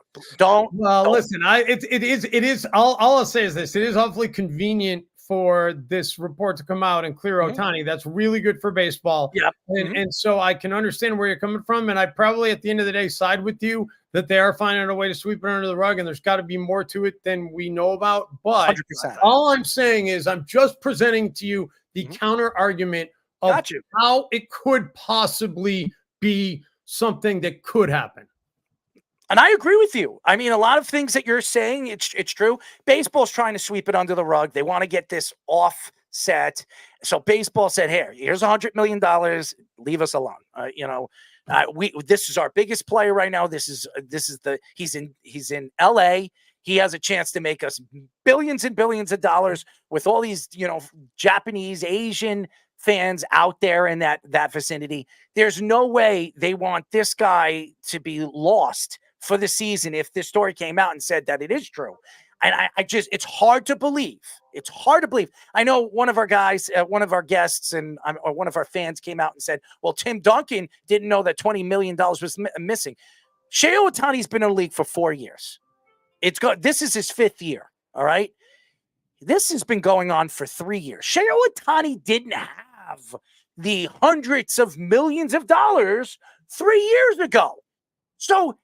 Listen, it is, all I'll say is this. It is awfully convenient for this report to come out and clear Ohtani. That's really good for baseball. Yep. And so I can understand where you're coming from. And I probably at the end of the day side with you that they are finding a way to sweep it under the rug, and there's got to be more to it than we know about. But 100%. All I'm saying is I'm just presenting to you the counter argument of how it could possibly be something that could happen. And I agree with you. I mean, a lot of things that you're saying, it's true. Baseball's trying to sweep it under the rug. They want to get this offset. So baseball said, here's $100 million. Leave us alone. This is our biggest player right now. He's in LA. He has a chance to make us billions and billions of dollars with all these, Japanese, Asian fans out there in that vicinity. There's no way they want this guy to be lost for the season if this story came out and said that it is true. And it's hard to believe. It's hard to believe. I know one of our guys, one of our guests or one of our fans came out and said, well, Tim Duncan didn't know that $20 million was missing. Shohei Ohtani's been in the league for 4 years. This is his 5th year. All right. This has been going on for 3 years. Shohei Ohtani didn't have the hundreds of millions of dollars 3 years ago. So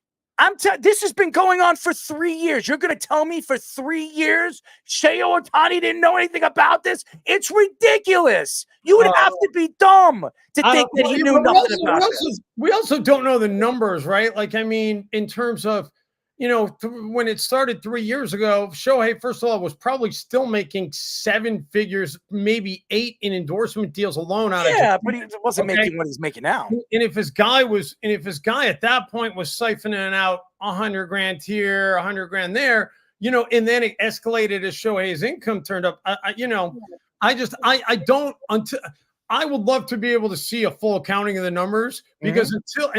This has been going on for 3 years. You're going to tell me for 3 years Shohei Ohtani didn't know anything about this? It's ridiculous. You would have to be dumb to think that he knew nothing about this. We also don't know the numbers, right? Like, I mean, in terms of, when it started 3 years ago, Shohei, first of all, was probably still making 7 figures, maybe 8 in endorsement deals alone. But he wasn't making what he's making now. And if his guy at that point was siphoning out $100,000 here, $100,000 there, and then it escalated as Shohei's income turned up. I would love to be able to see a full accounting of the numbers, because until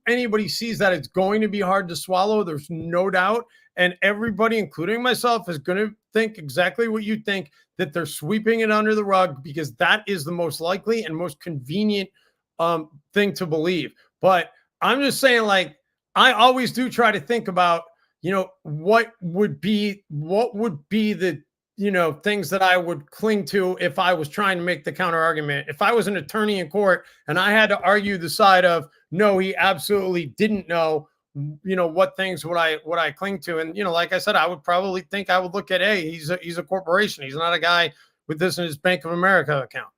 anybody sees that, it's going to be hard to swallow. There's no doubt. And everybody, including myself, is going to think exactly what you think, that they're sweeping it under the rug, because that is the most likely and most convenient thing to believe. But I'm just saying, like, I always do try to think about, what would be the things that I would cling to if I was trying to make the counter argument. If I was an attorney in court and I had to argue the side of, no, he absolutely didn't know, what things would I cling to? And, like I said, I would probably think I would look at, hey, he's a corporation. He's not a guy with this in his Bank of America account.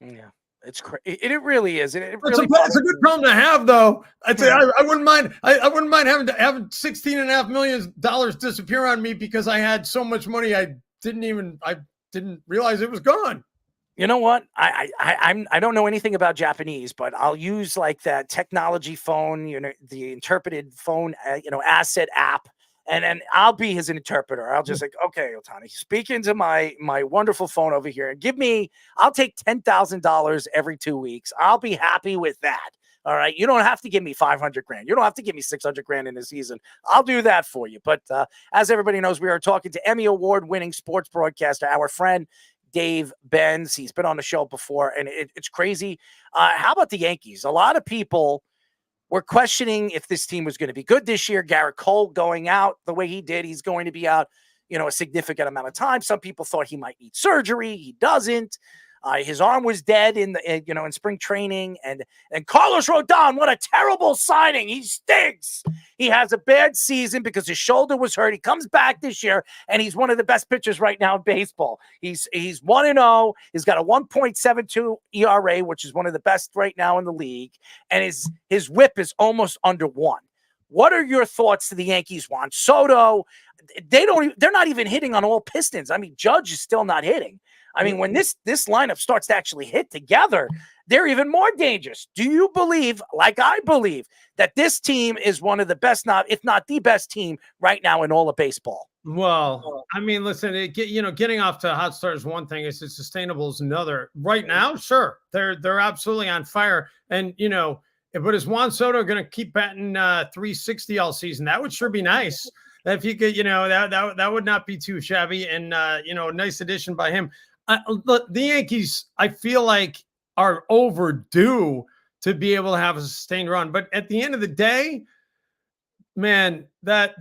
Yeah. It's crazy. It really is. It's a good problem to have, though. I'd say I wouldn't mind. I wouldn't mind having $16.5 million disappear on me because I had so much money I didn't realize it was gone. You know what? I don't know anything about Japanese, but I'll use like that technology phone, the interpreted phone, asset app, and then I'll be his interpreter. I'll just like, okay, Ohtani, speak into my wonderful phone over here and I'll take $10,000 every 2 weeks. I'll be happy with that. All right. You don't have to give me $500,000. You don't have to give me $600,000 in a season. I'll do that for you. But as everybody knows, we are talking to Emmy-Award winning sports broadcaster, our friend Dave Benz. He's been on the show before, and it's crazy. How about the Yankees? A lot of people were questioning if this team was going to be good this year. Garrett Cole going out the way he did. He's going to be out, a significant amount of time. Some people thought he might need surgery. He doesn't. His arm was dead in spring training, and Carlos Rodon, what a terrible signing. He stinks. He has a bad season because his shoulder was hurt. He comes back this year, and he's one of the best pitchers right now in baseball. He's 1-0. He's got a 1.72 ERA, which is one of the best right now in the league, and his whip is almost under 1. What are your thoughts to the Yankees? Juan Soto, they're not even hitting on all pistons. I mean, Judge is still not hitting. I mean, when this lineup starts to actually hit together, they're even more dangerous. Do you believe, like I believe, that this team is one of the best, if not the best team right now in all of baseball? Well, I mean, listen, getting off to a hot start is one thing. It's sustainable is another. Right now, sure, they're absolutely on fire. And, but is Juan Soto going to keep batting 360 all season? That would sure be nice. If you could, that would not be too shabby. And, a nice addition by him. Look, the Yankees, I feel like, are overdue to be able to have a sustained run. But at the end of the day, man, that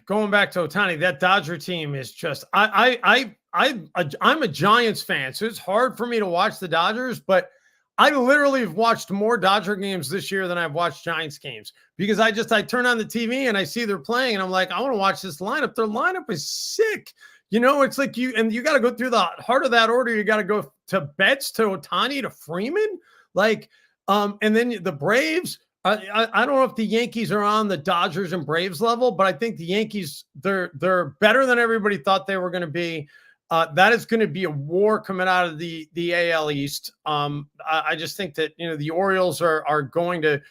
going back to Ohtani, that Dodger team is just I'm a Giants fan, so it's hard for me to watch the Dodgers, but I literally have watched more Dodger games this year than I've watched Giants games, because I turn on the TV and I see they're playing and I'm like, I want to watch this lineup. Their lineup is sick. It's like you got to go through the heart of that order. You got to go to Betts, to Ohtani, to Freeman, and then the Braves. I don't know if the Yankees are on the Dodgers and Braves level, but I think the Yankees, they're better than everybody thought they were going to be. That is going to be a war coming out of the AL East. I just think that the Orioles are going to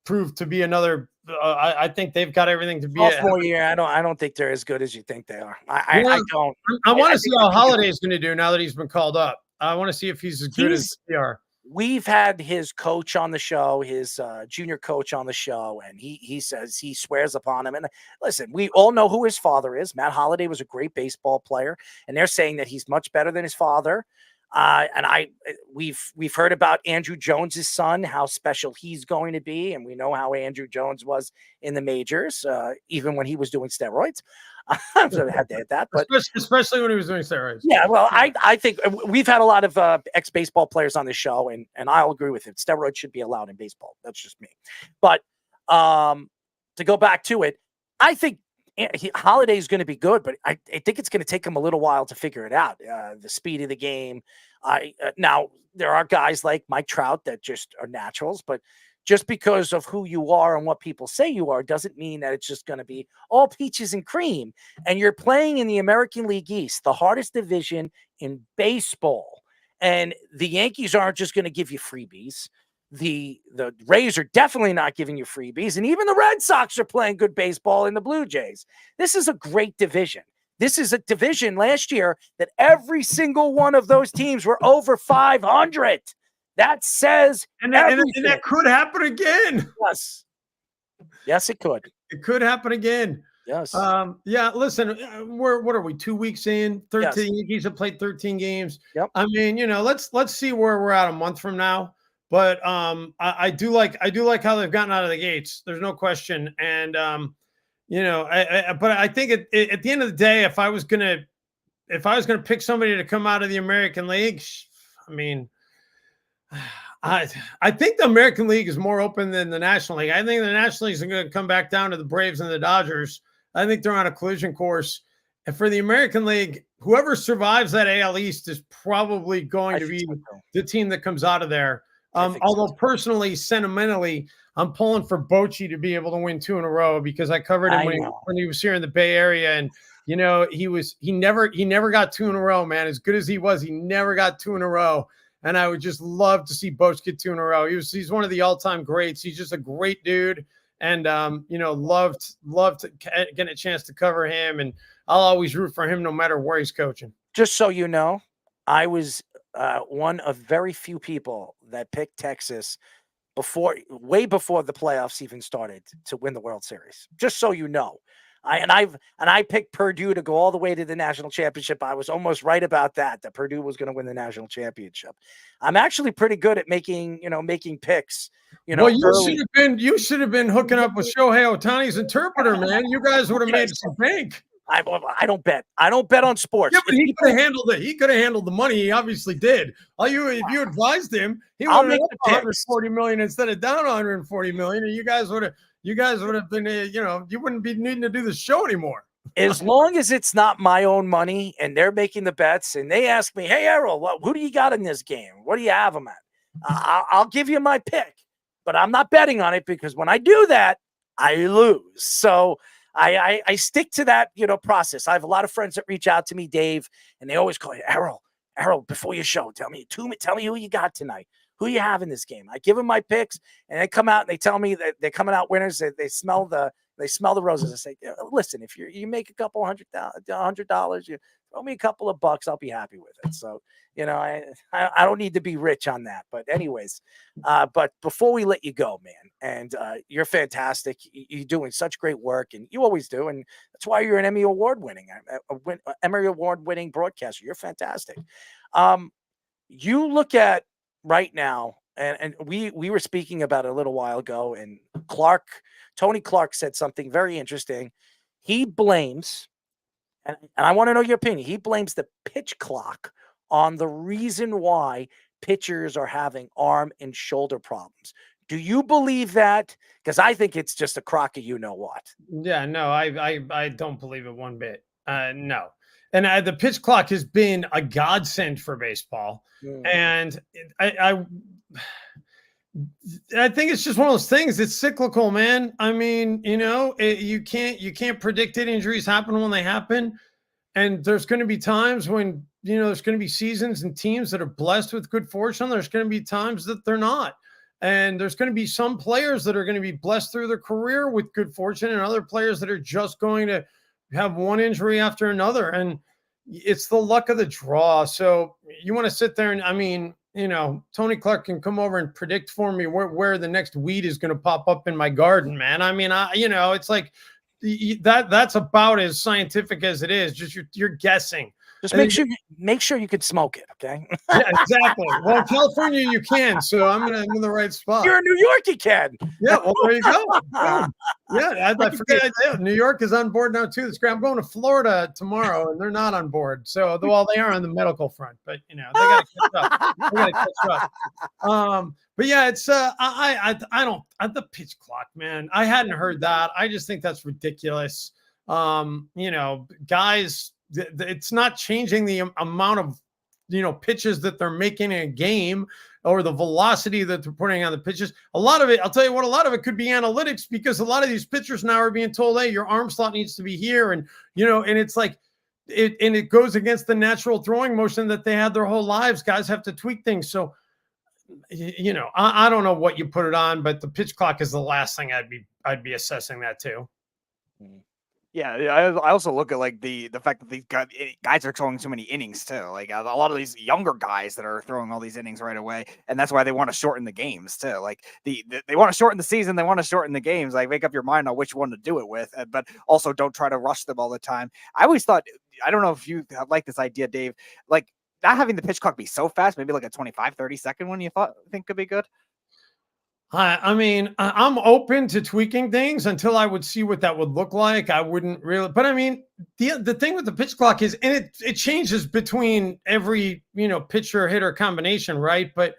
prove to be another. I think they've got everything to be a sophomore year. I don't think they're as good as you think they are. I don't. I want to see how Holiday's going to do now that he's been called up. I want to see if he's as good as they are. We've had his coach on the show, his junior coach on the show, and he says he swears upon him. And listen, we all know who his father is. Matt Holliday was a great baseball player, and they're saying that he's much better than his father. We've heard about Andrew Jones's son, how special he's going to be, and we know how Andrew Jones was in the majors, even when he was doing steroids. So I had to hit that, but especially when he was doing steroids. Yeah, well, I think we've had a lot of ex-baseball players on the show, and I'll agree with it. Steroids should be allowed in baseball. That's just me. But to go back to it, I think Holiday is going to be good, but I think it's going to take him a little while to figure it out. The speed of the game. Now, there are guys like Mike Trout that just are naturals, but just because of who you are and what people say you are doesn't mean that it's just going to be all peaches and cream. And you're playing in the American League East, the hardest division in baseball. And the Yankees aren't just going to give you freebies. The Rays are definitely not giving you freebies. And even the Red Sox are playing good baseball in the Blue Jays. This is a great division. This is a division last year that every single one of those teams were over 500. That says and that could happen again. Yes. Yes, it could. It could happen again. Yes. Yeah, listen, what are we, 2 weeks in? 13 Yes. Yankees have played 13 games. Yep. I mean, let's see where we're at a month from now. But I do like how they've gotten out of the gates. There's no question. And but I think at the end of the day, if I was gonna pick somebody to come out of the American League, I mean, I think the American League is more open than the National League. I think the National League is going to come back down to the Braves and the Dodgers. I think they're on a collision course. And for the American League, whoever survives that AL East is probably going to be the team that comes out of there. Although personally, sentimentally, I'm pulling for Bochy to be able to win 2 in a row because I covered him when he was here in the Bay Area, and he never got 2 in a row, man. As good as he was, he never got 2 in a row, and I would just love to see Boch get 2 in a row. He's one of the all-time greats. He's just a great dude, and loved to get a chance to cover him, and I'll always root for him no matter where he's coaching. Just so you know, I was one of very few people that picked Texas way before the playoffs even started to win the World Series. Just so you know, I picked Purdue to go all the way to the national championship. I was almost right about that Purdue was going to win the national championship. I'm actually pretty good at making picks. Well, you should have been hooking up with Shohei Ohtani's interpreter, man. You guys would have made some bank. I don't bet. I don't bet on sports. Yeah, but he could have handled it. He could have handled the money. He obviously did. If you advised him, he would have up 140 million instead of down 140 million, and you guys would have been, you wouldn't be needing to do the show anymore. As long as it's not my own money and they're making the bets and they ask me, hey, Errol, who do you got in this game? What do you have them at? I'll give you my pick, but I'm not betting on it because when I do that, I lose. So I stick to that, process. I have a lot of friends that reach out to me, Dave, and they always call you, Errol, before your show, tell me who you got tonight. Who you have in this game? I give them my picks, and they come out and they tell me that they're coming out winners. They smell the roses. I say, listen, if you make a couple $100, you throw me a couple of bucks, I'll be happy with it. So, I don't need to be rich on that. But anyways, but before we let you go, man, and you're fantastic. You're doing such great work, and you always do. And that's why you're an Emmy-Award winning broadcaster. You're fantastic. You look at right now, and we were speaking about it a little while ago, and Tony Clark said something very interesting. He blames, and I want to know your opinion, he blames the pitch clock on the reason why pitchers are having arm and shoulder problems. Do you believe that? Because I think it's just a crock of you-know-what. Yeah, no, I don't believe it one bit. No. And the pitch clock has been a godsend for baseball. And I think it's just one of those things. It's cyclical, man. I mean, you can't predict it. Injuries happen when they happen. And there's going to be times when, there's going to be seasons and teams that are blessed with good fortune. There's going to be times that they're not. And there's going to be some players that are going to be blessed through their career with good fortune and other players that are just going to have one injury after another. And it's the luck of the draw. So you want to sit there and, Tony Clark can come over and predict for me where the next weed is going to pop up in my garden, man. I mean, it's like that's about as scientific as it is. Just you're guessing. Just make sure you could smoke it, okay? Yeah, exactly. Well, in California you can, so I'm in the right spot. You're in New York, you can. Yeah, well, there you go. Yeah, I forget. New York is on board now too. It's great. I'm going to Florida tomorrow, and they're not on board. So, well, they are on the medical front, but they got to catch up. They got to catch up. But yeah, it's I don't the pitch clock, man. I hadn't heard that. I just think that's ridiculous. Guys, it's not changing the amount of pitches that they're making in a game or the velocity that they're putting on the pitches. A lot of it, I'll tell you what, a lot of it could be analytics, because a lot of these pitchers now are being told, hey, your arm slot needs to be here. And, and it's like, it goes against the natural throwing motion that they had their whole lives. Guys have to tweak things. So, I don't know what you put it on, but the pitch clock is the last thing I'd be assessing that too. Yeah, I also look at like the fact that these guys are throwing so many innings too. Like a lot of these younger guys that are throwing all these innings right away, and that's why they want to shorten the games too. Like they want to shorten the season, they want to shorten the games. Like make up your mind on which one to do it with, but also don't try to rush them all the time. I always thought, I don't know if you like this idea, Dave, like not having the pitch clock be so fast, maybe like a 25-30 second one. You think could be good? I mean, I'm open to tweaking things until I would see what that would look like. I wouldn't really, but I mean, the thing with the pitch clock is, and it changes between every, pitcher hitter combination, right? But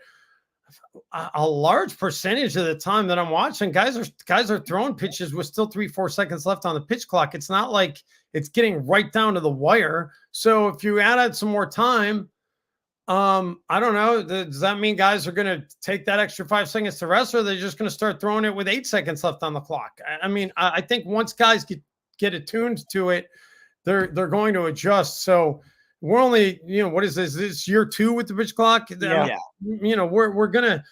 a large percentage of the time that I'm watching, guys are throwing pitches with still 3-4 seconds left on the pitch clock. It's not like it's getting right down to the wire. So if you add some more time, I don't know. Does that mean guys are going to take that extra 5 seconds to rest, or are they just going to start throwing it with 8 seconds left on the clock? I mean, I think once guys get attuned to it, they're going to adjust. So we're only, what is this? This year 2 with the pitch clock? Yeah. We're going to,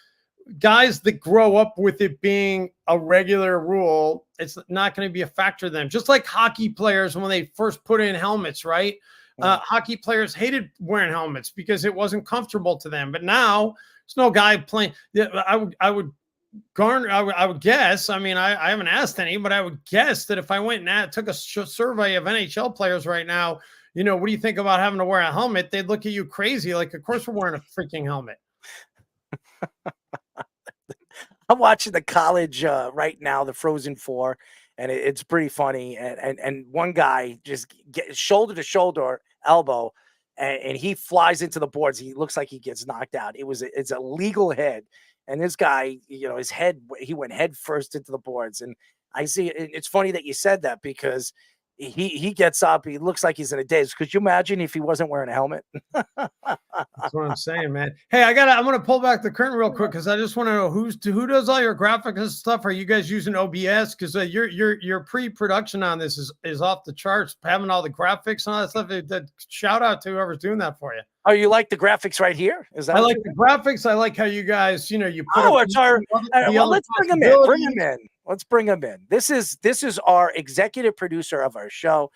guys that grow up with it being a regular rule, it's not going to be a factor to them. Just like hockey players when they first put in helmets, right? Hockey players hated wearing helmets because it wasn't comfortable to them. But now there's no guy playing. I would guess. I mean, I haven't asked any, but I would guess that if I went and took a survey of NHL players right now, what do you think about having to wear a helmet? They'd look at you crazy. Like, of course we're wearing a freaking helmet. I'm watching the college right now, the Frozen Four, and it's pretty funny. And one guy just gets shoulder to shoulder, elbow, and he flies into the boards. He looks like he gets knocked out. It's a legal head, and this guy, his head, he went head first into the boards. And I see it's funny that you said that, because he gets up, he looks like he's in a daze. Could you imagine if he wasn't wearing a helmet? That's what I'm saying, man. Hey, I'm going to pull back the curtain real quick, because I just want to know who does all your graphics and stuff. Are you guys using OBS? Because your pre-production on this is off the charts. Having all the graphics and all that stuff. That shout out to whoever's doing that for you. Oh, you like the graphics right here? Is that? I like the graphics. I like how you guys, you put. Oh, it's our. Well, let's bring him in. Bring him in. Let's bring him in. This is our executive producer of our show.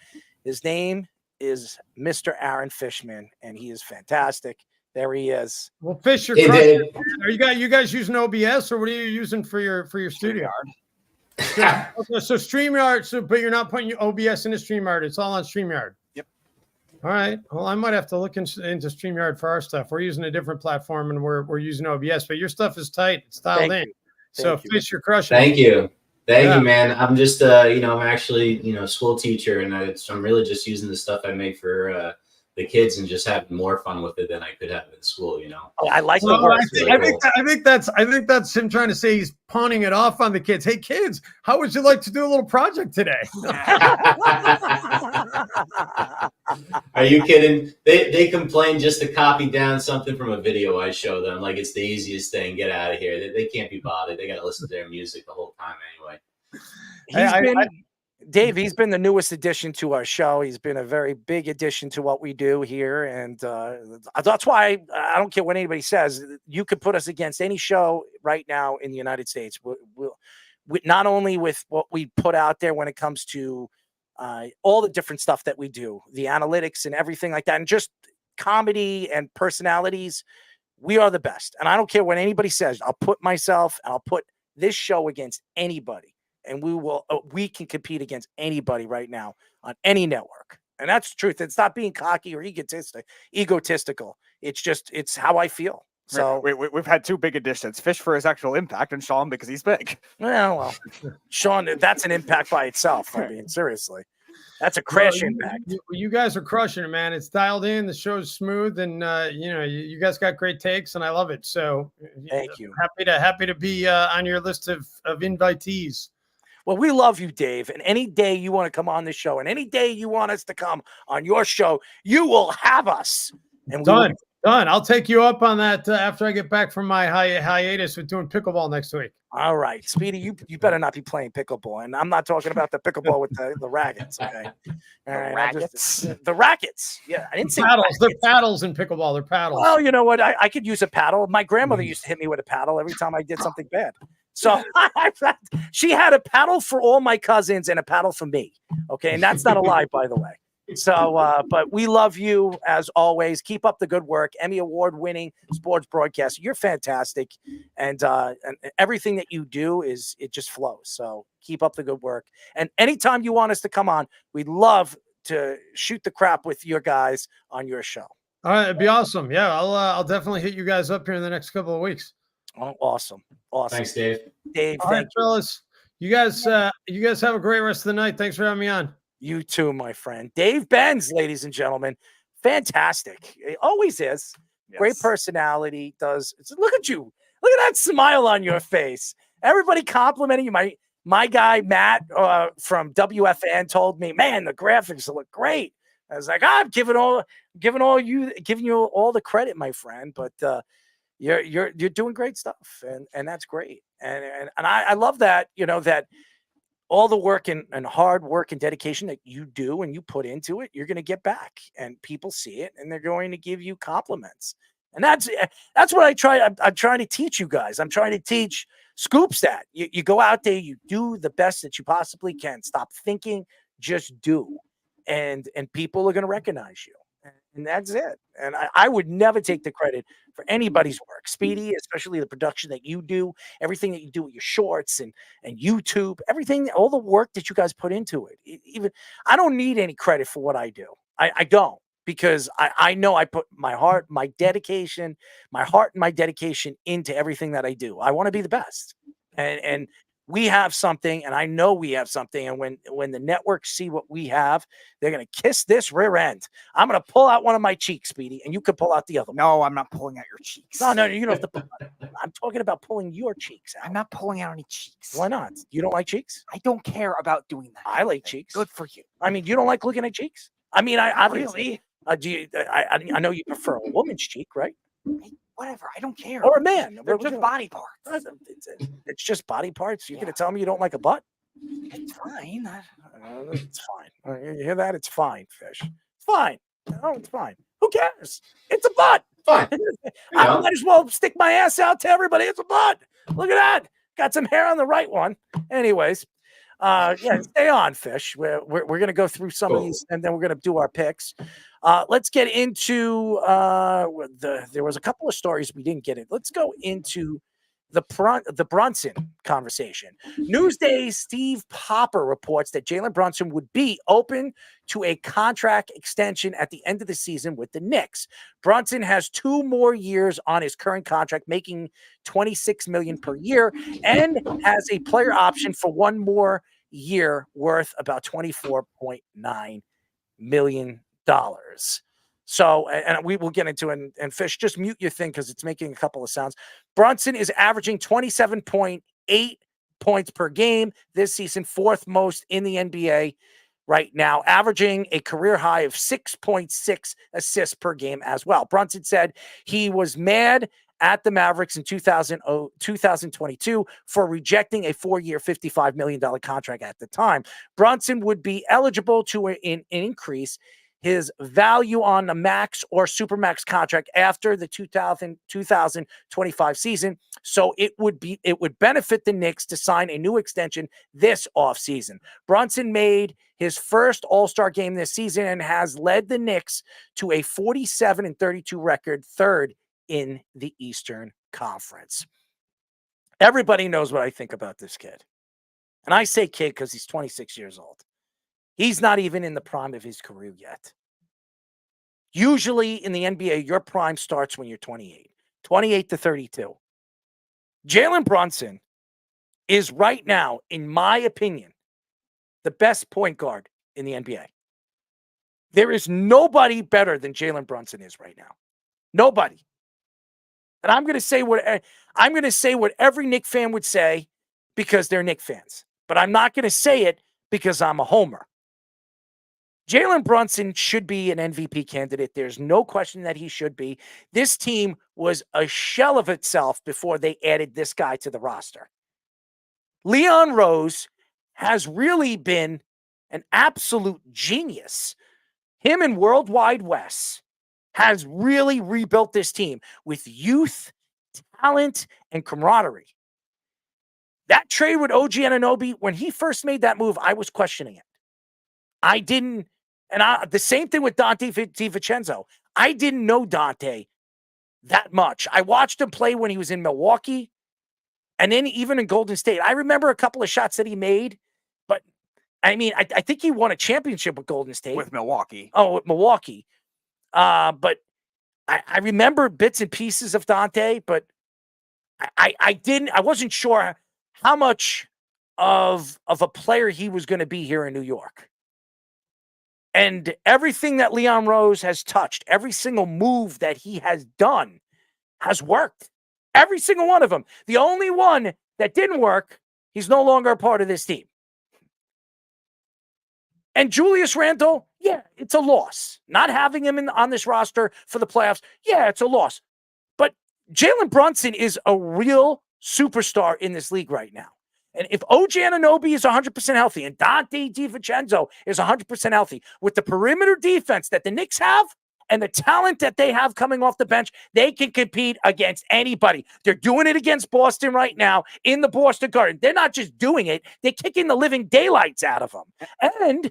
His name is Mr. Aaron Fishman, and he is fantastic. There he is. Well, Fisher, are you guys using OBS, or what are you using for your studio? Okay, so StreamYard. But you're not putting your OBS into StreamYard. It's all on StreamYard. Yep. All right. Well, I might have to look into StreamYard for our stuff. We're using a different platform, and we're using OBS. But your stuff is tight. It's dialed in. So, Fish, you're crushing. Thank you. Thank you, man. I'm just, I'm actually, a school teacher, and I'm really just using the stuff I make for the kids and just having more fun with it than I could have in school, Oh, I like the I think that's him trying to say he's pawning it off on the kids. Hey, kids, how would you like to do a little project today? Are you kidding? They complain just to copy down something from a video I show them. Like, it's the easiest thing. Get out of here. They can't be bothered. They got to listen to their music the whole time anyway. Dave, he's been the newest addition to our show. He's been a very big addition to what we do here. And that's why I don't care what anybody says. You could put us against any show right now in the United States. We'll not only with what we put out there when it comes to all the different stuff that we do, the analytics and everything like that, and just comedy and personalities, we are the best. And I don't care what anybody says. I'll put myself and I'll put this show against anybody. And we can compete against anybody right now on any network. And that's the truth. It's not being cocky or egotistical. It's how I feel. So we've had two big additions: Fish for his actual impact, and Sean because he's big. well, Sean, that's an impact by itself. I mean, seriously, that's a crash impact. You guys are crushing it, man. It's dialed in. The show's smooth, and you guys got great takes, and I love it. So thank you. Happy to be on your list of invitees. Well, we love you, Dave. And any day you want to come on the show, and any day you want us to come on your show, you will have us. And Done. I'll take you up on that after I get back from my hiatus with doing pickleball next week. All right, Speedy, you better not be playing pickleball, and I'm not talking about the pickleball with the rackets. Okay, all right, rackets. The rackets. Yeah, I didn't say paddles. rackets. They're paddles in pickleball. They're paddles. Well, you know what? I could use a paddle. My grandmother used to hit me with a paddle every time I did something bad. So she had a paddle for all my cousins and a paddle for me. Okay, and that's not a lie, by the way. So, but we love you as always. Keep up the good work. Emmy Award winning sports broadcaster. You're fantastic. And everything that you do it just flows. So keep up the good work. And anytime you want us to come on, we'd love to shoot the crap with your guys on your show. All right. It'd be awesome. Yeah. I'll definitely hit you guys up here in the next couple of weeks. Oh, awesome. Thanks, Dave. Dave, all right, fellas. You guys have a great rest of the night. Thanks for having me on. You too, my friend. Dave Benz, ladies and gentlemen. Fantastic. He always is. Yes. Great personality. Look at you. Look at that smile on your face. Everybody complimenting you. My guy, Matt, from WFN told me, man, the graphics look great. I was like, I'm giving you all the credit, my friend. But you're doing great stuff. And that's great. And I love that, that all the work and hard work and dedication that you do and you put into it, you're going to get back, and people see it and they're going to give you compliments. And that's what I try. I'm trying to teach you guys. I'm trying to teach Scoops that you go out there, you do the best that you possibly can. Stop thinking, just do. And people are going to recognize you. And that's it. And I would never take the credit for anybody's work. Speedy, especially the production that you do, everything that you do with your shorts and YouTube, everything, all the work that you guys put into it. Even I don't need any credit for what I do. I don't, because I know I put my heart and my dedication into everything that I do. I want to be the best. And we have something, and I know we have something. And when the networks see what we have, they're going to kiss this rear end. I'm going to pull out one of my cheeks, Speedy, and you can pull out the other one. No, I'm not pulling out your cheeks. No, you don't have to. I'm talking about pulling your cheeks out. I'm not pulling out any cheeks. Why not? You don't like cheeks? I don't care about doing that. I like cheeks. Good for you. I mean, you don't like looking at cheeks? I mean, I obviously. Really? I know you prefer a woman's cheek, right? Whatever. I don't care. Or a man. They're just body parts. It's just body parts. You're going to tell me you don't like a butt? It's fine. It's fine. You hear that? It's fine, Fish. It's fine. No, it's fine. Who cares? It's a butt. Fine. I might as well stick my ass out to everybody. It's a butt. Look at that. Got some hair on the right one. Anyways, stay on, Fish. We're going to go through some of these, and then we're going to do our picks. Let's get into there was a couple of stories we didn't get in. Let's go into the Brunson conversation. Newsday's Steve Popper reports that Jalen Brunson would be open to a contract extension at the end of the season with the Knicks. Brunson has 2 more years on his current contract, making $26 million per year, and has a player option for 1 more year worth about $24.9 million. So, and we will get into it. And Fish, just mute your thing because it's making a couple of sounds. Brunson is averaging 27.8 points per game this season, 4th most in the NBA right now, averaging a career high of 6.6 assists per game as well. Brunson said he was mad at the Mavericks in 2022 for rejecting a 4-year, $55 million contract at the time. Brunson would be eligible to an increase his value on a max or supermax contract after the 2025 season. So it would benefit the Knicks to sign a new extension this offseason. Brunson made his first All-Star game this season and has led the Knicks to a 47-32 record, 3rd in the Eastern Conference. Everybody knows what I think about this kid. And I say kid because he's 26 years old. He's not even in the prime of his career yet. Usually in the NBA, your prime starts when you're 28. 28-32. Jalen Brunson is right now, in my opinion, the best point guard in the NBA. There is nobody better than Jalen Brunson is right now. Nobody. And I'm going to say what every Knick fan would say because they're Knick fans. But I'm not going to say it because I'm a homer. Jalen Brunson should be an MVP candidate. There's no question that he should be. This team was a shell of itself before they added this guy to the roster. Leon Rose has really been an absolute genius. Him and Worldwide Wes has really rebuilt this team with youth, talent, and camaraderie. That trade with OG Anunoby, when he first made that move, I was questioning it. I didn't, the same thing with Dante DiVincenzo. I didn't know Dante that much. I watched him play when he was in Milwaukee, and then even in Golden State. I remember a couple of shots that he made, but I mean, I think he won a championship with Golden State. With Milwaukee. Oh, with Milwaukee. But I remember bits and pieces of Dante, but I wasn't sure how much of a player he was going to be here in New York. And everything that Leon Rose has touched, every single move that he has done has worked. Every single one of them. The only one that didn't work, he's no longer a part of this team. And Julius Randle, yeah, it's a loss. Not having him on this roster for the playoffs, yeah, it's a loss. But Jalen Brunson is a real superstar in this league right now. And if OG Anunoby is 100% healthy and Dante DiVincenzo is 100% healthy, with the perimeter defense that the Knicks have and the talent that they have coming off the bench, they can compete against anybody. They're doing it against Boston right now in the Boston Garden. They're not just doing it, they're kicking the living daylights out of them. And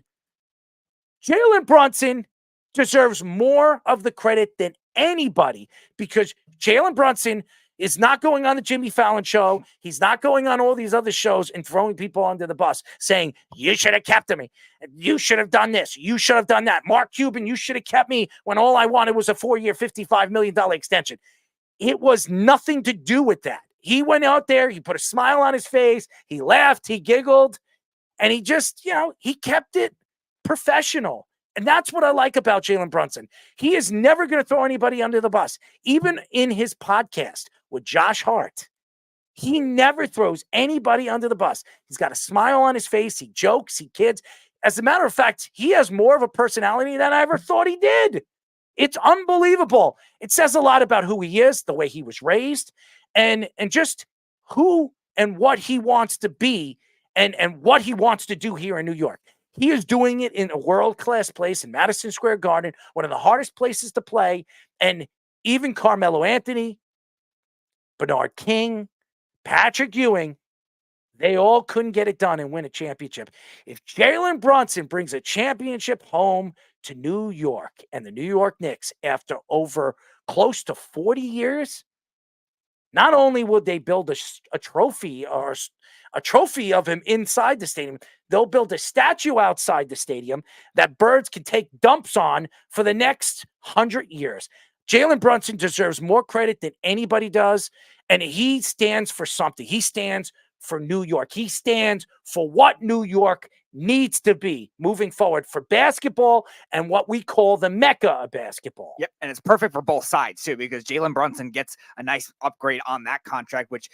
Jalen Brunson deserves more of the credit than anybody because Jalen Brunson is not going on the Jimmy Fallon show. He's not going on all these other shows and throwing people under the bus saying, you should have kept me. You should have done this. You should have done that. Mark Cuban, you should have kept me when all I wanted was a 4-year, $55 million extension. It was nothing to do with that. He went out there. He put a smile on his face. He laughed. He giggled. And he just, he kept it professional. And that's what I like about Jalen Brunson. He is never going to throw anybody under the bus. Even in his podcast with Josh Hart, he never throws anybody under the bus. He's got a smile on his face. He jokes. He kids. As a matter of fact, he has more of a personality than I ever thought he did. It's unbelievable. It says a lot about who he is, the way he was raised, and just who and what he wants to be and what he wants to do here in New York. He is doing it in a world-class place in Madison Square Garden, one of the hardest places to play. And even Carmelo Anthony, Bernard King, Patrick Ewing, they all couldn't get it done and win a championship. If Jalen Brunson brings a championship home to New York and the New York Knicks after over close to 40 years, not only would they build a trophy or a trophy of him inside the stadium, they'll build a statue outside the stadium that birds can take dumps on for the next 100 years. Jalen Brunson deserves more credit than anybody does, and he stands for something. He stands for New York. He stands for what New York needs to be moving forward for basketball and what we call the Mecca of basketball. Yep, and it's perfect for both sides, too, because Jalen Brunson gets a nice upgrade on that contract, which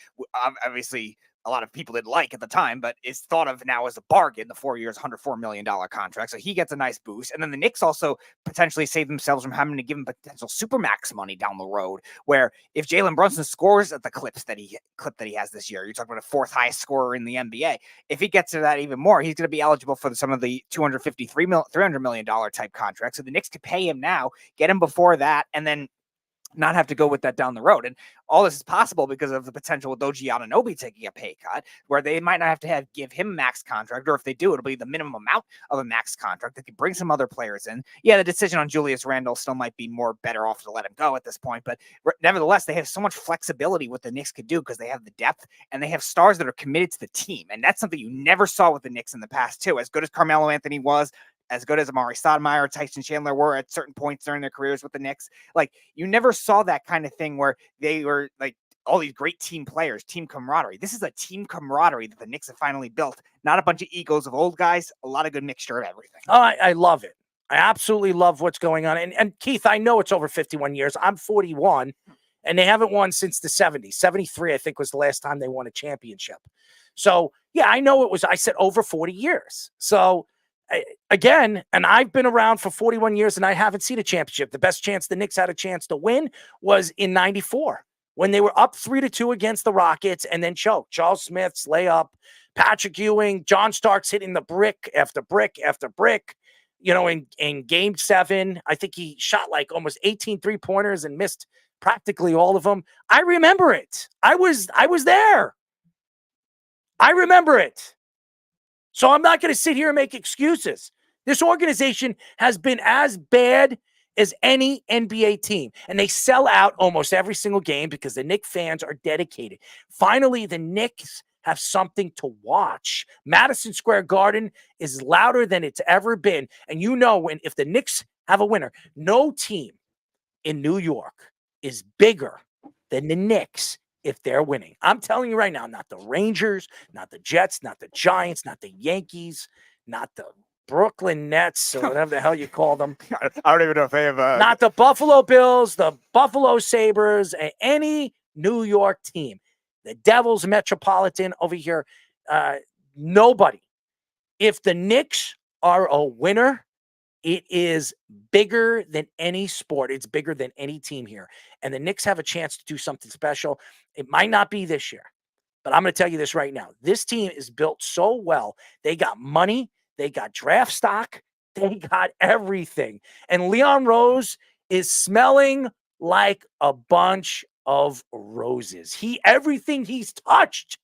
obviously a lot of people didn't like at the time, but is thought of now as a bargain, the 4 years, $104 million contract. So he gets a nice boost. And then the Knicks also potentially save themselves from having to give him potential supermax money down the road, where if Jalen Brunson scores at the clip that he has this year, you're talking about a fourth highest scorer in the NBA. If he gets to that even more, he's going to be eligible for some of the $300 million type contracts. So the Knicks could pay him now, get him before that, and then not have to go with that down the road. And all this is possible because of the potential with OG Anunoby taking a pay cut, where they might not have to give him a max contract, or if they do, it'll be the minimum amount of a max contract. They can bring some other players in. Yeah, the decision on Julius Randle still might be more better off to let him go at this point, but nevertheless, they have so much flexibility what the Knicks could do because they have the depth and they have stars that are committed to the team. And that's something you never saw with the Knicks in the past too. As good as Carmelo Anthony was, as good as Amari Stoudemire or Tyson Chandler were at certain points during their careers with the Knicks. Like, you never saw that kind of thing where they were like all these great team players, team camaraderie. This is a team camaraderie that the Knicks have finally built. Not a bunch of egos of old guys, a lot of good mixture of everything. Oh, I love it. I absolutely love what's going on. And Keith, I know it's over 51 years. I'm 41, and they haven't won since the 70s. 73, I think, was the last time they won a championship. So, yeah, I know it was, I said over 40 years. So, again, and I've been around for 41 years, and I haven't seen a championship. The best chance the Knicks had a chance to win was in 94 when they were up 3-2 against the Rockets and then choked. Charles Smith's layup, Patrick Ewing, John Starks hitting the brick after brick after brick. You know, in game 7, I think he shot like almost 18 3-pointers and missed practically all of them. I remember it. I was there. I remember it. So I'm not going to sit here and make excuses. This organization has been as bad as any NBA team, and they sell out almost every single game because the Knicks fans are dedicated. Finally, the Knicks have something to watch. Madison Square Garden is louder than it's ever been. And you know, if the Knicks have a winner, no team in New York is bigger than the Knicks if they're winning. I'm telling you right now, not the Rangers, not the Jets, not the Giants, not the Yankees, not the Brooklyn Nets, or whatever the hell you call them. I don't even know if they have not the Buffalo Bills, the Buffalo Sabres, any New York team. The Devils, Metropolitan over here, nobody. If the Knicks are a winner, it is bigger than any sport. It's bigger than any team here. And the Knicks have a chance to do something special. It might not be this year, but I'm going to tell you this right now. This team is built so well. They got money. They got draft stock. They got everything. And Leon Rose is smelling like a bunch of roses. Everything he's touched,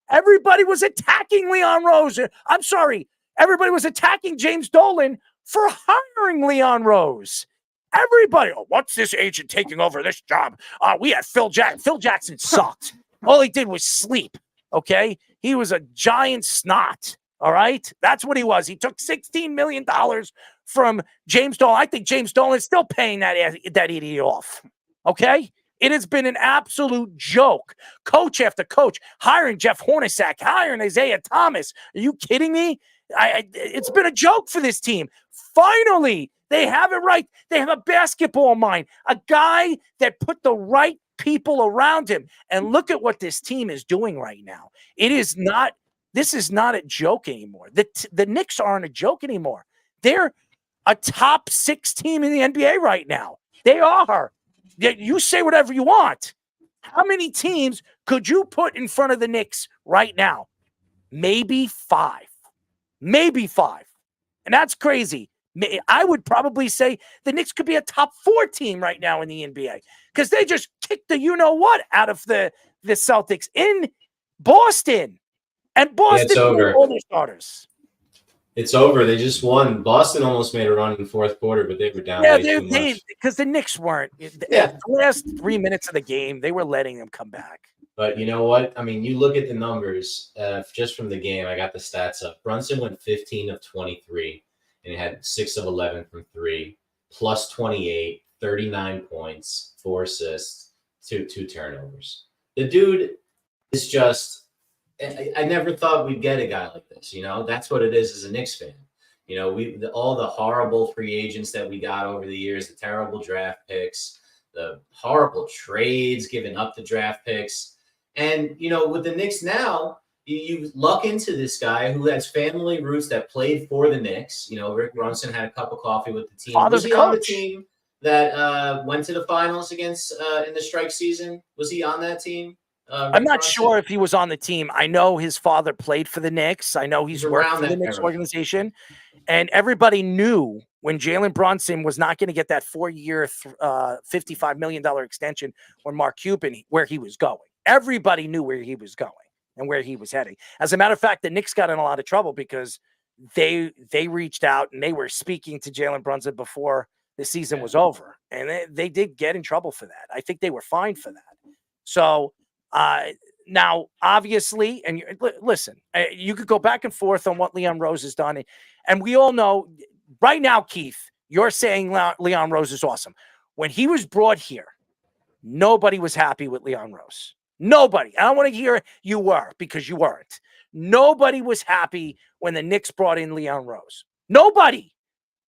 everybody was attacking Leon Rose. I'm sorry, everybody was attacking James Dolan for hiring Leon Rose. Everybody, what's this agent taking over this job? We had Phil Jackson. Phil Jackson sucked. All he did was sleep, okay? He was a giant snot, all right? That's what he was. He took $16 million from James Dolan. I think James Dolan is still paying that idiot off, okay? It has been an absolute joke. Coach after coach, hiring Jeff Hornacek, hiring Isaiah Thomas. Are you kidding me? It's been a joke for this team. Finally, they have it right. They have a basketball mind, a guy that put the right people around him. And look at what this team is doing right now. This is not a joke anymore. The Knicks aren't a joke anymore. They're a top 6 team in the NBA right now. They are. You say whatever you want. How many teams could you put in front of the Knicks right now? Maybe 5. Maybe 5. And that's crazy. I would probably say the Knicks could be a top 4 team right now in the NBA because they just kicked the you-know-what out of the Celtics in Boston. And Boston over. All their starters. It's over. They just won. Boston almost made a run in the fourth quarter, but they were down way too much. Because the Knicks weren't. The last 3 minutes of the game, they were letting them come back. But you know what? I mean, you look at the numbers just from the game. I got the stats up. Brunson went 15 of 23, and he had 6 of 11 from 3, plus 28, 39 points, 4 assists, 2 turnovers. The dude is just – I never thought we'd get a guy like this. You know, that's what it is as a Knicks fan. You know, all the horrible free agents that we got over the years, the terrible draft picks, the horrible trades, giving up the draft picks. And, you know, with the Knicks now, you luck into this guy who has family roots that played for the Knicks. You know, Rick Brunson had a cup of coffee with the team. Father's was he on the team that went to the finals against in the strike season? Was he on that team? I'm not sure if he was on the team. I know his father played for the Knicks. I know he's worked for the Knicks organization. And everybody knew when Jalen Brunson was not going to get that 4-year, $55 million extension when Mark Cuban, where he was going. Everybody knew where he was going and where he was heading. As a matter of fact, the Knicks got in a lot of trouble because they reached out and they were speaking to Jalen Brunson before the season was over. And they did get in trouble for that. I think they were fined for that. So, now, obviously, and listen, you could go back and forth on what Leon Rose has done. And we all know right now, Keith, you're saying Leon Rose is awesome. When he was brought here, nobody was happy with Leon Rose. Nobody. I don't want to hear you were, because you weren't. Nobody was happy when the Knicks brought in Leon Rose. Nobody.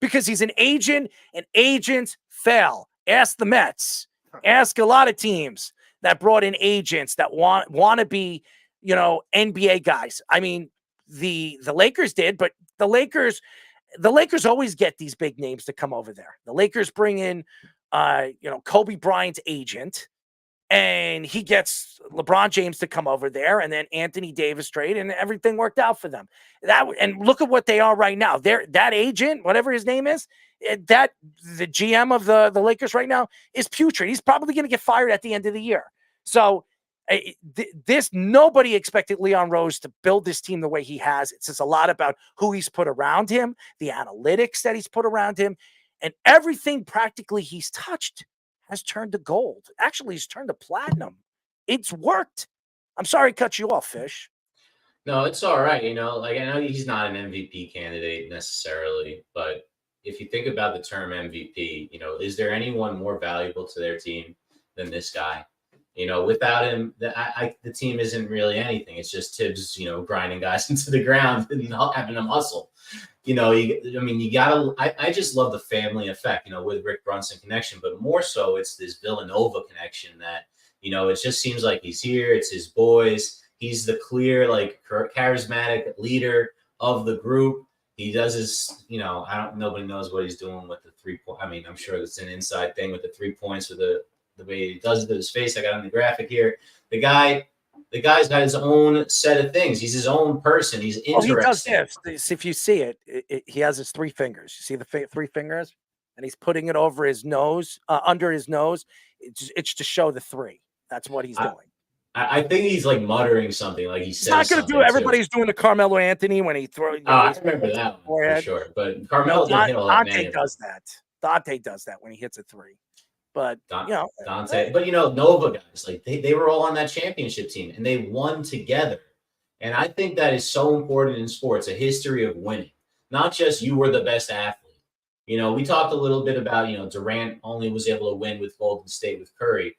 Because he's an agent, and agents fail. Ask the Mets. Ask a lot of teams that brought in agents that want to be, NBA guys. I mean, the Lakers did, but the Lakers always get these big names to come over there. The Lakers bring in Kobe Bryant's agent, and he gets LeBron James to come over there, and then Anthony Davis trade, and everything worked out for them. And look at what they are right now. That agent, whatever his name is, the GM of the Lakers right now is putrid. He's probably going to get fired at the end of the year. So nobody expected Leon Rose to build this team the way he has. It says a lot about who he's put around him, the analytics that he's put around him, and everything practically he's touched has turned to gold. Actually, he's turned to platinum. It's worked. I'm sorry to cut you off, Fish. No, it's all right. I know he's not an MVP candidate necessarily, but if you think about the term MVP, is there anyone more valuable to their team than this guy? Without him, the team isn't really anything. It's just Tibbs, grinding guys into the ground and having them hustle. You gotta. I just love the family effect, with Rick Brunson connection, but more so, it's this Villanova connection that, it just seems like he's here. It's his boys. He's the clear, charismatic leader of the group. He does his, nobody knows what he's doing with the 3-point. I mean, I'm sure it's an inside thing with the 3 points with the way he does it to his face. I got on the graphic here. The guy's got his own set of things. He's his own person. He's interesting. He does this. If you see it, he has his 3 fingers. You see the 3 fingers? And he's putting it over his nose, under his nose. It's to show the 3. That's what he's doing. I think he's muttering something, like he says. He's not going to do it. Everybody's doing the Carmelo Anthony when he throws. I remember that one for sure. But Carmelo didn't hit a lot. Dante does that. Dante does that when he hits a 3. But Dante, but Nova guys, they were all on that championship team and they won together. And I think that is so important in sports, a history of winning, not just you were the best athlete. We talked a little bit about, Durant only was able to win with Golden State with Curry.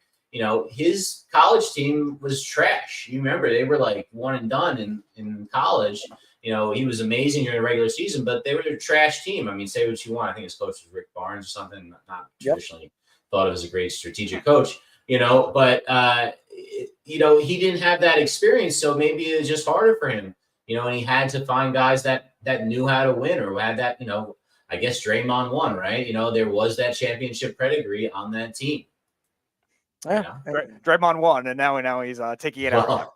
His college team was trash. You remember they were one and done in college. He was amazing during the regular season, but they were a trash team. I mean, say what you want. I think his coach was Rick Barnes or something, not traditionally thought of as a great strategic coach, but he didn't have that experience. So maybe it was just harder for him, and he had to find guys that knew how to win or had that, I guess Draymond won, right? There was that championship pedigree on that team. Yeah, Draymond won, and now he's taking it out.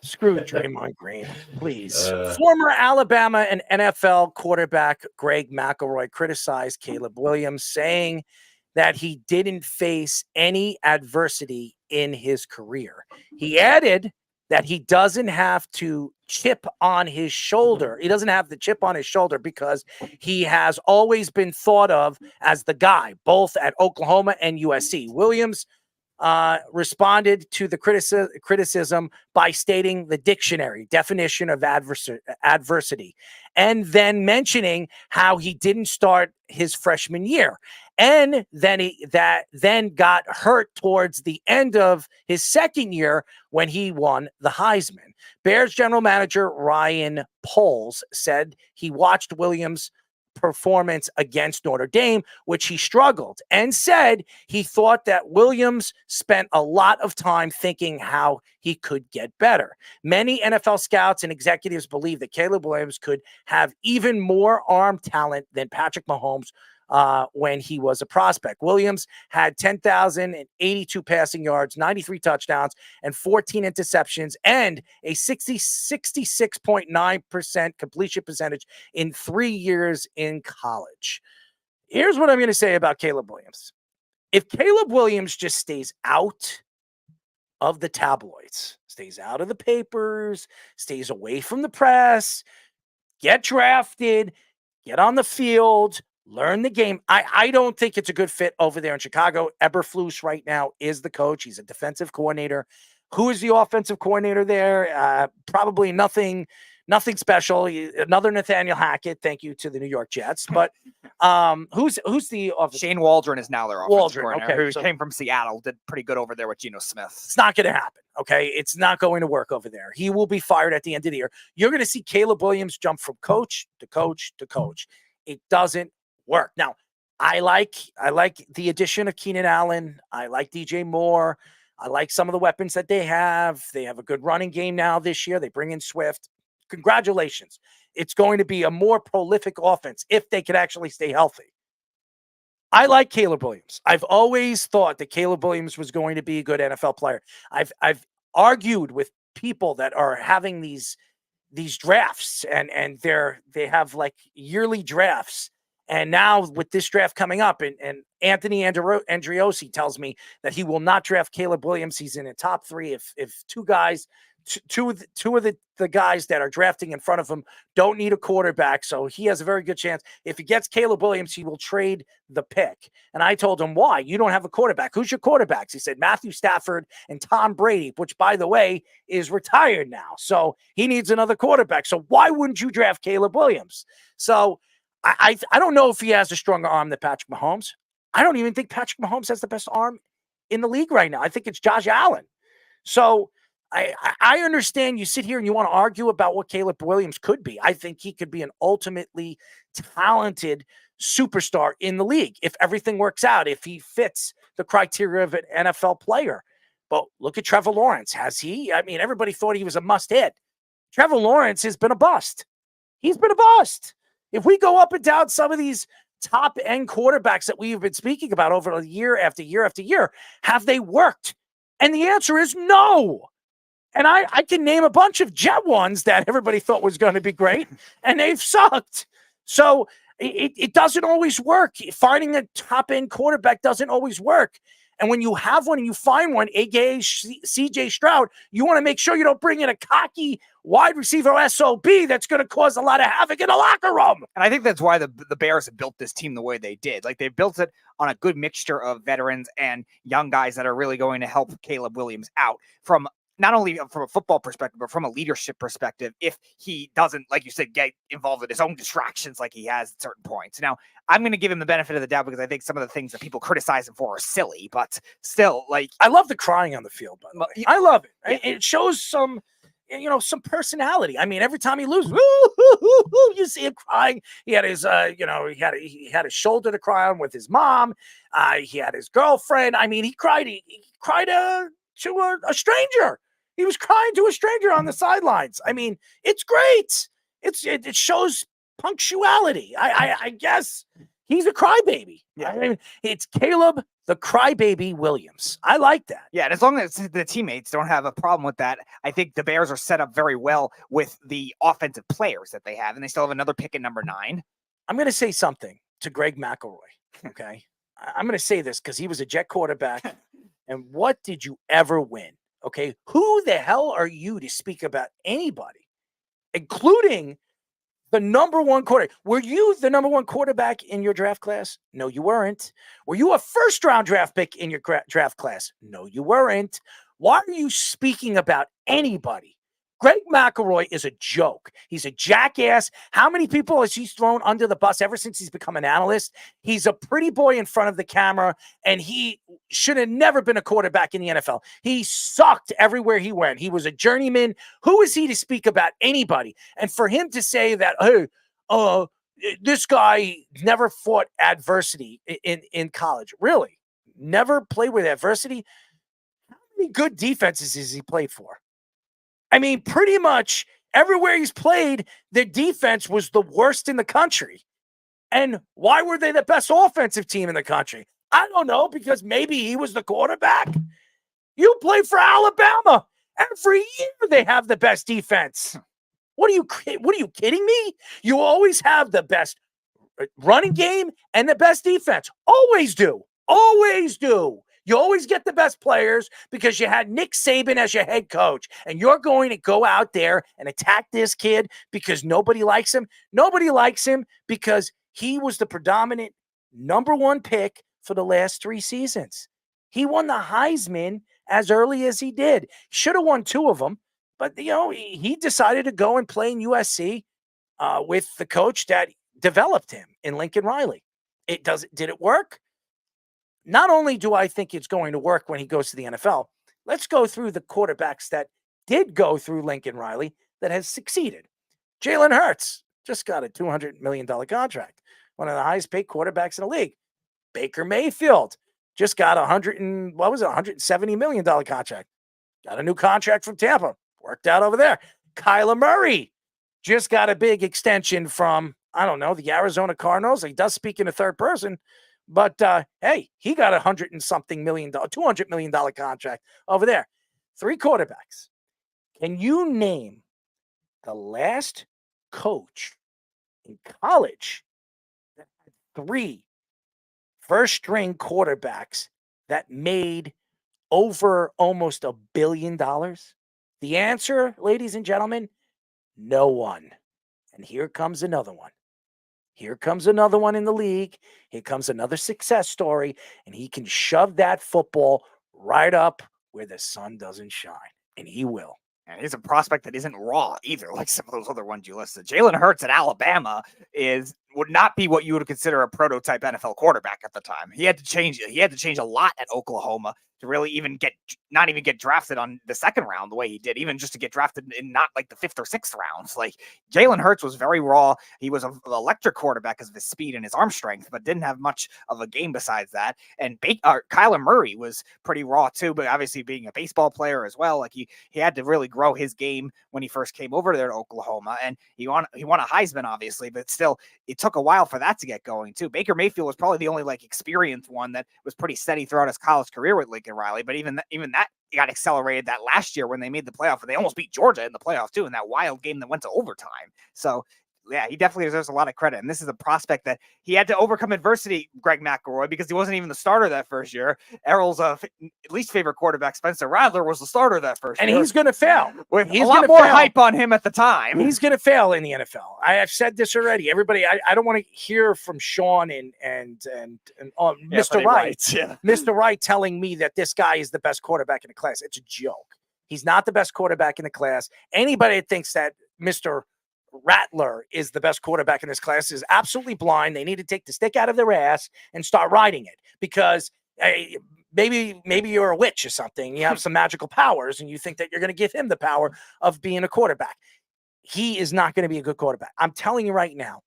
Screw Draymond Green, please. Former Alabama and NFL quarterback Greg McElroy criticized Caleb Williams, saying that he didn't face any adversity in his career. He added that he doesn't have to chip on his shoulder. He doesn't have the chip on his shoulder because he has always been thought of as the guy, both at Oklahoma and USC. Williams responded to the criticism by stating the dictionary definition of adversity, and then mentioning how he didn't start his freshman year, and then got hurt towards the end of his second year when he won the Heisman. Bears general manager Ryan Poles said he watched Williams' performance against Notre Dame, which he struggled, and said he thought that Williams spent a lot of time thinking how he could get better. Many NFL scouts and executives believe that Caleb Williams could have even more arm talent than Patrick Mahomes when he was a prospect. Williams had 10,082 passing yards, 93 touchdowns, and 14 interceptions, and a 66.9% completion percentage in 3 years in college. Here's what I'm going to say about Caleb Williams. If Caleb Williams just stays out of the tabloids, stays out of the papers, stays away from the press, get drafted, get on the field, learn the game. I don't think it's a good fit over there in Chicago. Eberflus right now is the coach. He's a defensive coordinator. Who is the offensive coordinator there? Probably nothing Nothing special. Another Nathaniel Hackett. Thank you to the New York Jets. But who's the offensive? Shane Waldron is now their offensive Waldron, coordinator, okay, who came from Seattle, did pretty good over there with Geno Smith. It's not going to happen, okay? It's not going to work over there. He will be fired at the end of the year. You're going to see Caleb Williams jump from coach to coach to coach. It doesn't work. Now, I like the addition of Keenan Allen. I like DJ Moore. I like some of the weapons that they have. They have a good running game now this year. They bring in Swift. Congratulations. It's going to be a more prolific offense if they could actually stay healthy. I like Caleb Williams. I've always thought that Caleb Williams was going to be a good NFL player. I've argued with people that are having these drafts and they have like yearly drafts. And now with this draft coming up, and Anthony Andriosi tells me that he will not draft Caleb Williams. He's in the top 3 if two of the guys that are drafting in front of him don't need a quarterback. So he has a very good chance. If he gets Caleb Williams, he will trade the pick. And I told him, why? You don't have a quarterback. Who's your quarterbacks? He said Matthew Stafford and Tom Brady, which, by the way, is retired now. So he needs another quarterback. So why wouldn't you draft Caleb Williams? So I don't know if he has a stronger arm than Patrick Mahomes. I don't even think Patrick Mahomes has the best arm in the league right now. I think it's Josh Allen. So I understand you sit here and you want to argue about what Caleb Williams could be. I think he could be an ultimately talented superstar in the league if everything works out, if he fits the criteria of an NFL player. But look at Trevor Lawrence. Has he? I mean, everybody thought he was a must-hit. Trevor Lawrence has been a bust. He's been a bust. If we go up and down some of these top-end quarterbacks that we've been speaking about over year after year after year, have they worked? And the answer is no. And I can name a bunch of Jet ones that everybody thought was going to be great, and they've sucked. So it doesn't always work. Finding a top-end quarterback doesn't always work. And when you have one and you find one, aka CJ Stroud, you want to make sure you don't bring in a cocky wide receiver SOB that's going to cause a lot of havoc in the locker room. And I think that's why the Bears have built this team the way they did. Like, they built it on a good mixture of veterans and young guys that are really going to help Caleb Williams out from not only from a football perspective, but from a leadership perspective, if he doesn't, like you said, get involved in his own distractions like he has at certain points. Now, I'm going to give him the benefit of the doubt because I think some of the things that people criticize him for are silly, but still, like, I love the crying on the field, by the way. I love it. It shows some personality. I mean, every time he loses, you see him crying. He had his, he had his shoulder to cry on with his mom. He had his girlfriend. I mean, he cried to a stranger. He was crying to a stranger on the sidelines. I mean, it's great. It shows punctuality. I guess he's a crybaby. Yeah. I mean, it's Caleb the Crybaby Williams. I like that. Yeah, and as long as the teammates don't have a problem with that, I think the Bears are set up very well with the offensive players that they have, and they still have another pick at number 9. I'm going to say something to Greg McElroy, okay? I'm going to say this because he was a Jet quarterback, and what did you ever win, okay? Who the hell are you to speak about anybody, including the number 1 quarterback? Were you the number 1 quarterback in your draft class? No, you weren't. Were you a first-round draft pick in your draft class? No, you weren't. Why are you speaking about anybody? Greg McElroy is a joke. He's a jackass. How many people has he thrown under the bus ever since he's become an analyst? He's a pretty boy in front of the camera, and he should have never been a quarterback in the NFL. He sucked everywhere he went. He was a journeyman. Who is he to speak about anybody? And for him to say that, hey, this guy never fought adversity in college. Really? Never played with adversity? How many good defenses has he played for? I mean, pretty much everywhere he's played, their defense was the worst in the country. And why were they the best offensive team in the country? I don't know, because maybe he was the quarterback. You play for Alabama. Every year they have the best defense. What are you kidding me? You always have the best running game and the best defense. Always do. Always do. You always get the best players because you had Nick Saban as your head coach, and you're going to go out there and attack this kid because nobody likes him. Nobody likes him because he was the predominant number 1 pick for the last 3 seasons. He won the Heisman as early as he did. Should have won 2 of them, But, he decided to go and play in USC with the coach that developed him in Lincoln Riley. Did it work? Not only do I think it's going to work when he goes to the NFL, let's go through the quarterbacks that did go through Lincoln Riley that has succeeded. Jalen Hurts just got a $200 million contract, one of the highest paid quarterbacks in the league. Baker Mayfield just got $170 million contract. Got a new contract from Tampa. Worked out over there. Kyler Murray just got a big extension from, the Arizona Cardinals. He does speak in a third person, but hey, he got $200 million contract over there. 3 quarterbacks. Can you name the last coach in college that had 3 first-string quarterbacks that made over almost $1 billion? The answer, ladies and gentlemen, no one. And here comes another one. Here comes another one in the league. Here comes another success story, and he can shove that football right up where the sun doesn't shine, and he will. And he's a prospect that isn't raw either, like some of those other ones you listed. Jalen Hurts at Alabama would not be what you would consider a prototype NFL quarterback at the time. He had to change a lot at Oklahoma to really not even get drafted on the second round the way he did, even just to get drafted in not like the 5th or 6th rounds. Like Jalen Hurts was very raw. He was an electric quarterback because of his speed and his arm strength, but didn't have much of a game besides that. And Kyler Murray was pretty raw too, but obviously being a baseball player as well, like he had to really grow his game when he first came over there to Oklahoma, and he won a Heisman obviously, but still it took a while for that to get going too. Baker Mayfield was probably the only experienced one that was pretty steady throughout his college career with Lincoln Riley, but even that got accelerated that last year when they made the playoff, and they almost beat Georgia in the playoff too in that wild game that went to overtime. So yeah, he definitely deserves a lot of credit. And this is a prospect that he had to overcome adversity, Greg McElroy, because he wasn't even the starter that first year. Errol's least favorite quarterback, Spencer Rattler, was the starter that first year. And he's going to fail. He's a lot more hype on him at the time. He's going to fail in the NFL. I have said this already. Everybody, I don't want to hear from Sean and Mr. Wright. Yeah. Mr. Wright telling me that this guy is the best quarterback in the class. It's a joke. He's not the best quarterback in the class. Anybody that thinks that Mr. Rattler is the best quarterback in this class is absolutely blind. They need to take the stick out of their ass and start riding it, because maybe you're a witch or something. You have some magical powers and you think that you're going to give him the power of being a quarterback. He is not going to be a good quarterback. I'm telling you right now,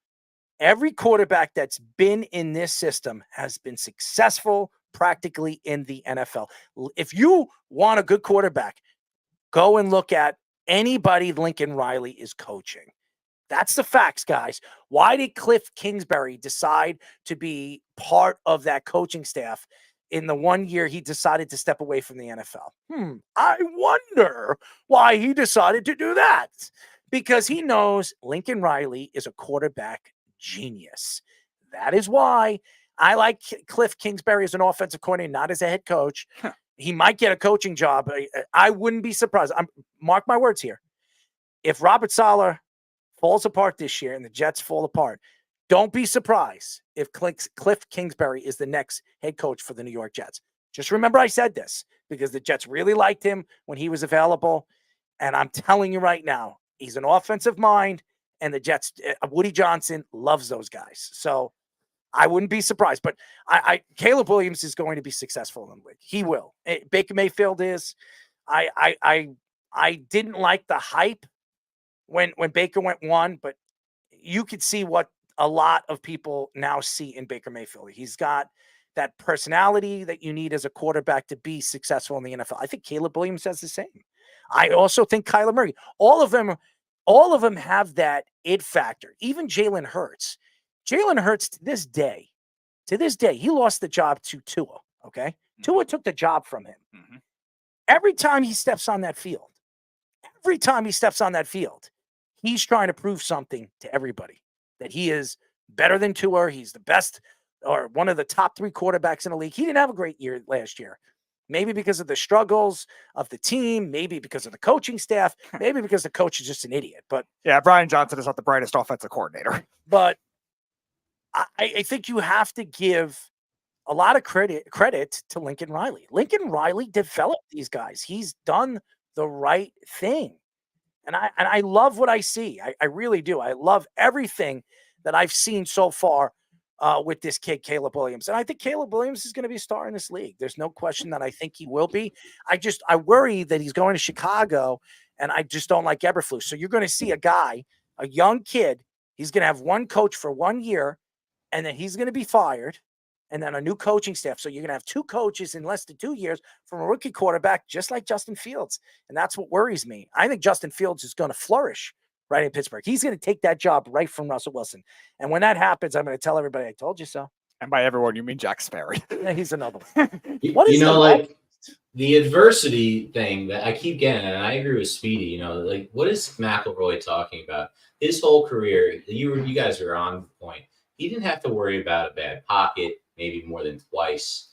every quarterback that's been in this system has been successful practically in the NFL. If you want a good quarterback, go and look at anybody Lincoln Riley is coaching. That's the facts, guys. Why did Cliff Kingsbury decide to be part of that coaching staff in the 1 year he decided to step away from the NFL? I wonder why he decided to do that. Because he knows Lincoln Riley is a quarterback genius. That is why I like Cliff Kingsbury as an offensive coordinator, not as a head coach. He might get a coaching job. I wouldn't be surprised. Mark my words here. If Robert Saleh falls apart this year and the Jets fall apart, don't be surprised if Cliff Kingsbury is the next head coach for the New York Jets. Just remember I said this because the Jets really liked him when he was available. And I'm telling you right now, he's an offensive mind, and the Jets, Woody Johnson loves those guys. So I wouldn't be surprised. But Caleb Williams is going to be successful in the league. He will. Baker Mayfield is. I didn't like the hype when Baker went 1, but you could see what a lot of people now see in Baker Mayfield. He's got that personality that you need as a quarterback to be successful in the NFL. I think Caleb Williams has the same. I also think Kyler Murray. All of them have that it factor. Even Jalen Hurts. Jalen Hurts to this day, he lost the job to Tua. Okay, Tua took the job from him. Every time he steps on that field, he's trying to prove something to everybody, that he is better than Tua. He's the best or one of the top 3 quarterbacks in the league. He didn't have a great year last year. Maybe because of the struggles of the team, maybe because of the coaching staff, maybe because the coach is just an idiot. But yeah, Brian Johnson is not the brightest offensive coordinator. But I think you have to give a lot of credit to Lincoln Riley. Lincoln Riley developed these guys. He's done the right thing. And I love what I see. I really do. I love everything that I've seen so far with this kid, Caleb Williams. And I think Caleb Williams is going to be a star in this league. There's no question that I think he will be. I worry that he's going to Chicago, and I just don't like Eberflus. So you're going to see a young kid, he's going to have one coach for 1 year, and then he's going to be fired, and then a new coaching staff. So you're going to have two coaches in less than 2 years from a rookie quarterback, just like Justin Fields. And that's what worries me. I think Justin Fields is going to flourish right in Pittsburgh. He's going to take that job right from Russell Wilson. And when that happens, I'm going to tell everybody, I told you so. And by everyone, you mean Jack Sperry. Yeah, he's another one. Like the adversity thing that I keep getting, and I agree with Speedy, like what is McElroy talking about? His whole career, you guys are on the point. He didn't have to worry about a bad pocket maybe more than twice.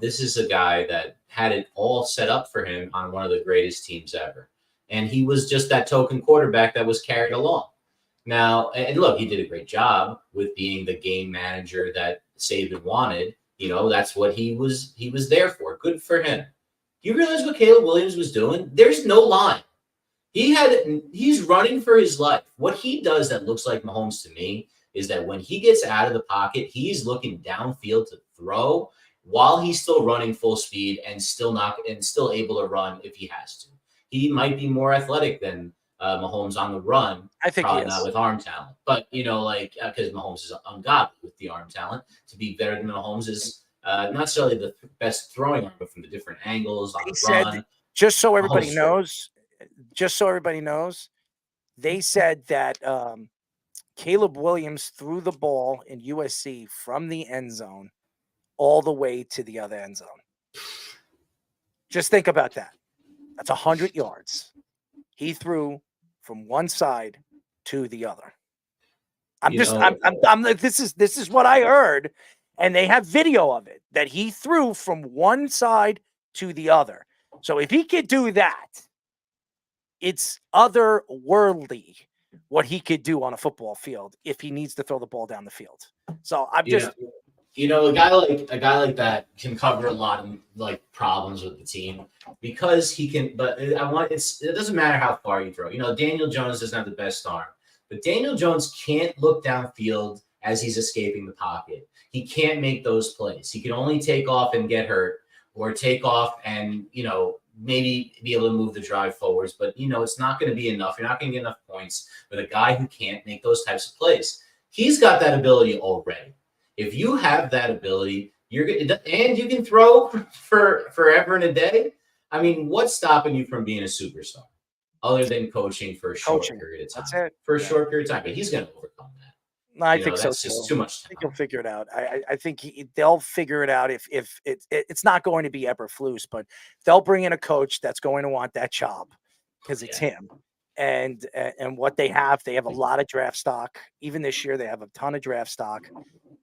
This is a guy that had it all set up for him on one of the greatest teams ever. And he was just that token quarterback that was carried along. Now, and look, he did a great job with being the game manager that Saban wanted. That's what he was there for. Good for him. Do you realize what Caleb Williams was doing? There's no line. He's running for his life. What he does that looks like Mahomes to me is that when he gets out of the pocket, he's looking downfield to throw while he's still running full speed and still able to run if he has to. He might be more athletic than Mahomes on the run. I think probably he is. not with arm talent, but because Mahomes is ungodly with the arm talent. To be better than Mahomes is not necessarily the best throwing arm, but from the different angles on the run. Just so everybody knows, they said that Caleb Williams threw the ball in USC from the end zone all the way to the other end zone. Just think about that. That's 100 yards. He threw from one side to the other. This is what I heard, and they have video of it that he threw from one side to the other. So if he could do that, it's otherworldly what he could do on a football field if he needs to throw the ball down the field. So I'm just. A guy like that can cover a lot of problems with the team because he can. But it doesn't matter how far you throw. Daniel Jones doesn't have the best arm, but Daniel Jones can't look downfield as he's escaping the pocket. He can't make those plays. He can only take off and get hurt, or take off and maybe be able to move the drive forwards. But it's not going to be enough. You're not going to get enough points with a guy who can't make those types of plays. He's got that ability already. If you have that ability, and you can throw for forever and a day. I mean, what's stopping you from being a superstar other than coaching for a short period of time? That's it. For a short period of time, but he's going to overcome that. I think so. That's just too much time. I think he'll figure it out. I think they'll figure it out if it's not going to be Eberflus, but they'll bring in a coach that's going to want that job because it's him. And what they have a lot of draft stock. Even this year, they have a ton of draft stock.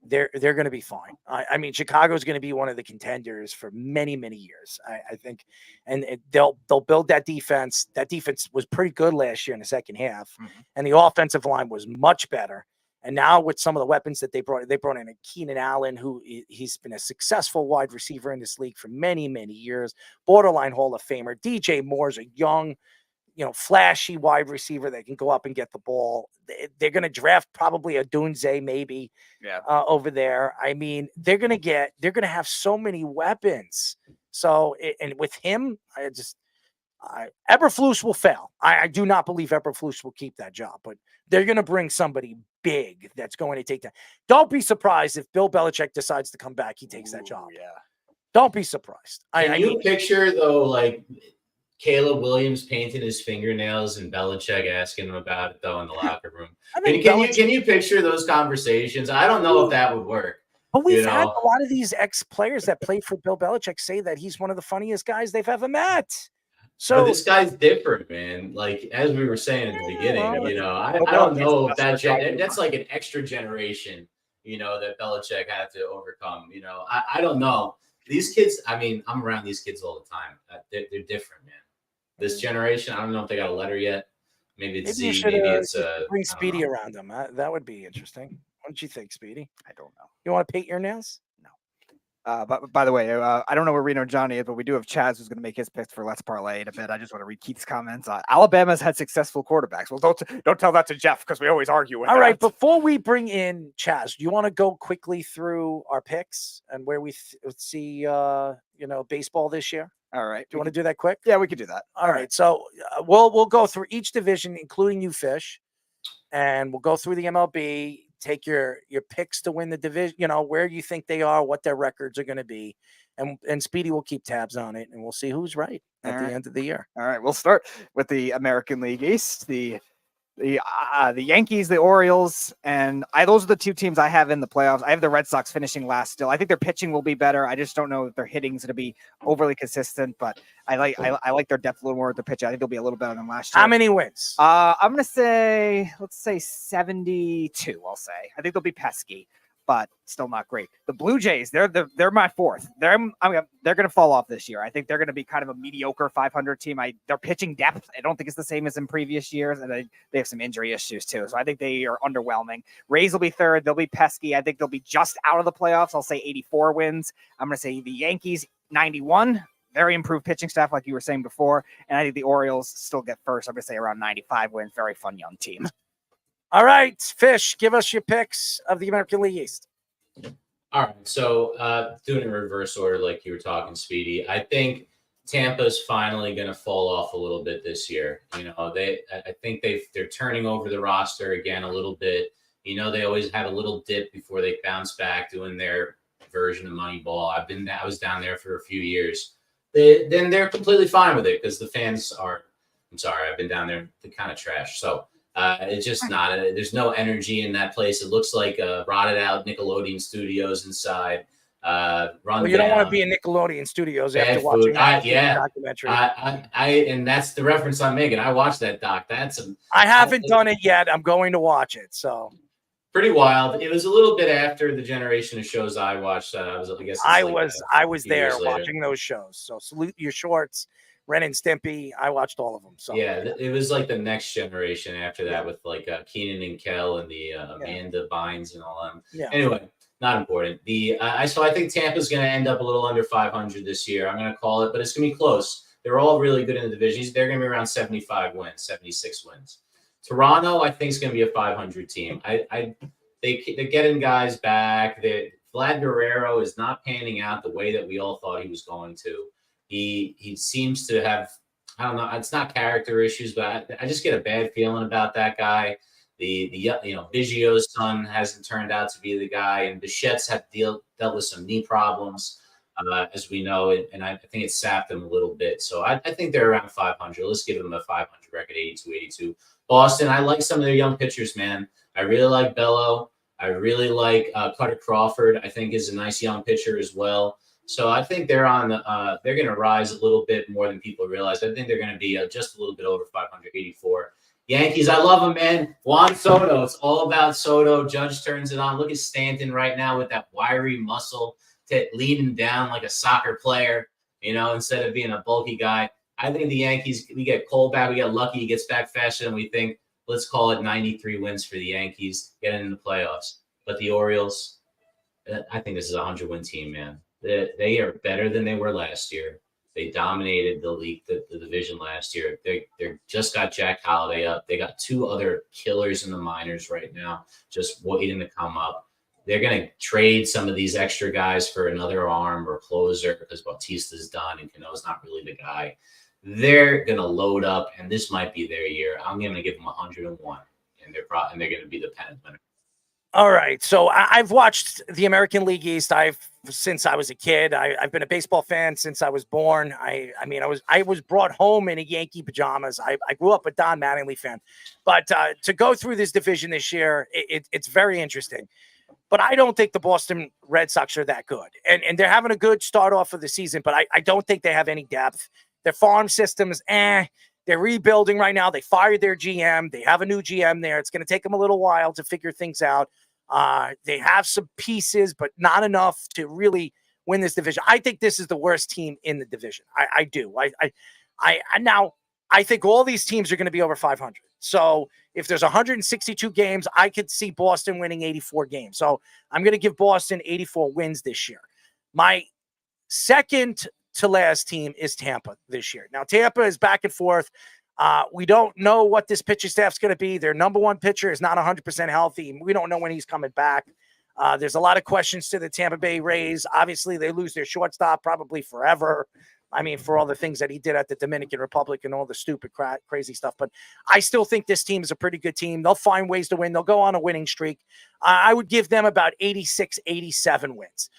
They're going to be fine. I mean, Chicago's going to be one of the contenders for many, many years. I think, and they'll build that defense. That defense was pretty good last year in the second half, and the offensive line was much better. And now with some of the weapons that they brought in a Keenan Allen, who he's been a successful wide receiver in this league for many, many years, borderline Hall of Famer. DJ Moore's a young, flashy wide receiver that can go up and get the ball. They're going to draft probably a Dunze maybe over there. I mean, they're going to have so many weapons. So, and with him, Eberflus will fail. I do not believe Eberflus will keep that job, but they're going to bring somebody big that's going to take that. Don't be surprised if Bill Belichick decides to come back. He takes that job. Yeah. Don't be surprised. Can you picture though, Caleb Williams painting his fingernails and Belichick asking him about it though in the locker room? Can you picture those conversations? I don't know if that would work. But we've had a lot of these ex-players that played for Bill Belichick say that he's one of the funniest guys they've ever met. So this guy's different, man. As we were saying at the beginning, I don't know if that's like an extra generation, that Belichick had to overcome. I don't know. These kids, I mean, I'm around these kids all the time. They're different, man. This generation, I don't know if they got a letter yet. Maybe it's Z. Maybe it's bring Speedy around them. That would be interesting. What did you think, Speedy? I don't know. You want to paint your nails? No. But by the way, I don't know where Reno Johnny is, but we do have Chaz who's going to make his picks for Let's Parlay in a bit. I just want to read Keith's comments. Alabama's had successful quarterbacks. Well, don't tell that to Jeff because we always argue with All that. right, before we bring in Chaz, do you want to go quickly through our picks and where we see baseball this year? All right. Do you want to do that quick? Yeah, we could do that. All right. So we'll go through each division, including you, Fish, and we'll go through the MLB. Take your picks to win the division, where you think they are, what their records are going to be. And Speedy will keep tabs on it, and we'll see who's right at the end of the year. All right. We'll start with the American League East, the Yankees, the Orioles, and those are the two teams I have in the playoffs. I have the Red Sox finishing last still. I think their pitching will be better. I just don't know if their hitting is going to be overly consistent, but I like their depth a little more with the pitch. I think they'll be a little better than last year. How many wins? I'm going to say, let's say 72, I'll say. I think they'll be pesky, but still not great. The Blue Jays, they're my fourth. They're going to fall off this year. I think they're going to be kind of a mediocre 500 team. Their pitching depth, I don't think it's the same as in previous years, and they have some injury issues too. So I think they are underwhelming. Rays will be third. They'll be pesky. I think they'll be just out of the playoffs. I'll say 84 wins. I'm going to say the Yankees 91. Very improved pitching staff, like you were saying before. And I think the Orioles still get first. I'm going to say around 95 wins. Very fun young team. All right, Fish, give us your picks of the American League East. All right. So doing it in reverse order, like you were talking, Speedy, I think Tampa's finally going to fall off a little bit this year. I think they're turning over the roster again a little bit. They always have a little dip before they bounce back doing their version of Moneyball. I was down there for a few years. Then they're completely fine with it because the fans are. I'm sorry, I've been down there. They're kind of trash. So it's just not. There's no energy in that place. It looks like rotted out Nickelodeon studios inside. Well, you don't want to be in Nickelodeon studios after watching that documentary. And that's the reference I'm making. I watched that doc. I haven't done it yet. I'm going to watch it. So. Pretty wild. It was a little bit after the generation of shows I watched. I was there watching those shows. So Salute Your Shorts, Ren and Stimpy. I watched all of them. So yeah, it was like the next generation after that with like Keenan and Kel and the Amanda Bynes and all them. Yeah. Anyway, not important. I think Tampa's going to end up a little under 500 this year. I'm going to call it, but it's going to be close. They're all really good in the divisions. They're going to be around 75 wins, 76 wins. Toronto, I think, is going to be a 500 team. They're getting guys back. Vlad Guerrero is not panning out the way that we all thought he was going to. He seems to have, I don't know, it's not character issues, but I just get a bad feeling about that guy. Biggio's son hasn't turned out to be the guy, and Bichette's have dealt with some knee problems, as we know, and I think it sapped them a little bit. So I think they're around 500. Let's give them a 500 record, 82. Boston, I like some of their young pitchers, man. I really like Bello. I really like Cutter Crawford. I think is a nice young pitcher as well. So I think they're they're going to rise a little bit more than people realize. I think they're going to be just a little bit over 584. Yankees, I love them, man. Juan Soto, it's all about Soto. Judge turns it on. Look at Stanton right now with that wiry muscle leading down like a soccer player, instead of being a bulky guy. I think the Yankees, we get Cole back. We get lucky. He gets back faster than we think. Let's call it 93 wins for the Yankees, getting in the playoffs. But the Orioles, I think this is a 100-win team, man. They are better than they were last year. They dominated the league, the division last year. They just got Jack Holiday up. They got two other killers in the minors right now, just waiting to come up. They're going to trade some of these extra guys for another arm or closer because Bautista's done and Cano's not really the guy. They're going to load up, and this might be their year. I'm going to give them 101, and they're going to be the pennant winner. All right. So I've watched the American League East. Since I was a kid. I've been a baseball fan since I was born. I was brought home in a Yankee pajamas. I grew up a Don Mattingly fan. But to go through this division this year, it's very interesting. But I don't think the Boston Red Sox are that good. And they're having a good start off of the season, but I don't think they have any depth. Their farm systems, they're rebuilding right now. They fired their GM. They have a new GM there. It's going to take them a little while to figure things out. They have some pieces, but not enough to really win this division. I think this is the worst team in the division. I do. I think all these teams are going to be over 500. So if there's 162 games, I could see Boston winning 84 games. So I'm going to give Boston 84 wins this year. My second to last team is Tampa this year. Now, Tampa is back and forth. We don't know what this pitching staff's going to be. Their number one pitcher is not 100% healthy. We don't know when he's coming back. There's a lot of questions to the Tampa Bay Rays. Obviously, they lose their shortstop probably forever. I mean, for all the things that he did at the Dominican Republic and all the stupid, crazy stuff. But I still think this team is a pretty good team. They'll find ways to win. They'll go on a winning streak. I would give them about 86, 87 wins.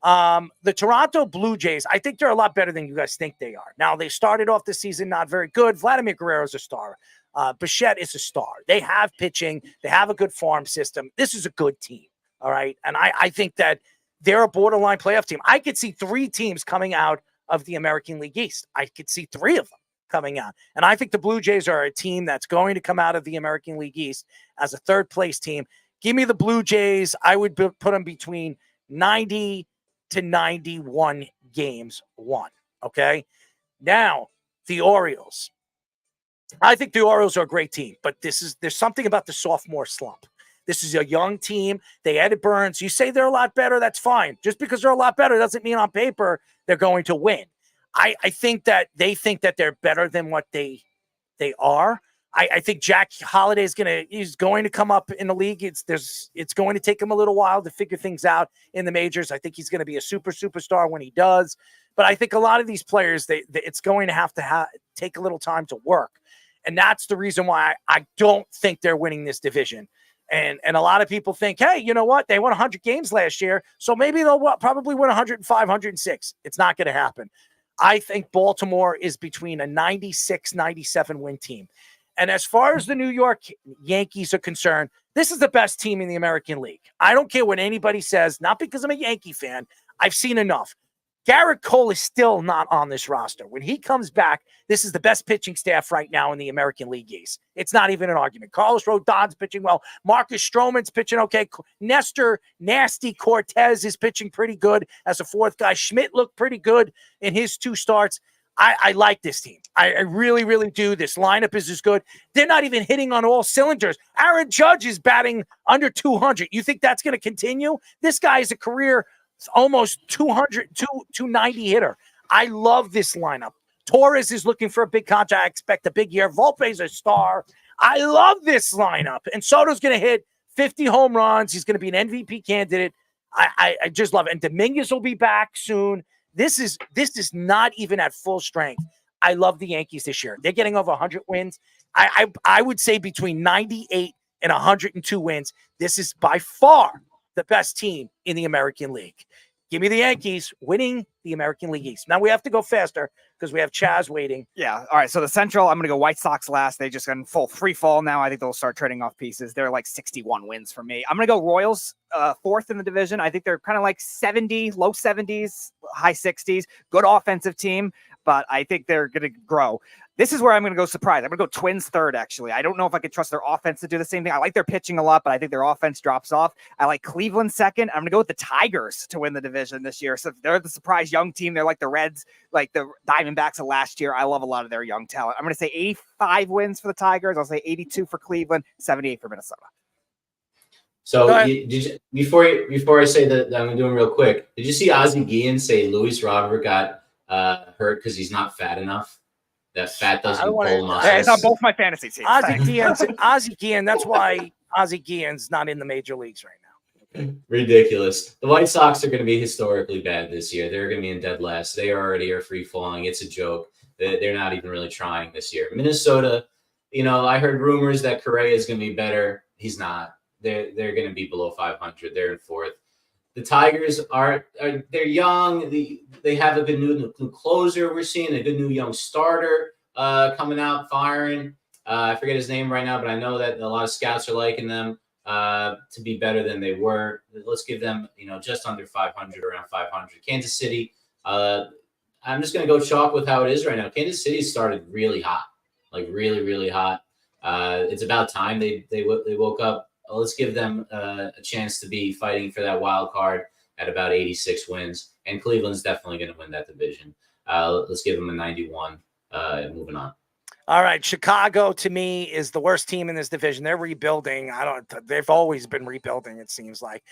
The Toronto Blue Jays, I think they're a lot better than you guys think they are. Now, they started off the season not very good. Vladimir Guerrero is a star. Bichette is a star. They have pitching. They have a good farm system. This is a good team, all right? And I think that they're a borderline playoff team. I could see 3 teams coming out of the American League East. I could see 3 of them coming out. And I think the Blue Jays are a team that's going to come out of the American League East as a third-place team. Give me the Blue Jays. I would put them between 90 to 91 games won. Okay. Now, the Orioles. I think the Orioles are a great team, but there's something about the sophomore slump. This is a young team. They added Burns. You say they're a lot better, that's fine. Just because they're a lot better doesn't mean on paper they're going to win. I think that they think that they're better than what they are. I think Jack Holiday is going to come up in the league. It's going to take him a little while to figure things out in the majors. I think he's going to be a superstar when he does. But I think a lot of these players, it's going to have to take a little time to work. And that's the reason why I don't think they're winning this division. And a lot of people think, hey, you know what? They won 100 games last year, so maybe they'll probably win 105, 106. It's not going to happen. I think Baltimore is between a 96, 97 win team. And as far as the New York Yankees are concerned, this is the best team in the American League. I don't care what anybody says, not because I'm a Yankee fan. I've seen enough. Garrett Cole is still not on this roster. When he comes back, this is the best pitching staff right now in the American League East. It's not even an argument. Carlos Rodon's pitching well. Marcus Stroman's pitching okay. Nestor Nasty Cortez is pitching pretty good as a fourth guy. Schmidt looked pretty good in his 2 starts. I like this team. I really, really do. This lineup is as good. They're not even hitting on all cylinders. Aaron Judge is batting under 200. You think that's going to continue? This guy is a career almost 290 hitter. I love this lineup. Torres is looking for a big contract. I expect a big year. Volpe's a star. I love this lineup. And Soto's going to hit 50 home runs. He's going to be an MVP candidate. I just love it. And Dominguez will be back soon. This is not even at full strength. I love the Yankees this year. They're getting over 100 wins. I would say between 98 and 102 wins. This is by far the best team in the American League. Give me the Yankees winning the American League East. Now we have to go faster because we have Chaz waiting. Yeah. All right. So the Central, I'm going to go White Sox last. They just got in full free fall now. I think they'll start trading off pieces. They're like 61 wins for me. I'm going to go Royals, 4th in the division. I think they're kind of like 70, low 70s, high 60s. Good offensive team, but I think they're going to grow. This is where I'm going to go surprise. I'm going to go Twins 3rd, actually. I don't know if I could trust their offense to do the same thing. I like their pitching a lot, but I think their offense drops off. I like Cleveland 2nd. I'm going to go with the Tigers to win the division this year. So they're the surprise young team. They're like the Reds, like the Diamondbacks of last year. I love a lot of their young talent. I'm going to say 85 wins for the Tigers. I'll say 82 for Cleveland, 78 for Minnesota. So before I say that I'm doing real quick, did you see Ozzie Guillen say Luis Robert got hurt because he's not fat enough? That fat doesn't pull muscles. It's on both my fantasy teams. Ozzie Guillen. That's why Ozzie Guillen's not in the major leagues right now. Okay. Ridiculous. The White Sox are going to be historically bad this year. They're going to be in dead last. They already are free falling. It's a joke. They're not even really trying this year. Minnesota, I heard rumors that Correa is going to be better. He's not. They're going to be below 500. They're in 4th. The Tigers they're young. They have a good new closer. We're seeing a good new young starter coming out, firing. I forget his name right now, but I know that a lot of scouts are liking them to be better than they were. Let's give them, just under 500, around 500. Kansas City, I'm just going to go chalk with how it is right now. Kansas City started really hot, like really, really hot. It's about time they woke up. Let's give them a chance to be fighting for that wild card at about 86 wins. And Cleveland's definitely going to win that division. Let's give them a 91 and moving on. All right, Chicago to me is the worst team in this division. They're rebuilding. They've always been rebuilding, it seems like.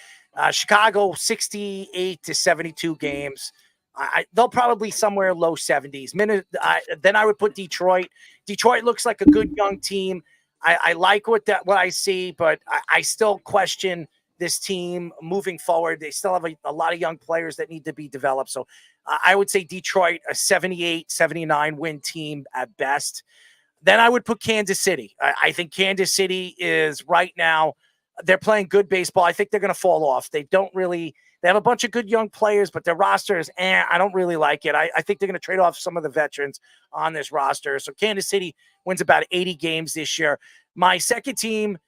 Chicago 68 to 72 games. They'll probably somewhere low 70s. Then I would put Detroit. Detroit looks like a good young team. I like what I see, but I still question this team moving forward. They still have a lot of young players that need to be developed. So I would say Detroit, a 78, 79 win team at best. Then I would put Kansas City. I think Kansas City is right now, they're playing good baseball. I think they're going to fall off. They have a bunch of good young players, but their roster is, I don't really like it. I think they're going to trade off some of the veterans on this roster. So Kansas City wins about 80 games this year. My second team,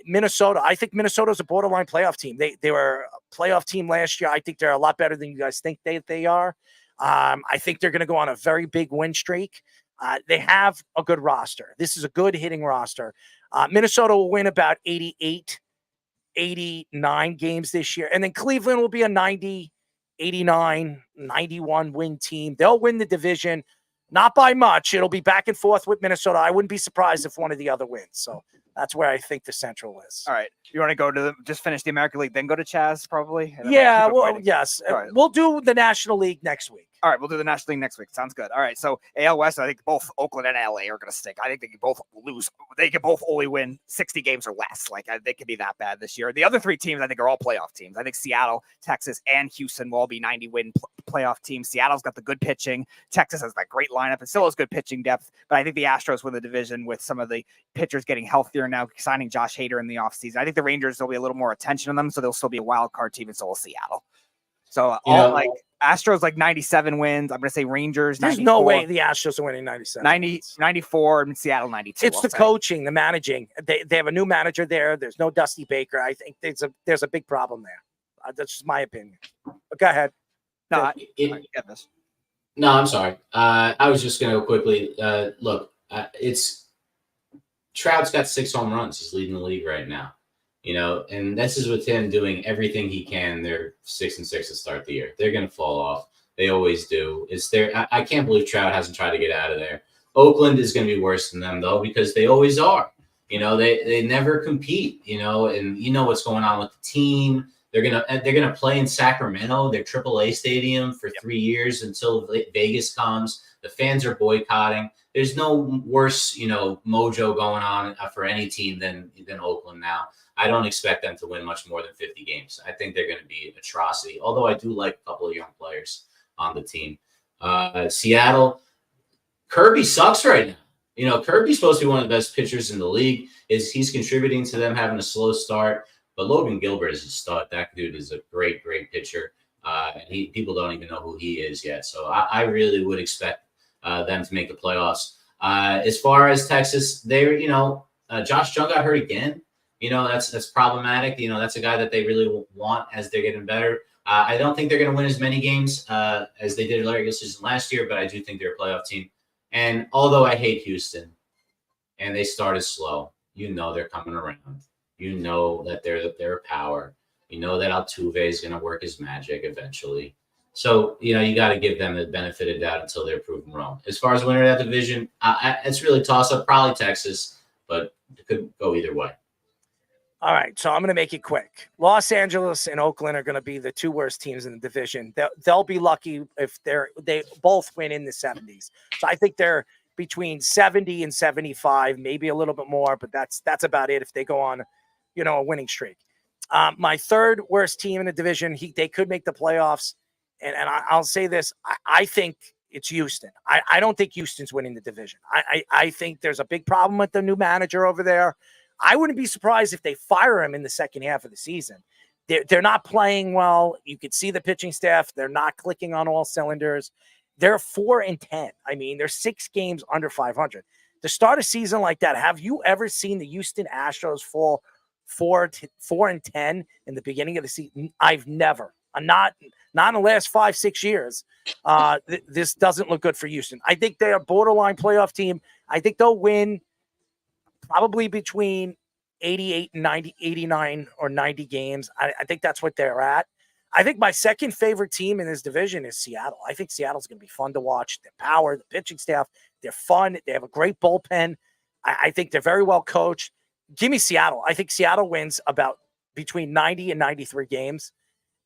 Minnesota. I think Minnesota's a borderline playoff team. They were a playoff team last year. I think they're a lot better than you guys think they are. I think they're going to go on a very big win streak. They have a good roster. This is a good hitting roster. Minnesota will win about 88, 89 games this year. And then Cleveland will be a 90, 89, 91 win team. They'll win the division, not by much. It'll be back and forth with Minnesota. I wouldn't be surprised if one of the other wins. So that's where I think the Central is. All right. You want to go to just finish the American League, then go to Chaz probably? Yeah, well, yes. Right. We'll do the National League next week. All right, we'll do the National League next week. Sounds good. All right, so AL West, I think both Oakland and LA are going to stink. I think they can both lose. They can both only win 60 games or less. They could be that bad this year. The other three teams, I think, are all playoff teams. I think Seattle, Texas, and Houston will all be 90-win playoff teams. Seattle's got the good pitching. Texas has that great lineup and still has good pitching depth. But I think the Astros win the division with some of the pitchers getting healthier now, signing Josh Hader in the offseason. I think the Rangers, there'll be a little more attention on them, so they'll still be a wild card team, and so will Seattle. So Astros 97 wins. I'm going to say Rangers. There's 94. no way the Astros are winning 97. 94 and Seattle 92. It's the coaching, the managing. They have a new manager there. There's no Dusty Baker. I think there's a big problem there. That's just my opinion. But go ahead. No, I'm sorry. I was just going to quickly look. Trout's got 6 home runs. He's leading the league right now. And this is with him doing everything he can. They're 6-6 to start the year. They're going to fall off. They always do. I can't believe Trout hasn't tried to get out of there. Oakland is going to be worse than them, though, because they always are. They never compete, and you know what's going on with the team. They're gonna play in Sacramento, their AAA stadium, for 3 years until Vegas comes. The fans are boycotting. There's no worse, mojo going on for any team than Oakland now. I don't expect them to win much more than 50 games. I think they're going to be an atrocity, although I do like a couple of young players on the team. Seattle, Kirby sucks right now. Kirby's supposed to be one of the best pitchers in the league. He's contributing to them having a slow start, but Logan Gilbert is a stud. That dude is a great, great pitcher. And people don't even know who he is yet. So I really would expect them to make the playoffs. As far as Texas, Josh Jung got hurt again. That's problematic. That's a guy that they really want as they're getting better. I don't think they're going to win as many games as they did regular season last year, but I do think they're a playoff team. And although I hate Houston and they started slow, they're coming around. That they're a power. That Altuve is going to work his magic eventually. So, you got to give them the benefit of doubt until they're proven wrong. As far as winner of that division, it's really toss-up. Probably Texas, but it could go either way. All right, so I'm going to make it quick. Los Angeles and Oakland are going to be the two worst teams in the division. They'll be lucky if they both win in the 70s. So I think they're between 70 and 75, maybe a little bit more, but that's about it if they go on, a winning streak. My third worst team in the division, they could make the playoffs, and I'll say this, I think it's Houston. I don't think Houston's winning the division. I think there's a big problem with the new manager over there. I wouldn't be surprised if they fire him in the second half of the season. They're not playing well. You could see the pitching staff. They're not clicking on all cylinders. They're 4-10. I mean, they're 6 games under 500. To start a season like that, have you ever seen the Houston Astros fall 4-10 in the beginning of the season? I've never. Not in the last 5-6 years. This doesn't look good for Houston. I think they're a borderline playoff team. I think they'll win probably between 88 and 90, 89 or 90 games. I think that's what they're at. I think my second favorite team in this division is Seattle. I think Seattle's going to be fun to watch. Their power, the pitching staff, they're fun. They have a great bullpen. I think they're very well coached. Give me Seattle. I think Seattle wins about between 90 and 93 games.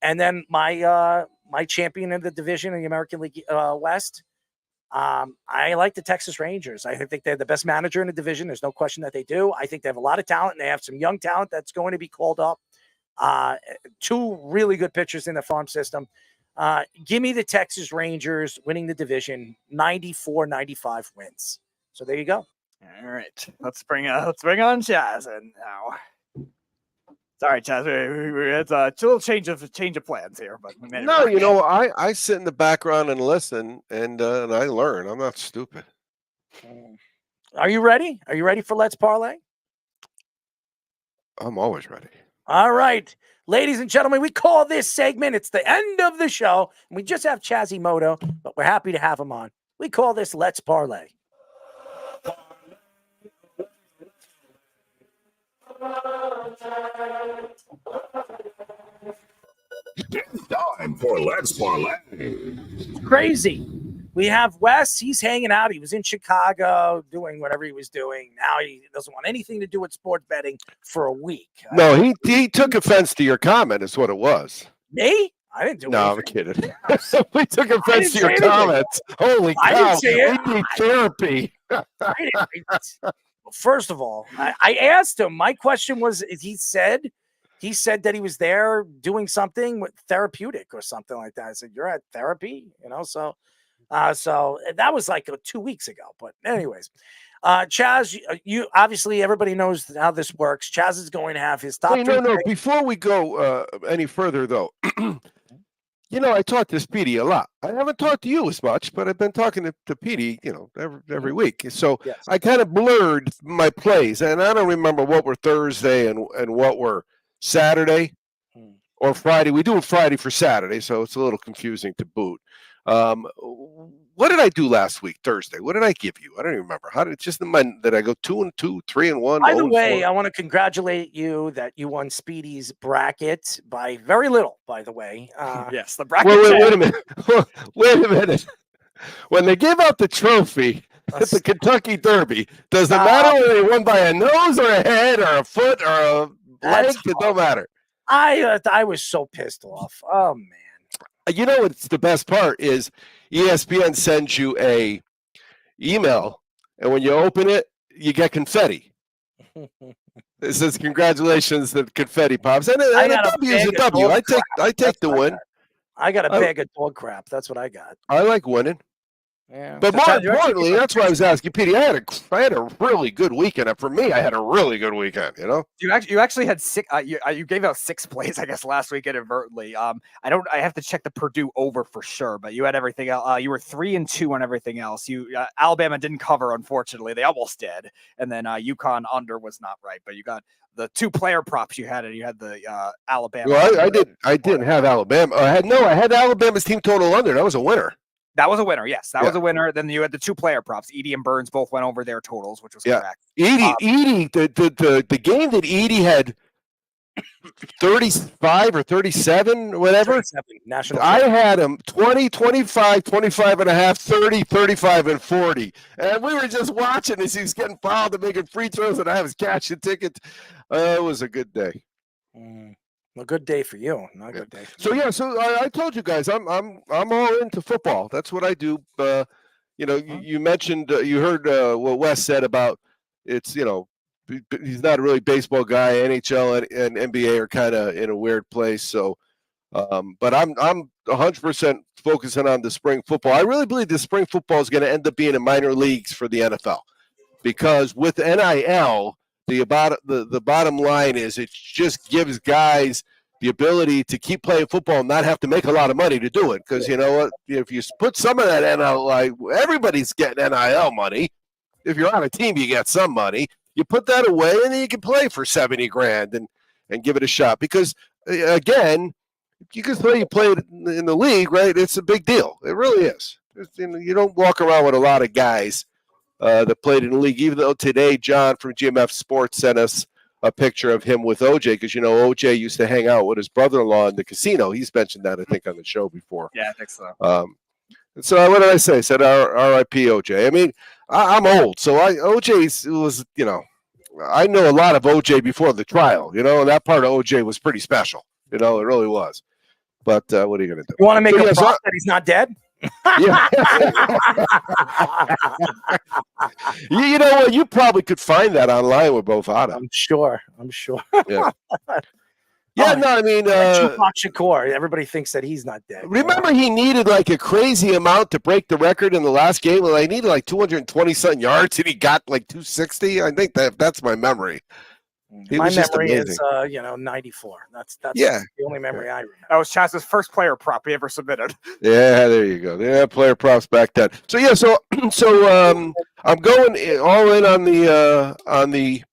And then my champion in the division in the American League West, I like the Texas Rangers. I think they're the best manager in the division. There's no question that they do. I think they have a lot of talent, and they have some young talent that's going to be called up. Two really good pitchers in the farm system. Give me the Texas Rangers winning the division, 94-95 wins. So there you go. All right, let's bring on Chaz in now. Sorry, Chaz, it's a little change of plans here, but we made it No, work. you know, I sit in the background and listen, and I learn. I'm not stupid. Are you ready? Are you ready for Let's Parlay? I'm always ready. All right, ladies and gentlemen, we call this segment, it's the end of the show. And we just have Chazzy Moto, but we're happy to have him on. We call this Let's Parlay. It's time for Let's Parlay. Crazy. We have Wes. He's hanging out. He was in Chicago doing whatever he was doing. Now he doesn't want anything to do with sports betting for a week. No, he took offense to your comment, is what it was. Me? I didn't do No, I'm anything. kidding. We took offense to your say anything. comments. Holy I cow. didn't say it. We need therapy. First of all, I asked him. My question was, he said that he was there doing something with therapeutic or something like that. I said, you're at therapy, so that was like 2 weeks ago. But anyways, Chaz, you obviously everybody knows how this works. Chaz is going to have his top. Hey, no. Before we go any further, though, I talk to Speedy a lot. I haven't talked to you as much, but I've been talking to Petey, every week. So yes. I kind of blurred my plays, and I don't remember what were Thursday and what were Saturday or Friday. We do it Friday for Saturday, so it's a little confusing to boot. What did I do last week, Thursday? What did I give you? I don't even remember. Did I go 2-2, 3-1? By the way, 0-4? I want to congratulate you that you won Speedy's bracket by very little, by the way. Yes, the bracket. Wait a minute. Wait a minute. When they gave out the trophy at the Kentucky Derby, does it matter whether they won by a nose or a head or a foot or a leg? It don't matter. I was so pissed off. Oh, man. You know what's the best part is ESPN sends you a email, and when you open it, you get confetti. It says congratulations, the confetti pops, and a W is a W. I take the win. I got a bag of dog crap. That's what I got. I like winning. Yeah. But more importantly, that's why I was asking Petey. I had a really good weekend. And for me, I had a really good weekend. You actually had six. You gave out 6 plays, I guess, last week inadvertently. I have to check the Purdue over for sure, but you had everything else. You were 3-2 on everything else. Alabama didn't cover, unfortunately. They almost did, and then UConn under was not right, but you got the 2 player props you had, and you had the Alabama. Well, I didn't have Alabama. I had Alabama's team total under. That was a winner. That was a winner, yes. That was a winner. Then you had the 2 player props. Edey and Burns both went over their totals, which was correct. Edey, the game that Edey had 35 or 37, whatever. 37, national. I had him 20, 25, 25 and a half, 30, 35, and 40. And we were just watching as he was getting fouled and making free throws, and I was cashing tickets. It was a good day. A good day for you. Not a good day. So I told you guys I'm all into football. That's what I do. You mentioned you heard what Wes said about it's he's not a really baseball guy. NHL and NBA are kind of in a weird place. So, but I'm 100% focusing on the spring football. I really believe the spring football is going to end up being in minor leagues for the NFL because with NIL. The bottom line is it just gives guys the ability to keep playing football and not have to make a lot of money to do it. Because you know what? If you put some of that NIL, everybody's getting NIL money. If you're on a team, you get some money. You put that away, and then you can play for $70,000 and give it a shot. Because again, you can play it in the league, right? It's a big deal. It really is. You don't walk around with a lot of guys that played in the league, even though today John from GMF Sports sent us a picture of him with OJ because, OJ used to hang out with his brother-in-law in the casino. He's mentioned that, I think, on the show before. Yeah, I think so. So what did I say? I said R.I.P. OJ. I mean, I'm old, so OJ was, I know a lot of OJ before the trial, and that part of OJ was pretty special. It really was. But what are you going to do? You want to make a prop that he's not dead? Yeah. You know what? You probably could find that online with both Otto. I'm sure. Yeah. Yeah, no, I mean, Tupac Shakur. Everybody thinks that he's not dead. Remember, he needed like a crazy amount to break the record in the last game. Like, he needed like 220-something yards, and he got like 260. I think that's my memory. My memory is, 94. That's the only memory I remember. That was Chaz's first player prop he ever submitted. Yeah, there you go. They had player props back then. So yeah, so I'm going all in on the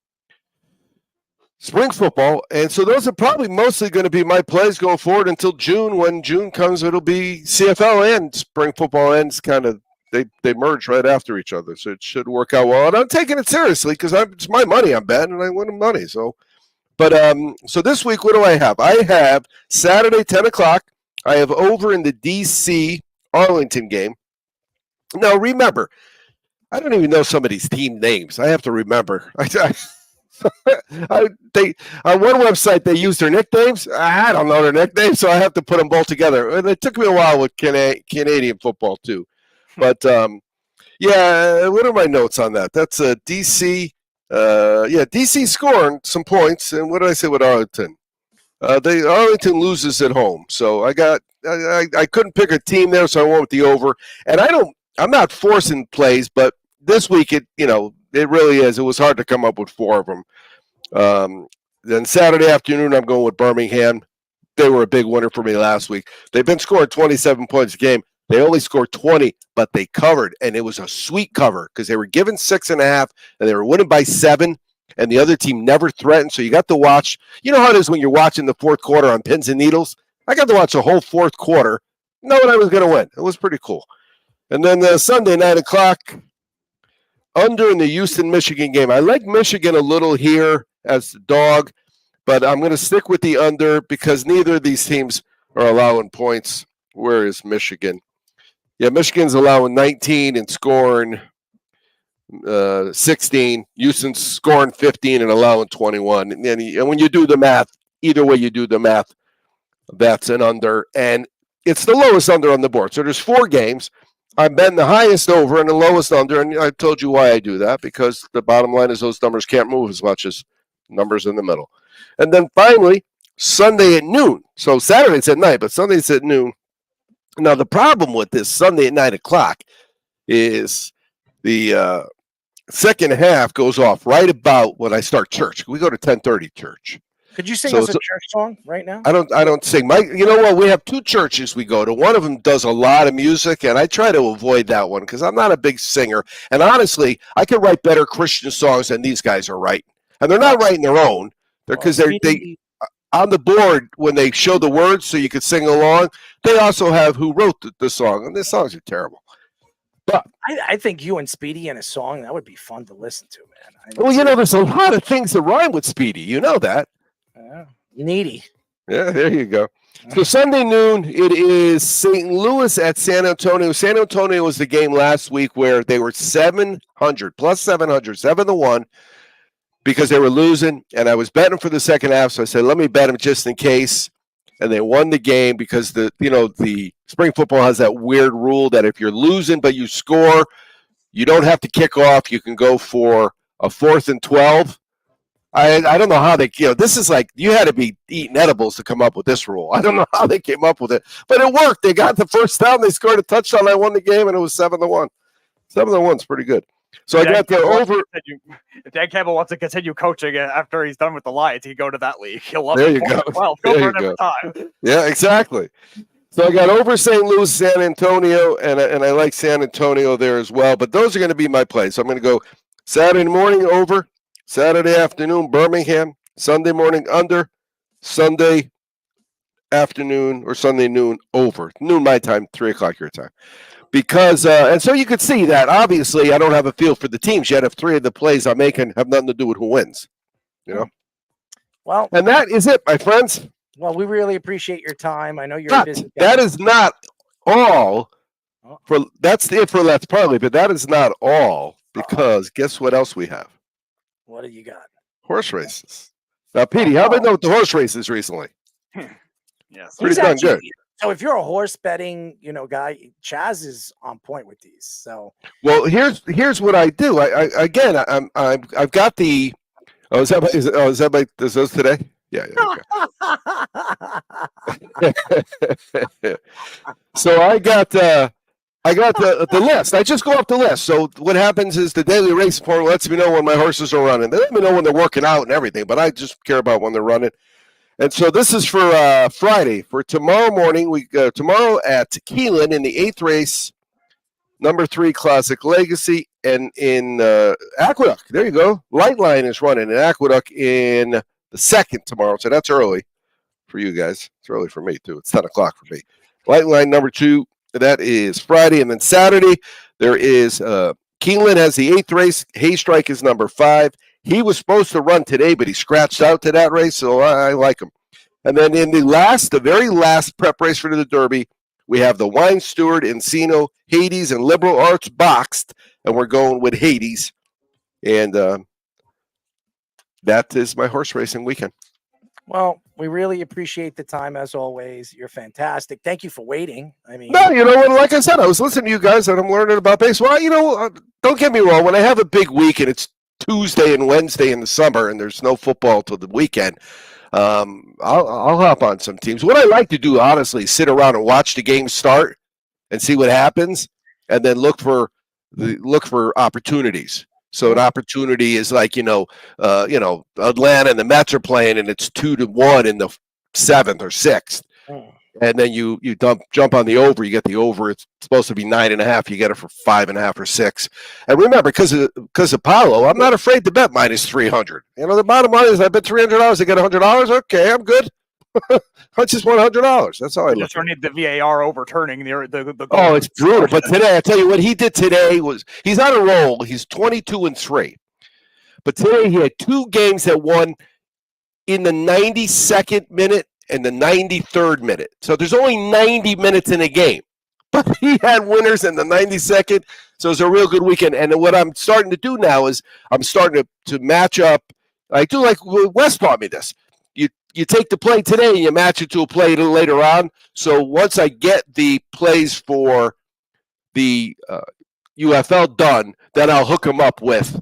spring football, and so those are probably mostly going to be my plays going forward until June. When June comes, it'll be CFL and spring football ends kind of. They merge right after each other, so it should work out well. And I'm taking it seriously because it's my money I'm betting, and I win money. So, but so this week, what do I have? I have Saturday 10 o'clock. I have over in the DC Arlington game. Now remember, I don't even know some of these team names. I have to remember. On one website they use their nicknames. I don't know their nicknames, so I have to put them both together. And it took me a while with Canadian football too. But yeah, what are my notes on that? That's a DC. DC scoring some points. And what did I say with Arlington? Arlington loses at home, so I couldn't pick a team there, so I went with the over. And I'm not forcing plays, but this week it really is. It was hard to come up with four of them. Then Saturday afternoon, I'm going with Birmingham. They were a big winner for me last week. They've been scoring 27 points a game. They only scored 20, but they covered, and it was a sweet cover because they were given 6.5, and they were winning by 7, and the other team never threatened. So you got to watch. You know how it is when you're watching the fourth quarter on pins and needles? I got to watch the whole fourth quarter, knowing I was going to win. It was pretty cool. And then Sunday, 9 o'clock, under in the Houston-Michigan game. I like Michigan a little here as the dog, but I'm going to stick with the under because neither of these teams are allowing points. Where is Michigan? Yeah, Michigan's allowing 19 and scoring 16. Houston's scoring 15 and allowing 21. And when you do the math, either way you do the math, that's an under. And it's the lowest under on the board. So there's 4 games. I'm betting the highest over and the lowest under. And I told you why I do that, because the bottom line is those numbers can't move as much as numbers in the middle. And then finally, Sunday at noon. So Saturday's at night, but Sunday's at noon. Now, the problem with this Sunday at 9 o'clock is the second half goes off right about when I start church. We go to 10:30 church. Could you sing us a church song right now? I don't sing. You know what? We have 2 churches we go to. One of them does a lot of music, and I try to avoid that one because I'm not a big singer. And honestly, I can write better Christian songs than these guys are writing. And they're not writing their own. Because they on the board when they show the words so you could sing along, they also have who wrote the song, and the songs are terrible. But I think you and Speedy in a song, that would be fun to listen to, man. Well, there's a lot of things that rhyme with Speedy. You know that. Needy. Yeah, there you go. So Sunday noon, it is St. Louis at San Antonio. San Antonio was the game last week where they were 700, plus 700, 7-1. Because they were losing, and I was betting for the second half, so I said, let me bet them just in case. And they won the game because the spring football has that weird rule that if you're losing but you score, you don't have to kick off. You can go for a 4th and 12. I don't know how they, this is like you had to be eating edibles to come up with this rule. I don't know how they came up with it, but it worked. They got the first down, they scored a touchdown, I won the game, and it was 7-1. 7-1's pretty good. So I got the over. If Dan Campbell wants to continue coaching after he's done with the Lions, he go to that league. He'll love there it. You go. Well, go for it every time. Yeah, exactly. So I got over St. Louis, San Antonio, and I like San Antonio there as well. But those are going to be my plays. So I'm going to go Saturday morning over, Saturday afternoon Birmingham, Sunday morning under, Sunday afternoon or Sunday noon over. Noon my time, 3 o'clock your time. Because, and so you could see that, obviously, I don't have a feel for the teams yet if 3 of the plays I'm making have nothing to do with who wins, Well, And that is it, my friends. well, we really appreciate your time. I know you're a busy guy. That is not all. That's it for Let's Parlay, but that is not all, because guess what else we have? What do you got? Horse races. Now, Petey, how about with the horse races recently? Yes. Pretty darn good. So if you're a horse betting, guy, Chaz is on point with these. So well, here's what I do. I've got the. Oh, is those today? Yeah. Okay. So I got the list. I just go up the list. So what happens is the daily race report lets me know when my horses are running. They let me know when they're working out and everything, but I just care about when they're running. And so this is for Friday. For tomorrow morning, we go tomorrow at Keelan in the 8th race, number 3 Classic Legacy, and in Aqueduct. There you go. Lightline is running in Aqueduct in the 2nd tomorrow, so that's early for you guys. It's early for me too. It's 10 o'clock for me. Lightline number 2. That is Friday, and then Saturday there is Keelan has the 8th race. Haystrike is number 5. He was supposed to run today, but he scratched out to that race, so I like him. And then in the very last prep race for the Derby, we have the Wine Steward, Encino, Hades, and Liberal Arts boxed, and we're going with Hades. And that is my horse racing weekend. well, we really appreciate the time as always. You're fantastic. Thank you for waiting. I mean, No, you know what? Like I said, I was listening to you guys, and I'm learning about baseball. Don't get me wrong. When I have a big week and it's Tuesday and Wednesday in the summer, and there's no football till the weekend, I'll hop on some teams. What I like to do, honestly, is sit around and watch the game start and see what happens, and then look for opportunities. So an opportunity is like Atlanta and the Mets are playing, and it's 2-1 in the 7th or 6th. And then you jump on the over. You get the over. It's supposed to be 9.5. You get it for 5.5 or 6. And remember, because of Paulo, I'm not afraid to bet minus 300. The bottom line is I bet $300. I get $100. Okay, I'm good. I just want $100. That's all I look. Just need the VAR overturning the goal. Oh, it's brutal. But today, I tell you what he did today was he's on a roll. He's 22-3. But today he had 2 games that won in the 92nd minute and the 93rd minute. So there's only 90 minutes in a game. But he had winners in the 92nd. So it's a real good weekend. And what I'm starting to do now is I'm starting to match up. I do like Wes taught me this. You take the play today and you match it to a play later on. So once I get the plays for the UFL done, then I'll hook them up with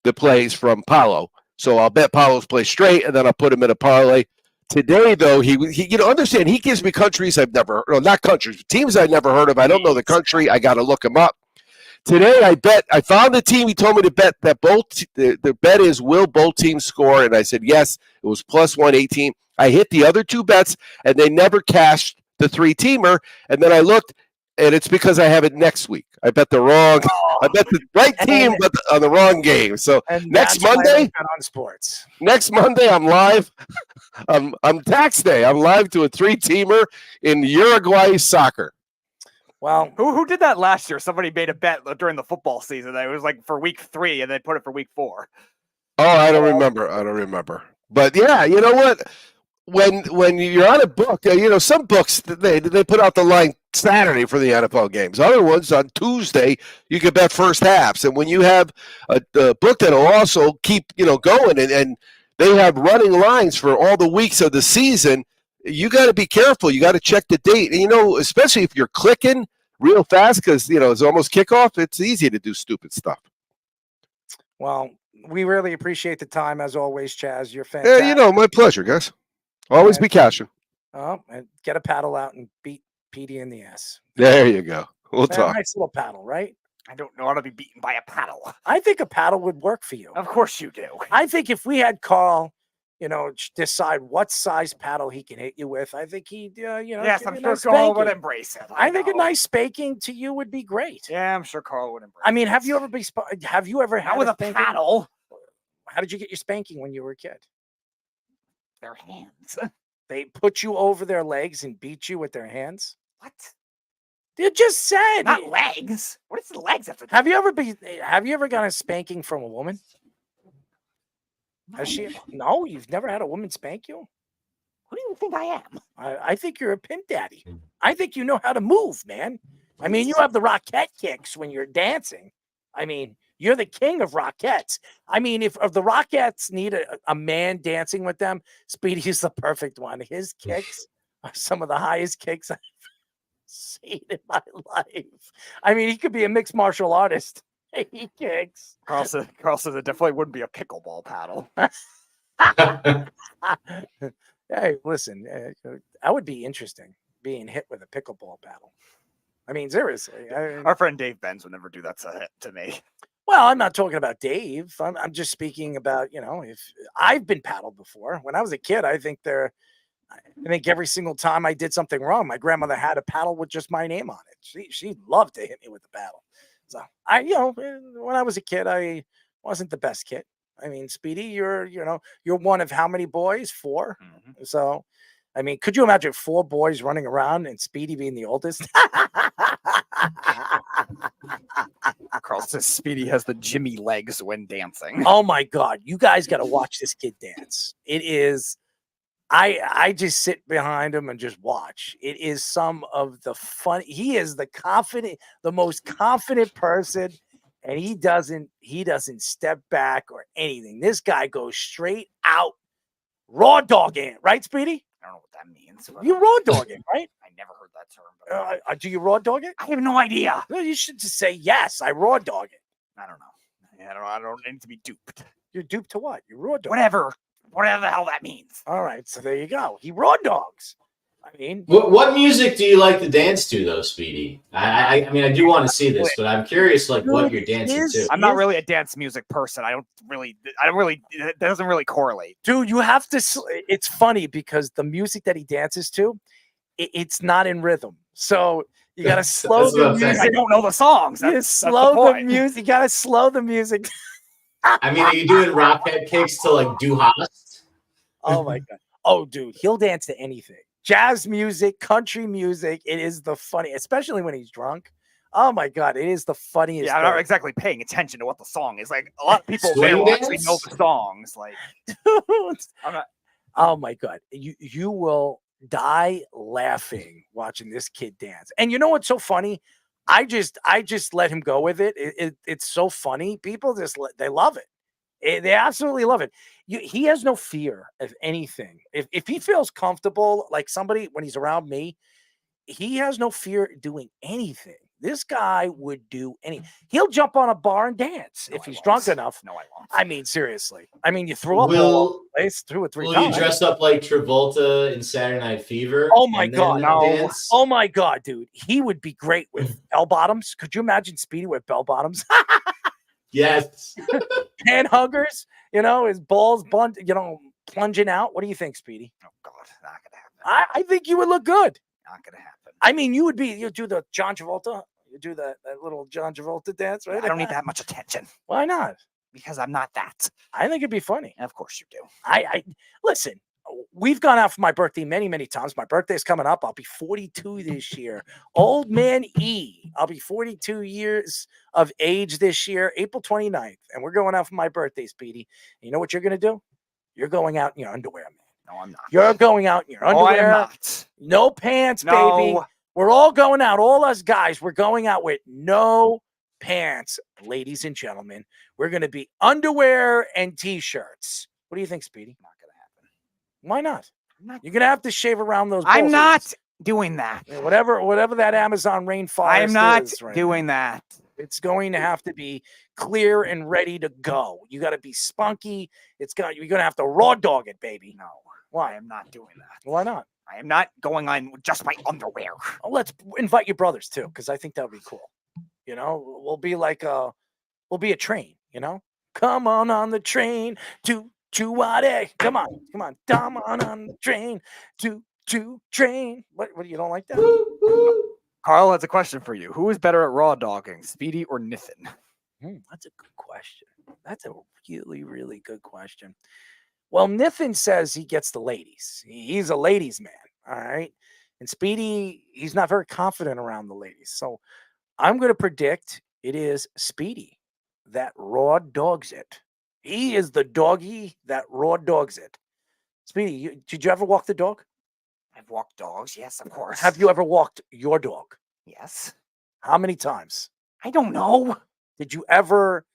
the plays from Paulo. So I'll bet Paulo's play straight, and then I'll put him in a parlay. Today, though, he understand, he gives me countries I've never heard of. Not countries, teams I've never heard of. I don't know the country. I got to look them up. Today, I found the team. He told me to bet that the bet is will both teams score, and I said yes. It was plus 118. I hit the other 2 bets, and they never cashed the 3-teamer. And then I looked, and it's because I have it next week. I bet the right team, but on the wrong game. So next Monday, on sports. Next Monday, I'm live. I'm tax day. I'm live to a 3-teamer in Uruguay soccer. Well, who did that last year? Somebody made a bet during the football season. It was like for week 3, and they put it for week 4. Oh, I don't remember. But yeah, you know what? When you're on a book, some books they put out the line Saturday for the NFL games. Other ones on Tuesday you can bet first halves. And when you have a book that'll also keep going and they have running lines for all the weeks of the season, you got to be careful. You got to check the date. And especially if you're clicking real fast because it's almost kickoff. It's easy to do stupid stuff. Well, we really appreciate the time as always, Chaz. You're fantastic. Yeah, my pleasure, guys. Always be cashing. Oh, and get a paddle out and beat Petey in the ass. There you go. We'll talk. Nice little paddle, right? I don't know how to be beaten by a paddle. I think a paddle would work for you. Of course you do. I think if we had Carl, decide what size paddle he can hit you with, I think he'd, yes, I'm sure Carl would embrace it. I think a nice spanking to you would be great. Yeah, I'm sure Carl would embrace it. I mean, have you ever had with a paddle? How did you get your spanking when you were a kid? Their hands. They put you over their legs and beat you with their hands? What? You just said not legs. What is the legs have to do? Have you ever gotten a spanking from a woman? Has she? No, you've never had a woman spank you? Who do you think I am? I think you're a pimp daddy. I think you know how to move, man. I mean, you have the rocket kicks when you're dancing. I mean, you're the king of Rockettes. I mean, if the Rockettes need a man dancing with them, Speedy is the perfect one. His kicks are some of the highest kicks I've seen in my life. I mean, he could be a mixed martial artist. He kicks. Carl says it definitely wouldn't be a pickleball paddle. Hey, listen, that would be interesting, being hit with a pickleball paddle. I mean, seriously. Our friend Dave Benz would never do that to me. Well, I'm not talking about Dave. I'm just speaking about, if I've been paddled before. When I was a kid, I think every single time I did something wrong, my grandmother had a paddle with just my name on it. She loved to hit me with the paddle. So when I was a kid, I wasn't the best kid. I mean, Speedy, you're one of how many boys? 4. Mm-hmm. So, I mean, could you imagine 4 boys running around and Speedy being the oldest? Carl says Speedy has the Jimmy legs when dancing. Oh my God. You guys got to watch this kid dance. It is, I just sit behind him and just watch. It is some of the fun. He is the most confident person, and he doesn't step back or anything. This guy goes straight out, raw dogging, right, Speedy? I don't know what that means. You raw dogging, right? I never heard that term. Do you raw dog it? I have no idea. Well, you should just say yes. I raw dog it. I don't know. I don't need to be duped. You're duped to what? You raw dog. Whatever the hell that means. All right, so there you go. He raw dogs. I mean, what music do you like to dance to, though, Speedy? I mean, I do want to see this, but I'm curious, what you're dancing to. I'm not really a dance music person. That doesn't really correlate. Dude, you have to. It's funny because the music that he dances to, it's not in rhythm. So you got to slow the music. I don't know the songs. You slow the music. You got to slow the music. I mean, are you doing rockhead kicks to do Haas? Oh my God. Oh, dude, he'll dance to anything. Jazz music, country music. It is the funny, especially when he's drunk. Oh my God, it is the funniest. Yeah, I'm not exactly paying attention to what the song is. Like a lot of people will actually know the songs. Like, dude, oh my God, you will die laughing watching this kid dance. And you know what's so funny? I just let him go with it. It's so funny. People they love it. They absolutely love it. He has no fear of anything. If he feels comfortable, like somebody when he's around me, he has no fear doing anything. This guy would do anything. He'll jump on a bar and dance if he's drunk enough. No, I won't. I mean, seriously. I mean, you threw up all over the place 2 or 3 times. Will you dress up like Travolta in Saturday Night Fever? Oh my God, no! Dance? Oh my God, dude, he would be great with bell bottoms. Could you imagine Speedy with bell bottoms? Yes. Pan huggers, his balls plunging out. What do you think, Speedy? Oh God, not gonna happen. I think you would look good. Not gonna happen. I mean, you do the John Travolta. You do that little John Travolta dance, right? I don't need that much attention. Why not? Because I'm not that. I think it'd be funny. Of course you do. I listen. We've gone out for my birthday many, many times. My birthday's coming up. I'll be 42 this year. Old man E. I'll be 42 years of age this year, April 29th. And we're going out for my birthday, Speedy. And you know what you're going to do? You're going out in your underwear, man. No, I'm not. You're going out in your underwear. No, I'm not. No pants, baby. We're all going out. All us guys, we're going out with no pants, ladies and gentlemen. We're going to be underwear and T-shirts. What do you think, Speedy? Not going to happen. Why not? You're going to have to shave around those. I'm not doing that. Whatever that Amazon rainforest I'm not right doing now. that. It's going to have to be clear and ready to go. You got to be spunky. You're going to have to raw dog it, baby. No. Why? I am not doing that. Why not? I am not going on with just my underwear. Oh, let's invite your brothers too, because I think that would be cool. We'll be a train. Come on the train to Wade. Come on, come on the train to train. What? You don't like that? Carl has a question for you. Who is better at raw dogging, Speedy or Nithin? That's a good question. That's a really, really good question. Well, Nithin says he gets the ladies. He's a ladies' man, all right? And Speedy, he's not very confident around the ladies. So I'm going to predict it is Speedy that raw dogs it. He is the doggy that raw dogs it. Speedy, did you ever walk the dog? I've walked dogs. Yes, of course. Have you ever walked your dog? Yes. How many times? I don't know. Did you ever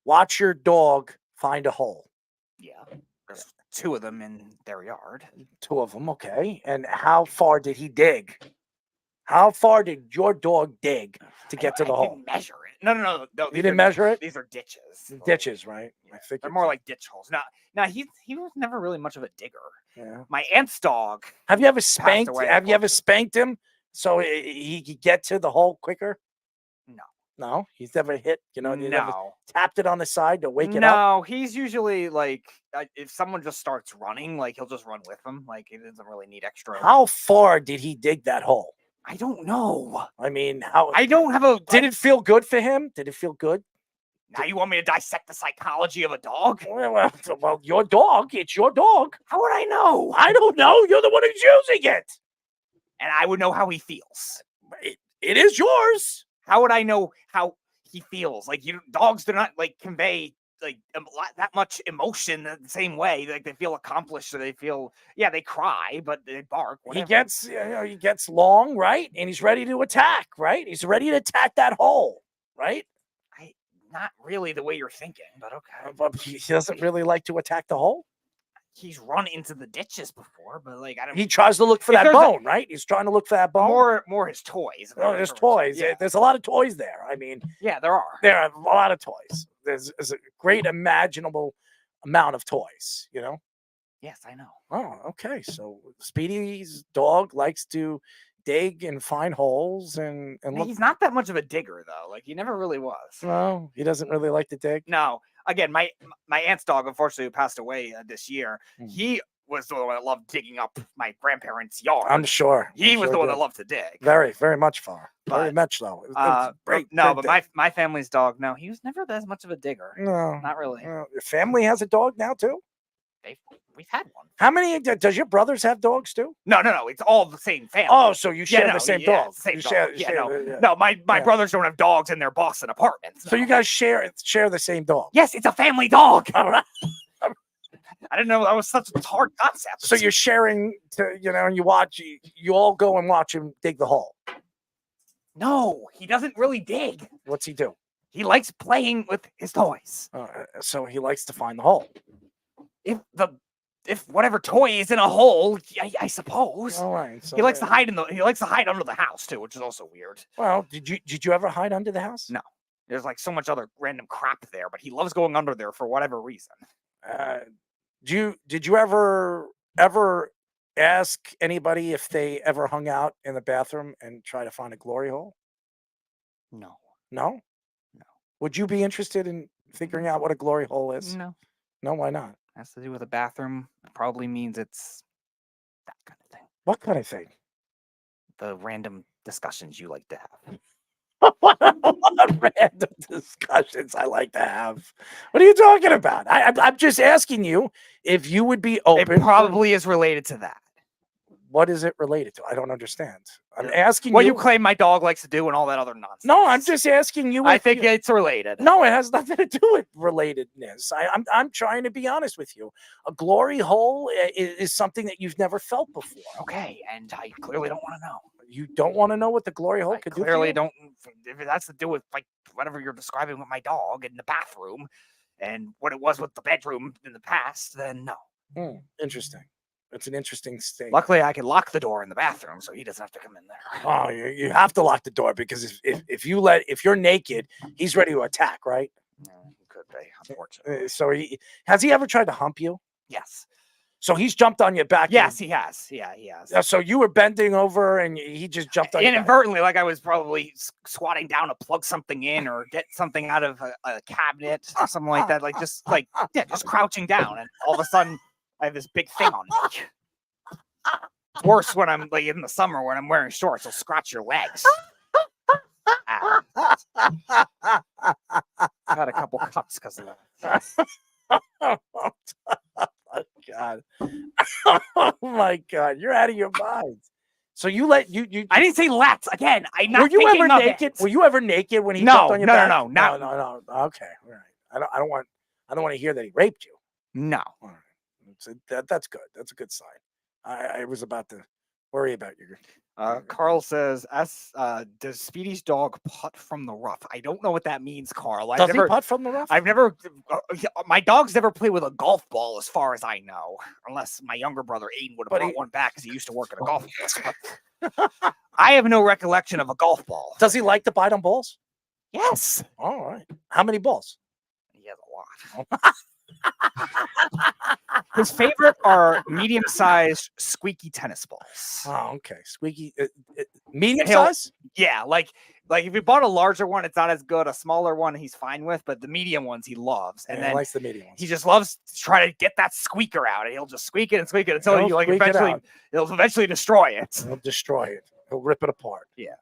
watch your dog find a hole? Yeah. There's 2 of them in their yard. 2 of them, okay. And how far did he dig? How far did your dog dig to get to the I hole? didn't measure it. No. You didn't measure it? These are ditches. Ditches, right? Yeah. I figured. They're more like ditch holes. Now he was never really much of a digger. Yeah. My aunt's dog. Have you ever spanked? away, Have you ever unfortunately. spanked him so he could get to the hole quicker? No. No, he's never hit. You never No. tapped it on the side to wake it up. No, he's usually like if someone just starts running, like he'll just run with them. Like he doesn't really need extra. How far did he dig that hole? I don't know. I mean, how? I don't have a. Did it feel good for him? Did it feel good? Now you want me to dissect the psychology of a dog? Well, your dog. It's your dog. How would I know? I don't know. You're the one who's using it. And I would know how he feels. It is yours. How would I know how he feels? Like dogs do not like convey like that much emotion the same way. Like they feel accomplished, so they feel they cry, but they bark. Whatever. He gets long, right? And he's ready to attack, right? He's ready to attack that hole, right? Not really the way you're thinking, but okay. But he doesn't really like to attack the hole. He's run into the ditches before, but like I don't. He tries to look for that bone, right? He's trying to look for that bone. More his toys. Oh, there's toys. Yeah. There's a lot of toys there. I mean, yeah, there are. There are a lot of toys. There's a great imaginable amount of toys. You know. Yes, I know. Oh, okay. So Speedy's dog likes to dig and find holes and look. He's not that much of a digger though. Like he never really was. No, he doesn't really like to dig. No. Again, my aunt's dog, unfortunately, who passed away this year, he was the one that loved digging up my grandparents' yard. I'm sure. He was the one that loved to dig. Very, very much far. Very But, much so. Great. No, great but dig. my family's dog, no, he was never as much of a digger. No, Not really. Your family has a dog now too. We've had one. How many? Does your brothers have dogs too? No. It's all the same family. Oh, so you share the same dog. Same You dog. share- No, my brothers don't have dogs in their Boston apartments. So you guys share the same dog. Yes, it's a family dog. All right. I didn't know that was such a hard concept. So you're sharing and you watch. You all go and watch him dig the hole. No, he doesn't really dig. What's he do? He likes playing with his toys. So he likes to find the hole. If whatever toy is in a hole, I suppose. All right. So He likes to hide under the house too, which is also weird. Well, did you ever hide under the house? No. There's like so much other random crap there, but he loves going under there for whatever reason. Did you ever ask anybody if they ever hung out in the bathroom and try to find a glory hole? No. No? No. Would you be interested in figuring out what a glory hole is? No. No, why not? Has to do with a bathroom. Probably means it's that kind of thing. What kind of thing? The random discussions you like to have. What random discussions I like to have. What are you talking about? I'm just asking you if you would be open. It probably is related to that. What is it related to? I don't understand. I'm asking what you claim my dog likes to do and all that other nonsense. No, I'm just asking you. I think it's related. No, it has nothing to do with relatedness. I'm trying to be honest with you. A glory hole is something that you've never felt before. Okay, and I clearly don't want to know. You don't want to know what the glory hole could do? Clearly don't. If it has to do with like whatever you're describing with my dog in the bathroom and what it was with the bedroom in the past, then no. Interesting. It's an interesting state. Luckily, I can lock the door in the bathroom so he doesn't have to come in there. Oh, you have to lock the door because if you're naked, he's ready to attack, right? He could be, unfortunately. So has he ever tried to hump you? Yes. So he's jumped on your back. Yes, he has. Yeah, he has. So you were bending over and he just jumped on your back. Inadvertently, like I was probably squatting down to plug something in or get something out of a cabinet or something like that. Like just crouching down, and all of a sudden I have this big thing on me. It's worse when I'm like in the summer when I'm wearing shorts. It'll scratch your legs. Got a couple cuts because of that. Oh God! Oh my God! You're out of your mind. So you let you? I didn't say let again. I'm not. Were you ever thinking of naked? it. Were you ever naked when he No, jumped on your back? no. Okay, all right. I don't want I don't want to hear that he raped you. No. All right. That's good. That's a good sign. I was about to worry about you. Carl says, does Speedy's dog putt from the rough? I don't know what that means, Carl. Does he putt from the rough? I've never, my dog's never played with a golf ball as far as I know, unless my younger brother Aiden would have brought one back because he used to work at a golf ball. I have no recollection of a golf ball. Does he like to bite on balls? Yes. All right. How many balls? He has a lot. His favorite are medium-sized squeaky tennis balls. Oh, okay. Squeaky, medium size? Yeah, like if you bought a larger one, it's not as good. A smaller one, he's fine with, but the medium ones he loves. And then he likes the medium ones. He just loves to try to get that squeaker out, and he'll just squeak it until he he'll eventually destroy it. He'll destroy it. He'll rip it apart. Yeah.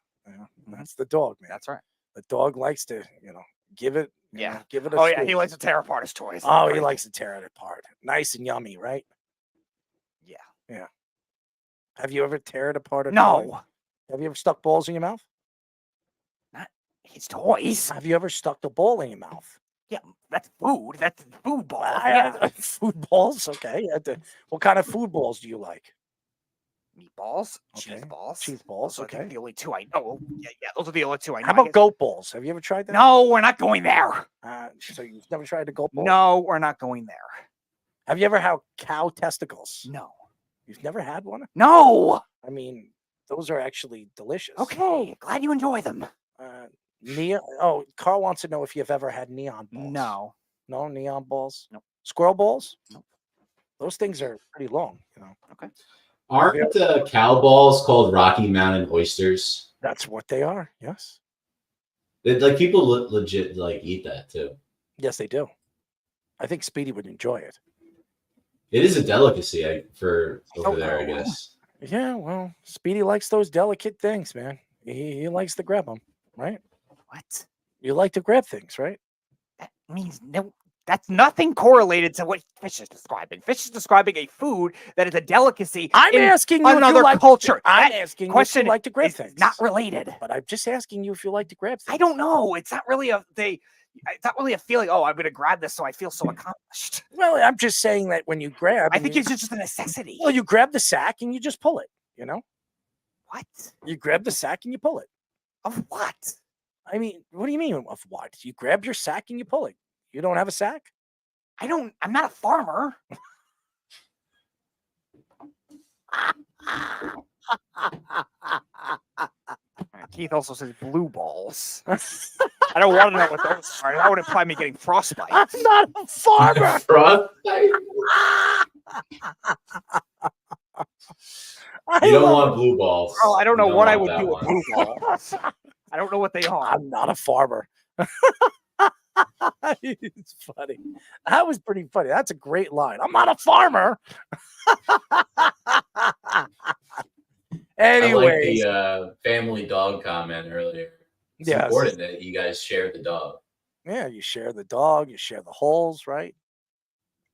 That's the dog, man. That's right. The dog likes to, give it. Give it a Oh, yeah. He likes to tear apart his toys. Oh, he likes to tear it apart. Nice and yummy, right? Yeah. Yeah. Have you ever tear it apart? No. Have you ever stuck balls in your mouth? Not his toys. Have you ever stuck the ball in your mouth? Yeah, that's food. That's food balls. Yeah. Food balls? Okay. What kind of food balls do you like? Meatballs, Okay. cheese balls. Cheese balls, Those okay. are the only two I know. Yeah, those are the only two I know. How about goat balls? Have you ever tried that? No, we're not going there. So you've never tried a goat ball? No, we're not going there. Have you ever had cow testicles? No. You've never had one? No. I mean, those are actually delicious. Okay, glad you enjoy them. Carl wants to know if you've ever had neon balls. No. No neon balls? No. Squirrel balls? No. Those things are pretty long, Okay. Aren't cow balls called Rocky Mountain oysters? That's what they are, yes. Like people legit eat that too. Yes, they do. I think Speedy would enjoy it. It is a delicacy for over there, I guess. Yeah, well, Speedy likes those delicate things, man. He likes to grab them, right? What? You like to grab things, right? That means no. That's nothing correlated to what Fish is describing. Fish is describing a food that is a delicacy. I'm asking you another culture. I'm asking you if you like to grab things. Not related. But I'm just asking you if you like to grab things. I don't know. It's not really a feeling. Oh, I'm going to grab this so I feel so accomplished. Well, I'm just saying that when you grab, I think it's just a necessity. Well, you grab the sack and you just pull it. What? You grab the sack and you pull it. Of what? I mean, what do you mean of what? You grab your sack and you pull it. You don't have a sack? I'm not a farmer. Keith also says blue balls. I don't want to know what those are. That would imply me getting frostbite. I'm not a farmer. Frostbite? You don't want blue balls. Oh, I don't know what I would do with one. blue balls. I don't know what they are. I'm not a farmer. It's funny. That was pretty funny. That's a great line. I'm not a farmer. Anyways. I like the family dog comment earlier. It's Yes. important that you guys share the dog. Yeah, you share the dog, you share the holes, right?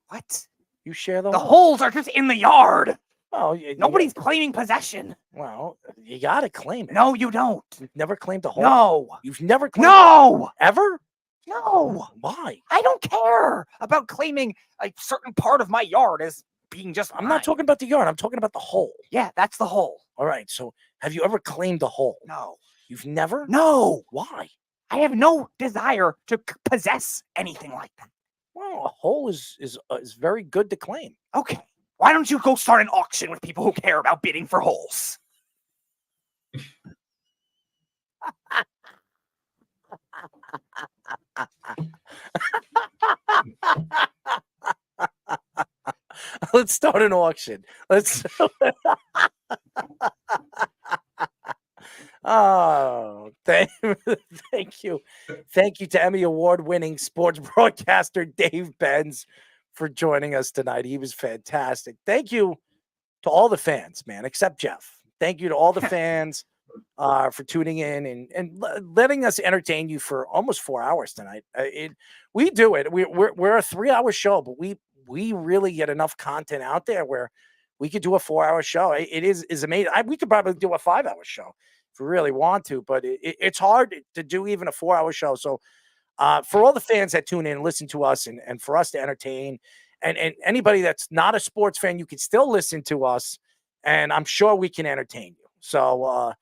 What? You share the holes are just in the yard. Oh, Nobody's claiming possession. Well, you gotta claim it. No, you don't. You've never claimed a hole. No. You've never claimed No. ever? No. Why? I don't care about claiming a certain part of my yard as being just I'm not talking about the yard. I'm talking about the hole. Yeah, that's the hole. All right. So have you ever claimed a hole? No. You've never? No. Why? I have no desire to possess anything like that. Well, a hole is very good to claim. Okay. Why don't you go start an auction with people who care about bidding for holes? Let's start an auction. Let's. Oh, thank you. Thank you to Emmy-Award winning sports broadcaster Dave Benz for joining us tonight. He was fantastic. Thank you to all the fans, man, except Jeff. Thank you to all the fans for tuning in and letting us entertain you for almost 4 hours tonight. We do it. We're a 3-hour show, but we really get enough content out there where we could do a 4-hour show. It is amazing. We could probably do a 5-hour show if we really want to, but it's hard to do even a 4-hour show. So For all the fans that tune in and listen to us and for us to entertain, and anybody that's not a sports fan, you can still listen to us, and I'm sure we can entertain you. So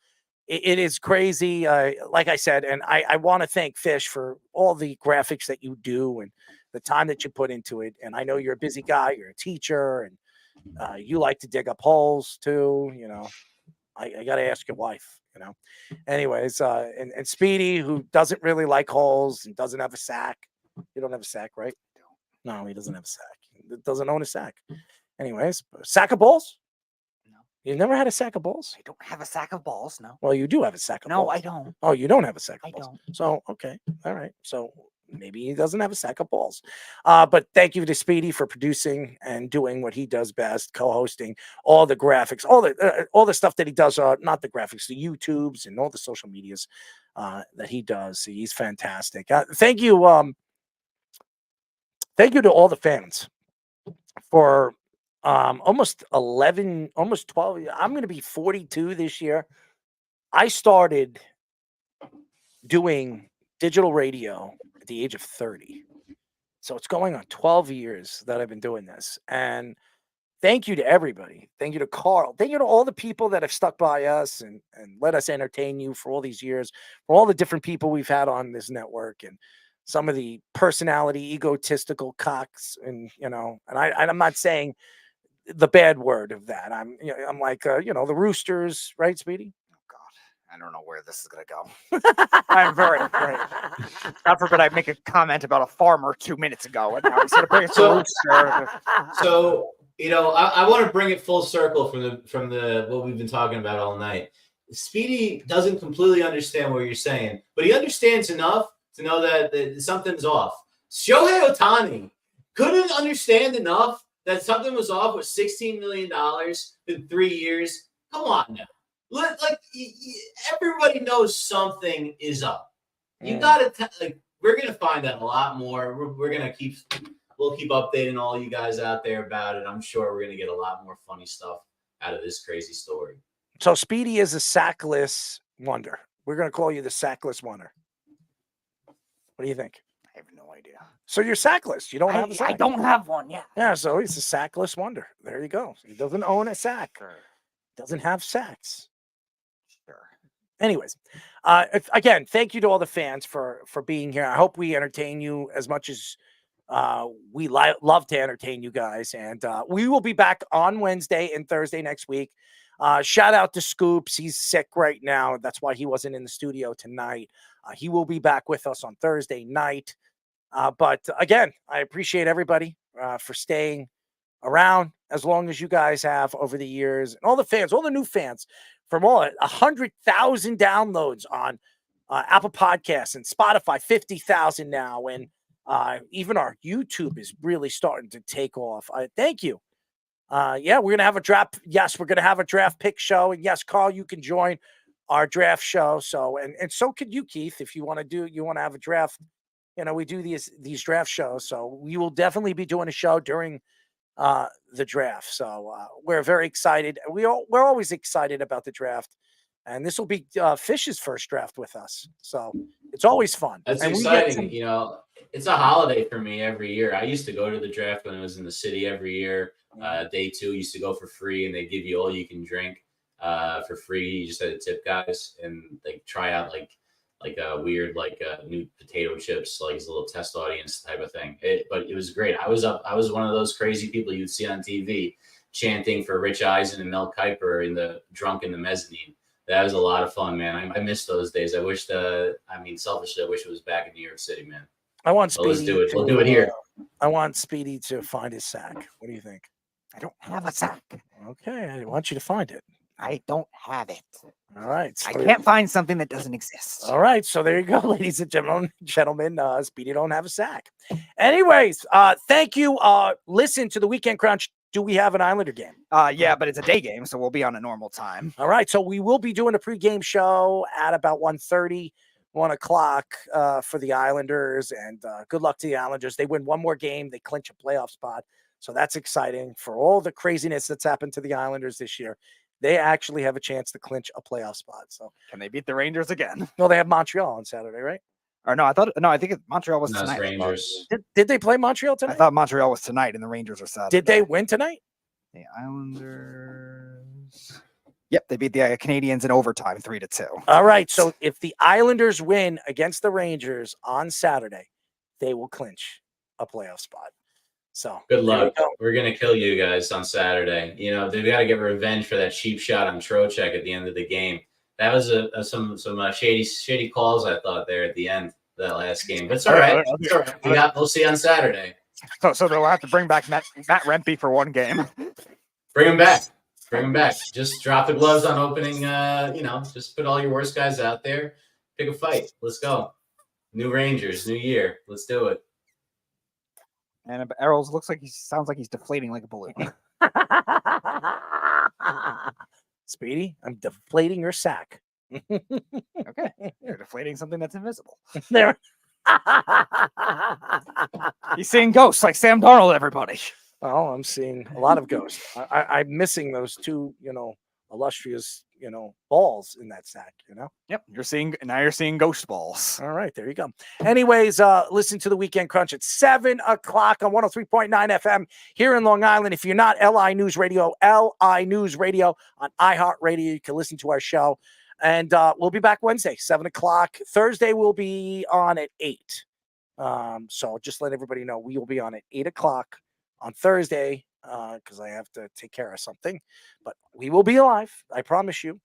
it is crazy, like I said, and I want to thank Fish for all the graphics that you do and the time that you put into it. And I know you're a busy guy, you're a teacher, and you like to dig up holes too. I got to ask your wife. Anyways, and Speedy, who doesn't really like holes and doesn't have a sack. You don't have a sack, right? No, he doesn't have a sack. He doesn't own a sack. Anyways, sack of balls? No. You've never had a sack of balls? I don't have a sack of balls, no. Well, you do have a sack of balls. No, I don't. Oh, you don't have a sack of I balls. don't. So, okay. All right. So maybe he doesn't have a sack of balls. But thank you to Speedy for producing and doing what he does best, co-hosting all the graphics, all the stuff that he does, not the graphics, the YouTubes and all the social medias that he does. He's fantastic. Thank you. Thank you to all the fans for almost 11, almost 12. I'm going to be 42 this year. I started doing digital radio at the age of 30. So it's going on 12 years that I've been doing this. And thank you to everybody. Thank you to Carl. Thank you to all the people that have stuck by us and let us entertain you for all these years, for all the different people we've had on this network and some of the personality, egotistical cocks. And, I'm not saying the bad word of that. I'm like, the Roosters, right, Speedy? I don't know where this is going to go. I'm very afraid. God forbid I make a comment about a farmer 2 minutes ago. And now he's going to bring it to So, I want to bring it full circle from the what we've been talking about all night. Speedy doesn't completely understand what you're saying, but he understands enough to know that something's off. Shohei Ohtani couldn't understand enough that something was off with $16 million in 3 years. Come on now. Everybody knows something is up. You gotta we're gonna find out a lot more. We'll keep updating all you guys out there about it. I'm sure we're gonna get a lot more funny stuff out of this crazy story. So Speedy is a sackless wonder. We're gonna call you the sackless wonder. What do you think? I have no idea. So you're sackless. You don't have a sack. I don't have one. Yeah. Yeah. So he's a sackless wonder. There you go. He doesn't own a sack. Sure. Doesn't have sacks. Sure. Anyways, again, thank you to all the fans for being here. I hope we entertain you as much as we love to entertain you guys. And we will be back on Wednesday and Thursday next week. Shout out to Scoops. He's sick right now. That's why he wasn't in the studio tonight. He will be back with us on Thursday night. But again, I appreciate everybody for staying around as long as you guys have over the years, and all the fans, all the new fans from all 100,000 downloads on Apple Podcasts and Spotify, 50,000 now. And even our YouTube is really starting to take off. Thank you. Yeah, we're going to have a draft. Yes, we're going to have a draft pick show. And yes, Carl, you can join our draft show. So, and so could you, Keith, if you want to have a draft. We do these draft shows. So we will definitely be doing a show during the draft. So we're very excited. We're always excited about the draft. And this will be Fish's first draft with us. So it's always fun. That's and exciting. It's a holiday for me every year. I used to go to the draft when I was in the city every year. Day 2 used to go for free, and they give you all you can drink for free. You just had to tip guys and try out like a weird new potato chips, like as a little test audience type of thing. But it was great. I was one of those crazy people you'd see on TV chanting for Rich Eisen and Mel Kiper drunk in the mezzanine. That was a lot of fun, man. I miss those days. I wish selfishly, I wish it was back in New York City, man. I want Speedy. Let's do it. We'll do it here. I want Speedy to find his sack. What do you think? I don't have a sack. Okay, I want you to find it. I don't have it. All right. So I can't find something that doesn't exist. All right. So there you go, ladies and gentlemen. Speedy don't have a sack. Anyways, thank you. Listen to the Weekend Crunch. Do we have an Islander game? Yeah, but it's a day game, so we'll be on a normal time. All right. So we will be doing a pregame show at about 1:30, 1 o'clock for the Islanders. And good luck to the Islanders. They win one more game. They clinch a playoff spot. So that's exciting for all the craziness that's happened to the Islanders this year. They actually have a chance to clinch a playoff spot. So can they beat the Rangers again? No, they have Montreal on Saturday, right? Or no, I think Montreal was No, it's tonight. Rangers. Did they play Montreal I tonight? thought Montreal was tonight and the Rangers are Saturday. Did they win tonight? The Islanders. Yep, they beat the Canadians in overtime 3-2. All right. So if the Islanders win against the Rangers on Saturday, they will clinch a playoff spot. So Good luck. We're gonna kill you guys on Saturday. You know they got to get revenge for that cheap shot on Trocheck at the end of the game. That was some shady calls I thought there at the end of that last game. But it's all right. It's all right. We'll see on Saturday. So they'll have to bring back Matt Rempe for one game. Bring him back. Bring him back. Just drop the gloves on opening. Just put all your worst guys out there. Pick a fight. Let's go. New Rangers, new year. Let's do it. And Errol's sounds like he's deflating like a balloon. Speedy, I'm deflating your sack. Okay. You're deflating something that's invisible. There. He's seeing ghosts like Sam Darnold, everybody. Oh, I'm seeing a lot of ghosts. I'm missing those two, illustrious, balls in that sack, Yep. You're seeing ghost balls. All right, there you go. Anyways, listen to the Weekend Crunch at 7 o'clock on 103.9 FM here in Long Island. If you're not LI News Radio on iHeartRadio, you can listen to our show. And we'll be back Wednesday, 7 o'clock. Thursday, we'll be on at 8. So just let everybody know we will be on at 8 o'clock on Thursday because I have to take care of something. But we will be live, I promise you.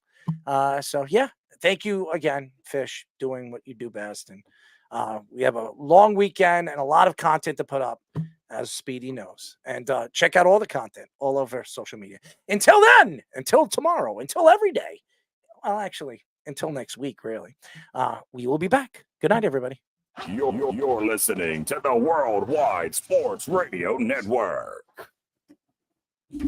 So, yeah, thank you again, Fish, doing what you do best. And we have a long weekend and a lot of content to put up, as Speedy knows. And check out all the content all over social media. Until then, until tomorrow, until every day. Well, actually, until next week, really. We will be back. Good night, everybody. You're listening to the Worldwide Sports Radio Network.